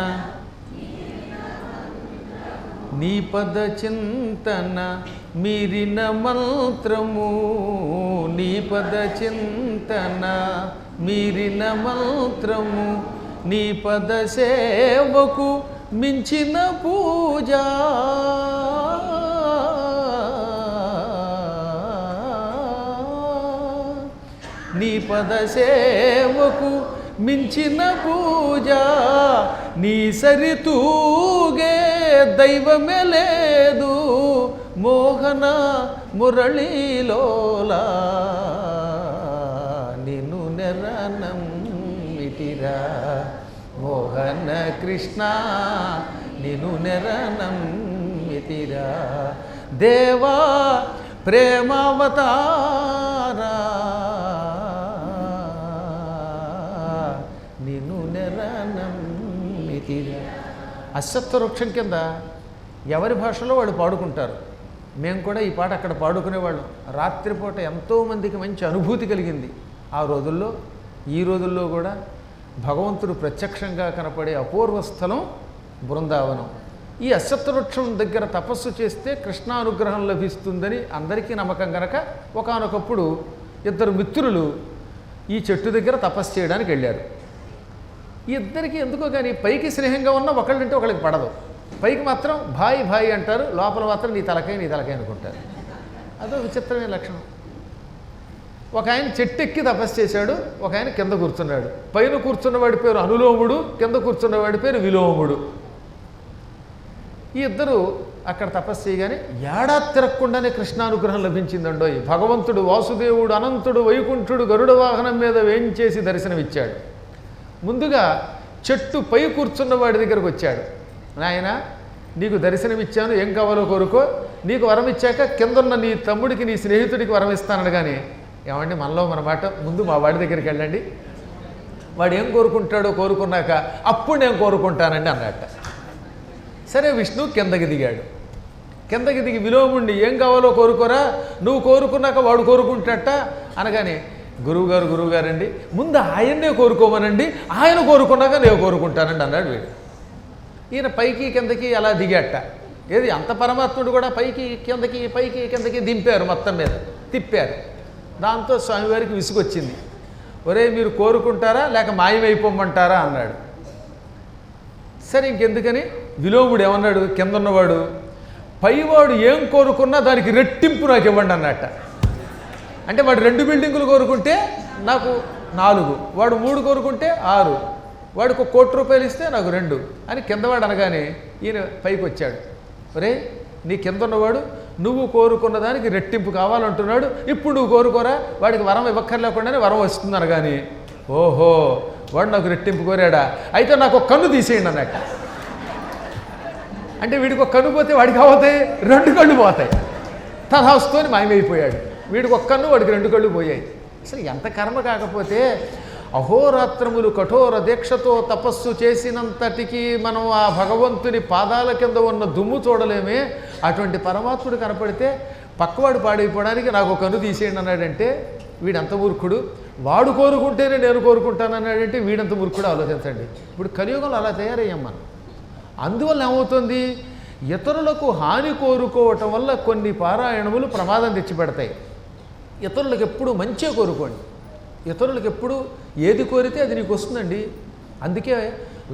Speaker 4: నీ పద చింతన మీరిన మంత్రము నీ పద చింతన మీరిన మంత్రము నీ పద సేవకు మించిన పూజ నీ పద సేవకు మించిన పూజ నీ సరితూగే దైవమే లేదు మోహన మురళీలోలా నిన్ను నెరనమ్మితిరా మోహన కృష్ణ నిన్ను నెరనమ్మితిరా దేవా ప్రేమావతారా నిన్ను నెరనమ్మితిరా. అశ్వత్థ వృక్షం కింద ఎవరి భాషలో వాళ్ళు పాడుకుంటారు. మేము కూడా ఈ పాట అక్కడ పాడుకునేవాళ్ళం. రాత్రిపూట ఎంతోమందికి మంచి అనుభూతి కలిగింది. ఆ రోజుల్లో ఈ రోజుల్లో కూడా భగవంతుడు ప్రత్యక్షంగా కనపడే అపూర్వ స్థలం బృందావనం. ఈ అశ్వత్థ వృక్షం దగ్గర తపస్సు చేస్తే కృష్ణానుగ్రహం లభిస్తుందని అందరికీ నమ్మకం కనుక ఒకానొకప్పుడు ఇద్దరు మిత్రులు ఈ చెట్టు దగ్గర తపస్సు చేయడానికి వెళ్ళారు. ఈ ఇద్దరికి ఎందుకో కానీ పైకి స్నేహంగా ఉన్న ఒకళ్ళంటే ఒకళ్ళకి పడదు. పైకి మాత్రం భాయ్ భాయ్ అంటారు, లోపల మాత్రం నీ తలకాయ అనుకుంటారు. అదో విచిత్రమైన లక్షణం. ఒక ఆయన చెట్టు ఎక్కి తపస్సు చేశాడు, ఒక ఆయన కింద కూర్చున్నాడు. పైన కూర్చున్నవాడి పేరు అనులోముడు, కింద కూర్చున్నవాడి పేరు విలోముడు. ఈ ఇద్దరు అక్కడ తపస్సు చేయగానే ఏడాది తిరగకుండానే కృష్ణానుగ్రహం లభించిందండోయ్. భగవంతుడు వాసుదేవుడు అనంతుడు వైకుంఠుడు గరుడ వాహనం మీద వేయించేసి దర్శనమిచ్చాడు. ముందుగా చెట్టు పై కూర్చున్న వాడి దగ్గరకు వచ్చాడు. నాయన నీకు దర్శనమిచ్చాను, ఏం కావాలో కోరుకో. నీకు వరం ఇచ్చాక కిందన్న నీ తమ్ముడికి నీ స్నేహితుడికి వరం ఇస్తానడు. కానీ ఏమండి మనలో మన మాట, ముందు మా వాడి దగ్గరికి వెళ్ళండి, వాడు ఏం కోరుకుంటాడో కోరుకున్నాక అప్పుడు నేను కోరుకుంటానండి అన్నట్ట. సరే విష్ణు కిందకి దిగాడు. కిందకి దిగి విలోముండి ఏం కావాలో కోరుకోరా, నువ్వు కోరుకున్నాక వాడు కోరుకుంటాట అనగానే గురువుగారండి ముందు ఆయన్నే కోరుకోమనండి, ఆయన కోరుకున్నాక నేను కోరుకుంటానండి అన్నాడు వీడు. ఈయన పైకి కిందకి అలా దిగాట. ఏది అంత పరమాత్ముడు కూడా పైకి కిందకి దింపారు, మొత్తం మీద తిప్పారు. దాంతో స్వామివారికి విసుగొచ్చింది. ఒరే మీరు కోరుకుంటారా లేక మాయమైపోమ్మంటారా అన్నాడు. సరే ఇంకెందుకని విలోముడు ఏమన్నాడు, కింద ఉన్నవాడు పైవాడు ఏం కోరుకున్నా దానికి రెట్టింపు నాకు ఇవ్వండి అన్నట్ట. అంటే వాడు 2 బిల్డింగులు కోరుకుంటే నాకు 4, వాడు 3 కోరుకుంటే 6, వాడికి 1 కోటి రూపాయలు ఇస్తే నాకు 2 అని కిందవాడు అనగానే ఈయన పైకి వచ్చాడు. ఒరే నీ కింద ఉన్నవాడు నువ్వు కోరుకున్న దానికి రెట్టింపు కావాలంటున్నాడు, ఇప్పుడు నువ్వు కోరుకోరా, వాడికి వరం ఇవ్వక్కర్లేకుండానే వరం వస్తుంది అనగాని ఓహో వాడు నాకు రెట్టింపు కోరాడా, అయితే నాకు ఒక కన్ను తీసేయండి అన్నట్ట. అంటే వీడికి ఒక కన్ను పోతే వాడికి అవుతాయి 2 కళ్ళు పోతాయి. తథాస్తుని మాయమైపోయాడు. వీడికి ఒక కన్ను వాడికి 2 కళ్ళు పోయాయి. అసలు ఎంత కర్మ కాకపోతే అహోరాత్రములు కఠోర దీక్షతో తపస్సు చేసినంతటికీ మనం ఆ భగవంతుని పాదాల కింద ఉన్న దుమ్ము చూడలేమే. అటువంటి పరమాత్ముడు కనపడితే పక్కవాడు పాడైపోవడానికి నాకు ఒక కన్ను తీసేయండి అన్నాడంటే వీడంత మూర్ఖుడు. వాడు కోరుకుంటేనే నేను కోరుకుంటానన్నాడంటే వీడంత మూర్ఖుడు. ఆలోచించండి. ఇప్పుడు కలియుగంలో అలా తయారయ్యాం మనం. అందువల్ల ఏమవుతుంది, ఇతరులకు హాని కోరుకోవటం వల్ల కొన్ని పారాయణములు ప్రమాదం తెచ్చిపెడతాయి. ఇతరులకు ఎప్పుడు మంచే కోరుకోండి. ఇతరులకు ఎప్పుడు ఏది కోరితే అది నీకు వస్తుందండి. అందుకే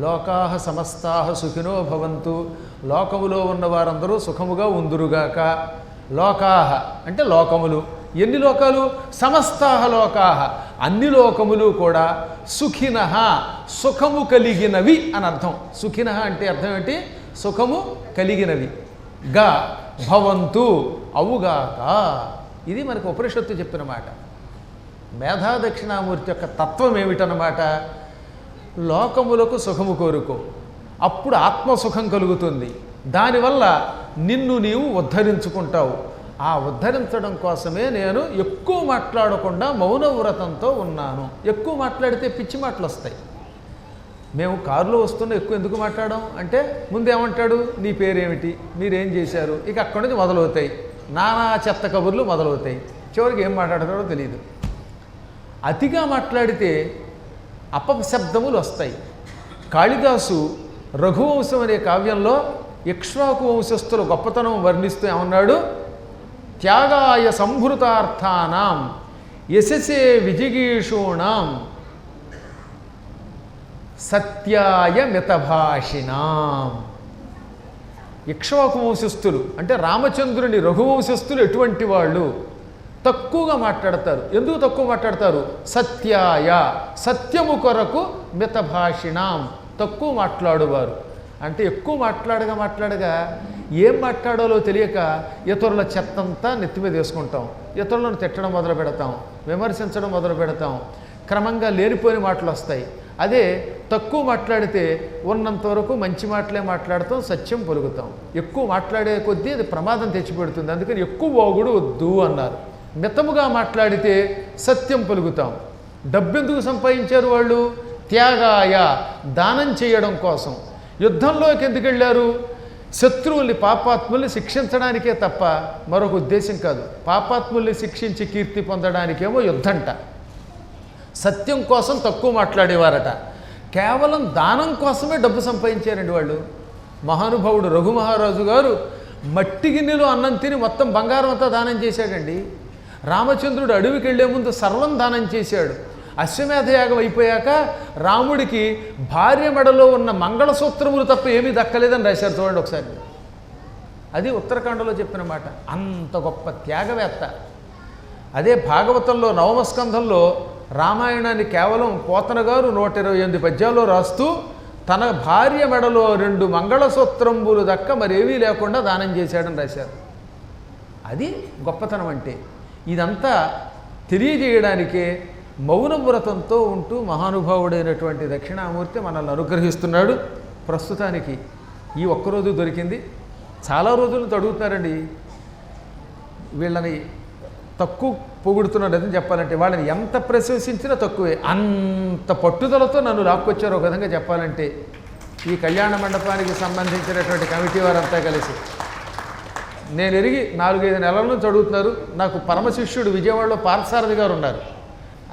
Speaker 4: లోకాహ సమస్తాహ సుఖినో భవంతు, లోకములో ఉన్న వారందరూ సుఖముగా ఉందురుగాక. లోకాహ అంటే లోకములు. ఎన్ని లోకాలు? సమస్తాహ లోకాహ, అన్ని లోకములు కూడా సుఖినః సుఖము కలిగినవి అని అర్థం. సుఖినః అంటే అర్థం ఏంటి? సుఖము కలిగినవి. గా భవంతు అవుగాక. ఇది మనకు ఉపనిషత్తు చెప్పిన మాట. మేధా దక్షిణామూర్తి యొక్క తత్వం ఏమిటన్నమాట? లోకములకు సుఖము కోరుకో, అప్పుడు ఆత్మసుఖం కలుగుతుంది. దానివల్ల నిన్ను నీవు ఉద్ధరించుకుంటావు. ఆ ఉద్ధరించడం కోసమే నేను ఎక్కువ మాట్లాడకుండా మౌనవ్రతంతో ఉన్నాను. ఎక్కువ మాట్లాడితే పిచ్చి మాటలు వస్తాయి. మేము కారులో వస్తున్నా ఎక్కువ ఎందుకు మాట్లాడడం అంటే, ముందేమంటాడు, నీ పేరేమిటి, మీరేం చేశారు, ఇక అక్కడి నుంచి మొదలవుతాయి. నానా చెత్త కబుర్లు మొదలవుతాయి. చివరికి ఏం మాట్లాడతాడో తెలియదు. అతిగా మాట్లాడితే అపశబ్దములు వస్తాయి. కాళిదాసు రఘువంశం అనే కావ్యంలో ఇక్ష్వాకు వంశస్థుల గొప్పతనం వర్ణిస్తూ ఏమన్నాడు? త్యాగాయ సంభృతార్థానాం యశసే విజిగీషూణాం సత్యాయ మితభాషిణాం. ఇక్ష్వాకు వంశస్థులు అంటే రామచంద్రుని రఘువంశస్థులు ఎటువంటి వాళ్ళు? తక్కువగా మాట్లాడతారు. ఎందుకు తక్కువ మాట్లాడతారు? సత్యాయ, సత్యము కొరకు మితభాషిణాం, తక్కువ మాట్లాడువారు. అంటే ఎక్కువ మాట్లాడగా ఏం మాట్లాడాలో తెలియక ఇతరుల చెత్తంతా నెత్తి మీద వేసుకుంటాం. ఇతరులను తిట్టడం మొదలు పెడతాం, విమర్శించడం మొదలు పెడతాం. క్రమంగా లేనిపోయిన మాటలు వస్తాయి. అదే తక్కువ మాట్లాడితే ఉన్నంతవరకు మంచి మాటలే మాట్లాడతాం, సత్యం పలుకుతాం. ఎక్కువ మాట్లాడే కొద్దీ అది ప్రమాదం తెచ్చిపెడుతుంది. అందుకని ఎక్కువ వాగుడు వద్దు అన్నారు. మితముగా మాట్లాడితే సత్యం పలుకుతాం. డబ్బెందుకు సంపాదించారు వాళ్ళు? త్యాగాయ, దానం చేయడం కోసం. యుద్ధంలోకి ఎందుకు వెళ్ళారు? శత్రువుల్ని, పాపాత్ముల్ని శిక్షించడానికే తప్ప మరొక ఉద్దేశం కాదు. పాపాత్ముల్ని శిక్షించి కీర్తి పొందడానికేమో యుద్ధంట. సత్యం కోసం తక్కువ మాట్లాడేవారట. కేవలం దానం కోసమే డబ్బు సంపాదించారండి వాళ్ళు. మహానుభావుడు రఘుమహారాజు గారు మట్టి గిన్నెలో అన్నం తిని మొత్తం బంగారం అంతా దానం చేశాడండి. రామచంద్రుడు అడవికి వెళ్లే ముందు సర్వం దానం చేశాడు. అశ్వమేధయాగం అయిపోయాక రాముడికి భార్య మెడలో ఉన్న మంగళసూత్రములు తప్ప ఏమీ దక్కలేదని రాశారు. చూడండి ఒకసారి. అది ఉత్తరాఖండలో చెప్పిన మాట. అంత గొప్ప త్యాగవేత్త. అదే భాగవతంలో నవమ స్కంధంలో రామాయణాన్ని కేవలం పోతన గారు 128 పద్యాల్లో రాస్తూ తన భార్య మెడలో 2 మంగళసూత్రంబులు దక్క మరేమీ లేకుండా దానం చేశాడని రాశారు. అది గొప్పతనం అంటే. ఇదంతా తెలియజేయడానికే మౌనవ్రతంతో ఉంటూ మహానుభావుడైనటువంటి దక్షిణామూర్తి మనల్ని అనుగ్రహిస్తున్నాడు. ప్రస్తుతానికి ఈ ఒక్కరోజు దొరికింది. చాలా రోజులు అడుగుతున్నారండి వీళ్ళని తక్కువ పొగుడుతున్నారని చెప్పాలంటే. వాళ్ళని ఎంత ప్రశంసించినా తక్కువే. అంత పట్టుదలతో నన్ను లాక్కొచ్చారు ఒక విధంగా చెప్పాలంటే. ఈ కళ్యాణ మండపానికి సంబంధించినటువంటి కమిటీ వారంతా కలిసి నేను ఎరిగి 4-5 నెలల నుంచి అడుగుతున్నారు. నాకు పరమశిష్యుడు విజయవాడలో పార్థసారథి గారు ఉన్నారు.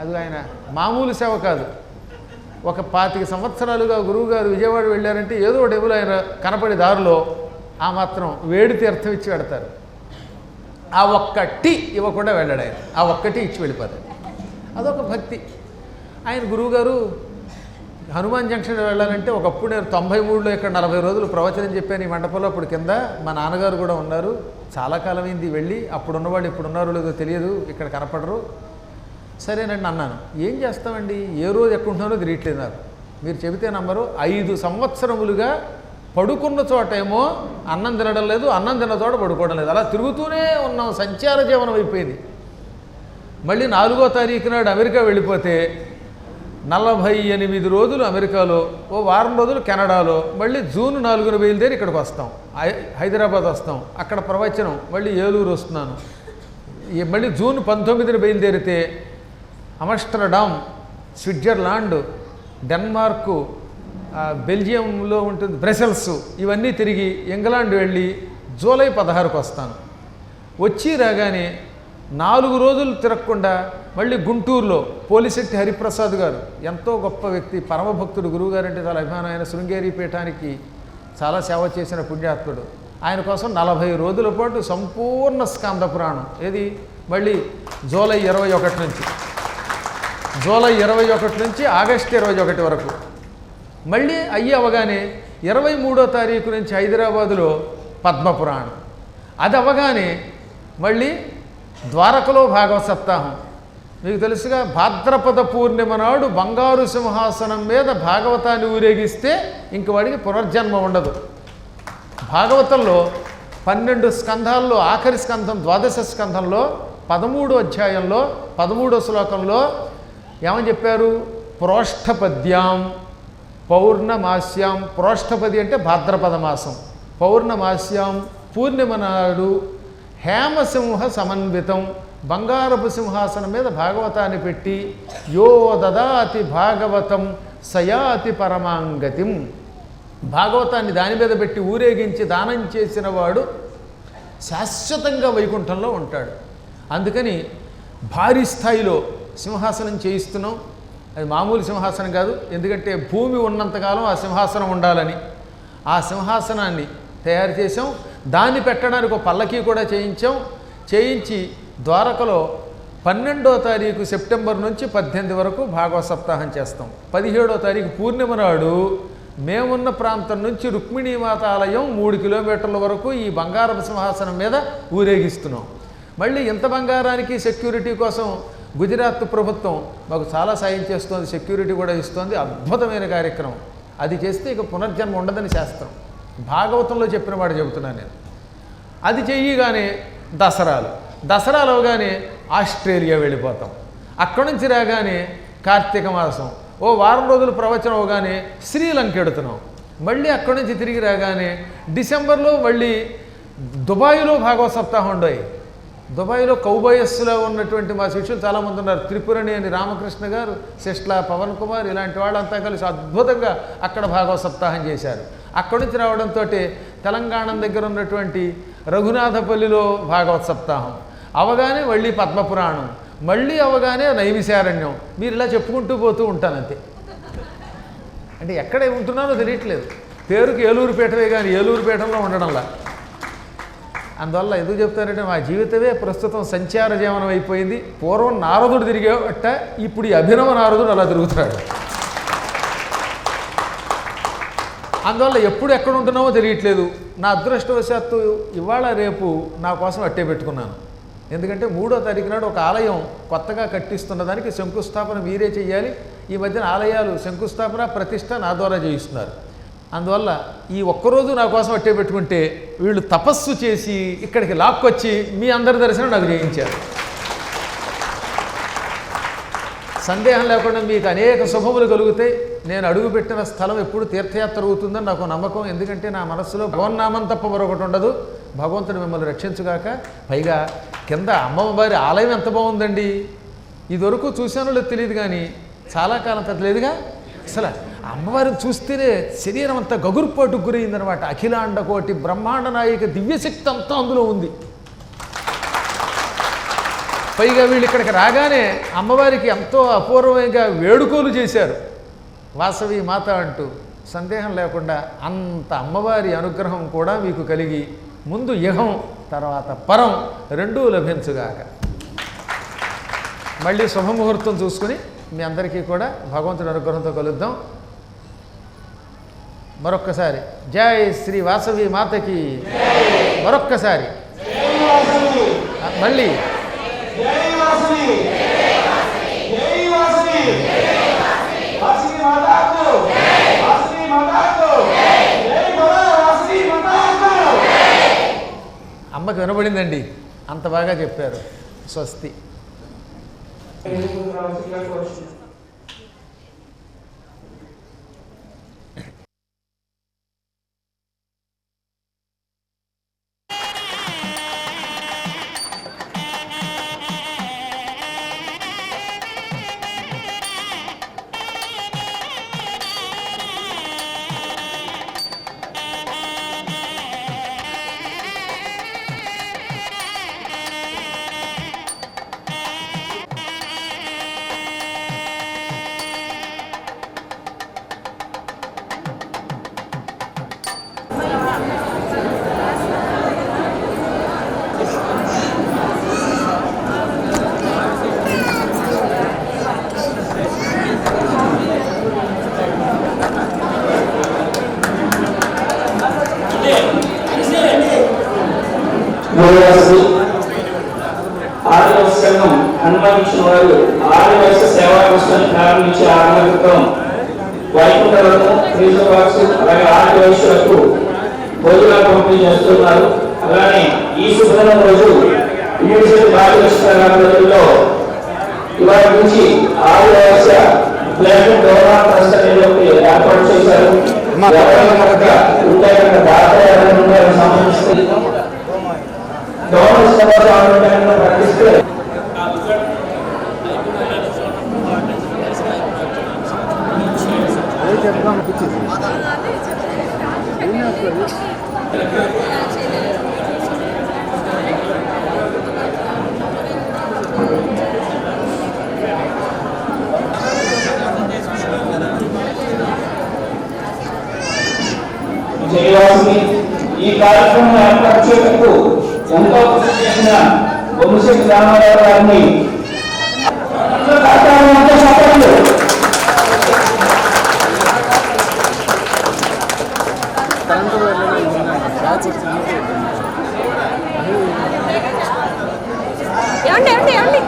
Speaker 4: అది ఆయన మామూలు సేవ కాదు. ఒక 25 సంవత్సరాలుగా గురువు గారు విజయవాడ వెళ్ళారంటే ఏదో డెబుల్ ఆయన కనపడి దారిలో ఆ మాత్రం వేడి తీర్థం ఇచ్చి పెడతారు. ఆ ఒక్కటి ఇవ్వకుండా వెళ్ళాడు ఆయన. ఆ ఒక్కటి ఇచ్చి వెళ్ళిపోతాడు. అదొక భక్తి. ఆయన గురువుగారు హనుమాన్ జంక్షన్ వెళ్ళాలంటే ఒకప్పుడు నేను 93లో ఇక్కడ 40 రోజులు ప్రవచనం చెప్పాను ఈ మండపంలో. అప్పుడు కింద మా నాన్నగారు కూడా ఉన్నారు. చాలా కాలమైంది వెళ్ళి. అప్పుడు ఉన్నవాళ్ళు ఇప్పుడు ఉన్నారో లేదో తెలియదు, ఇక్కడ కనపడరు. సరేనండి అన్నాను. ఏం చేస్తామండి, ఏ రోజు ఎక్కడుంటున్నారో తెలియట్లేదు నాకు. మీరు చెబితే నమ్మరు, 5 సంవత్సరములుగా పడుకున్న చోటేమో అన్నం తినడం లేదు, అన్నం తిన్న చోట పడుకోవడం లేదు. అలా తిరుగుతూనే ఉన్నాం. సంచార జీవనం అయిపోయింది. మళ్ళీ 4వ తారీఖు నాడు అమెరికా వెళ్ళిపోతే 48 రోజులు అమెరికాలో, ఓ వారం రోజులు కెనడాలో, మళ్ళీ జూన్ 4న బయలుదేరి ఇక్కడికి వస్తాం. హైదరాబాద్ వస్తాం. అక్కడ ప్రవచనం, మళ్ళీ ఏలూరు వస్తున్నాను. మళ్ళీ జూన్ 19న బయలుదేరితే అమ్స్టర్డామ్, స్విట్జర్లాండ్, డెన్మార్కు, బెల్జియంలో ఉంటుంది బ్రసెల్స్, ఇవన్నీ తిరిగి ఇంగ్లాండ్ వెళ్ళి జూలై 16కు వస్తాను. వచ్చి రాగానే 4 రోజులు తిరగకుండా మళ్ళీ గుంటూరులో పోలిశెట్టి హరిప్రసాద్ గారు, ఎంతో గొప్ప వ్యక్తి, పరమభక్తుడు, గురువుగారు అంటే చాలా అభిమానమైన, శృంగేరి పీఠానికి చాలా సేవ చేసిన పుణ్యాత్ముడు. ఆయన కోసం 40 రోజుల పాటు సంపూర్ణ స్కంద పురాణం ఏది మళ్ళీ జూలై 21 నుంచి ఆగస్టు 21 వరకు మళ్ళీ అయ్యి అవగానే 23వ తారీఖు నుంచి హైదరాబాదులో పద్మపురాణం, అది అవగానే మళ్ళీ ద్వారకలో భాగవత సప్తాహం. మీకు తెలుసుగా భాద్రపద పూర్ణిమ నాడు బంగారు సింహాసనం మీద భాగవతాన్ని ఊరేగిస్తే ఇంక వాడికి పునర్జన్మ ఉండదు. భాగవతంలో 12 స్కంధాల్లో ఆఖరి స్కంధం ద్వాదశ స్కంధంలో 13వ అధ్యాయంలో 13వ శ్లోకంలో ఏమని చెప్పారు? ప్రోష్ఠపద్యాం పౌర్ణమాస్యాం, ప్రోష్ఠపది అంటే భాద్రపద మాసం, పౌర్ణమాస్యాం పూర్ణిమ నాడు హేమసింహ సమన్వితం, బంగారపు సింహాసనం మీద భాగవతాన్ని పెట్టి యో దదాతి భాగవతం సయాతి పరమాంగతిం, భాగవతాన్ని దాని మీద పెట్టి ఊరేగించి దానం చేసిన వాడు శాశ్వతంగా వైకుంఠంలో ఉంటాడు. అందుకని భారీ స్థాయిలో సింహాసనం చేయిస్తున్నాం. అది మామూలు సింహాసనం కాదు, ఎందుకంటే భూమి ఉన్నంతకాలం ఆ సింహాసనం ఉండాలని ఆ సింహాసనాన్ని తయారు చేసాం. దాన్ని పెట్టడానికి ఒక పల్లకీ కూడా చేయించి ద్వారకలో 12వ తారీఖు సెప్టెంబర్ నుంచి 18 వరకు భాగవత సప్తాహం చేస్తాం. 17వ తారీఖు పూర్ణిమ నాడు మేమున్న ప్రాంతం నుంచి రుక్మిణీమాత ఆలయం 3 కిలోమీటర్ల వరకు ఈ బంగారపు సింహాసనం మీద ఊరేగిస్తున్నాం. మళ్ళీ ఇంత బంగారానికి సెక్యూరిటీ కోసం గుజరాత్ ప్రభుత్వం మాకు చాలా సాయం చేస్తోంది, సెక్యూరిటీ కూడా ఇస్తోంది. అద్భుతమైన కార్యక్రమం. అది చేస్తే ఇక పునర్జన్మ ఉండదని శాస్త్రం. భాగవతంలో చెప్పిన మాట చెబుతున్నాను నేను. అది చెయ్యగానే దసరాలు అవగానే ఆస్ట్రేలియా వెళ్ళిపోతాం. అక్కడి నుంచి రాగానే కార్తీక మాసం ఓ వారం రోజులు ప్రవచనం అవగానే శ్రీలంక ఎడుతున్నాం. మళ్ళీ అక్కడి నుంచి తిరిగి రాగానే డిసెంబర్లో మళ్ళీ దుబాయ్లో భాగవత సప్తాహం ఉండవు. దుబాయ్లో కౌబాయస్లో ఉన్నటువంటి మా శిష్యులు చాలామంది ఉన్నారు. త్రిపురని అని రామకృష్ణ గారు, శిష్లా పవన్ కుమార్, ఇలాంటి వాళ్ళంతా కలిసి అద్భుతంగా అక్కడ భాగవత సప్తాహం చేశారు. అక్కడి నుంచి రావడంతో తెలంగాణ దగ్గర ఉన్నటువంటి రఘునాథపల్లిలో భాగవత సప్తాహం అవగానే మళ్ళీ పద్మపురాణం, మళ్ళీ అవగానే నైమిశారణ్యం. మీరు ఇలా చెప్పుకుంటూ పోతూ ఉంటానంతే. అంటే ఎక్కడ ఉంటున్నానో తెలియట్లేదు. పేరుకి ఏలూరుపేటవే కానీ ఏలూరుపేటలో ఉండడంలా. అందువల్ల ఎందుకు చెప్తారంటే మా జీవితమే ప్రస్తుతం సంచార జీవనం అయిపోయింది. పూర్వం నారదుడు తిరిగేట, ఇప్పుడు ఈ అభినవ నారదుడు అలా తిరుగుతున్నాడు. అందువల్ల ఎప్పుడు ఎక్కడ ఉంటున్నామో తెలియట్లేదు. నా అదృష్టవశాత్తు ఇవాళ రేపు నా కోసం అట్టే పెట్టుకున్నాను. ఎందుకంటే 3వ తారీఖు నాడు ఒక ఆలయం కొత్తగా కట్టిస్తున్న దానికి శంకుస్థాపన మీరే చేయాలి. ఈ మధ్యన ఆలయాలు శంకుస్థాపన ప్రతిష్ట నా ద్వారా చేయిస్తున్నారు. అందువల్ల ఈ ఒక్కరోజు నా కోసం అట్టే పెట్టుకుంటే వీళ్ళు తపస్సు చేసి ఇక్కడికి లాక్కొచ్చి మీ అందరి దర్శనం నాకు చేయించారు. సందేహం లేకుండా మీకు అనేక శుభములు కలుగుతాయి. నేను అడుగుపెట్టిన స్థలం ఎప్పుడు తీర్థయాత్ర అవుతుందని నాకు నమ్మకం. ఎందుకంటే నా మనస్సులో భగవన్నామం తప్ప మరొకటి ఉండదు. భగవంతుడు మిమ్మల్ని రక్షించుగాక. పైగా కింద అమ్మవారి ఆలయం ఎంత బాగుందండి. ఇదివరకు చూశానో లేదు తెలియదు, కానీ చాలా కాలం తగ్గలేదుగా. అసలు అమ్మవారిని చూస్తేనే శరీరం అంతా గగుర్పాటుకు గురైందనమాట. అఖిలాండ కోటి బ్రహ్మాండ నాయక దివ్యశక్తి అంతా అందులో ఉంది. పైగా వీళ్ళు ఇక్కడికి రాగానే అమ్మవారికి ఎంతో అపూర్వంగా వేడుకోలు చేశారు. వాసవి మాత అంటూ సందేహం లేకుండా అంత అమ్మవారి అనుగ్రహం కూడా మీకు కలిగి ముందు ఇహం తర్వాత పరం రెండూ లభించుగాక. మళ్ళీ శుభముహూర్తం చూసుకుని మీ అందరికీ కూడా భగవంతుడి అనుగ్రహంతో కలుద్దాం. మరొక్కసారి జై శ్రీ వాసవి మాతకి. మరొక్కసారి మళ్ళీ అమ్మకి వినబడిందండి, అంత బాగా చెప్పారు. స్వస్తి.
Speaker 2: ఆదివాసీ సంఘం అనుమతించిన వారు ఆదివాసీ సేవా ట్రస్ట్ని ప్రారంభించే ఆరంభికం వైకుంఠలను బాక్స్ అలాగే ఆదివాసులకు భోజనాలు పంపిణీ చేస్తున్నారు. అలానే ఈ శుభ్రం రోజు యూనివర్సిటీ బాలకృష్ణలో ఇవాళ నుంచి ఆదివాసీ బ్లడ్ డోనర్ ట్రస్ట్ అనేది ఏర్పాటు చేశారు. సంబంధించి డోనర్ సేవా ప్రకటిస్తే ఈ కార్యక్రమం ఏర్పాటు చేయటకు ఎంతో కృషి చేసిన బొమ్మశెట్టి రామారావు గారిని
Speaker 3: ఏమండి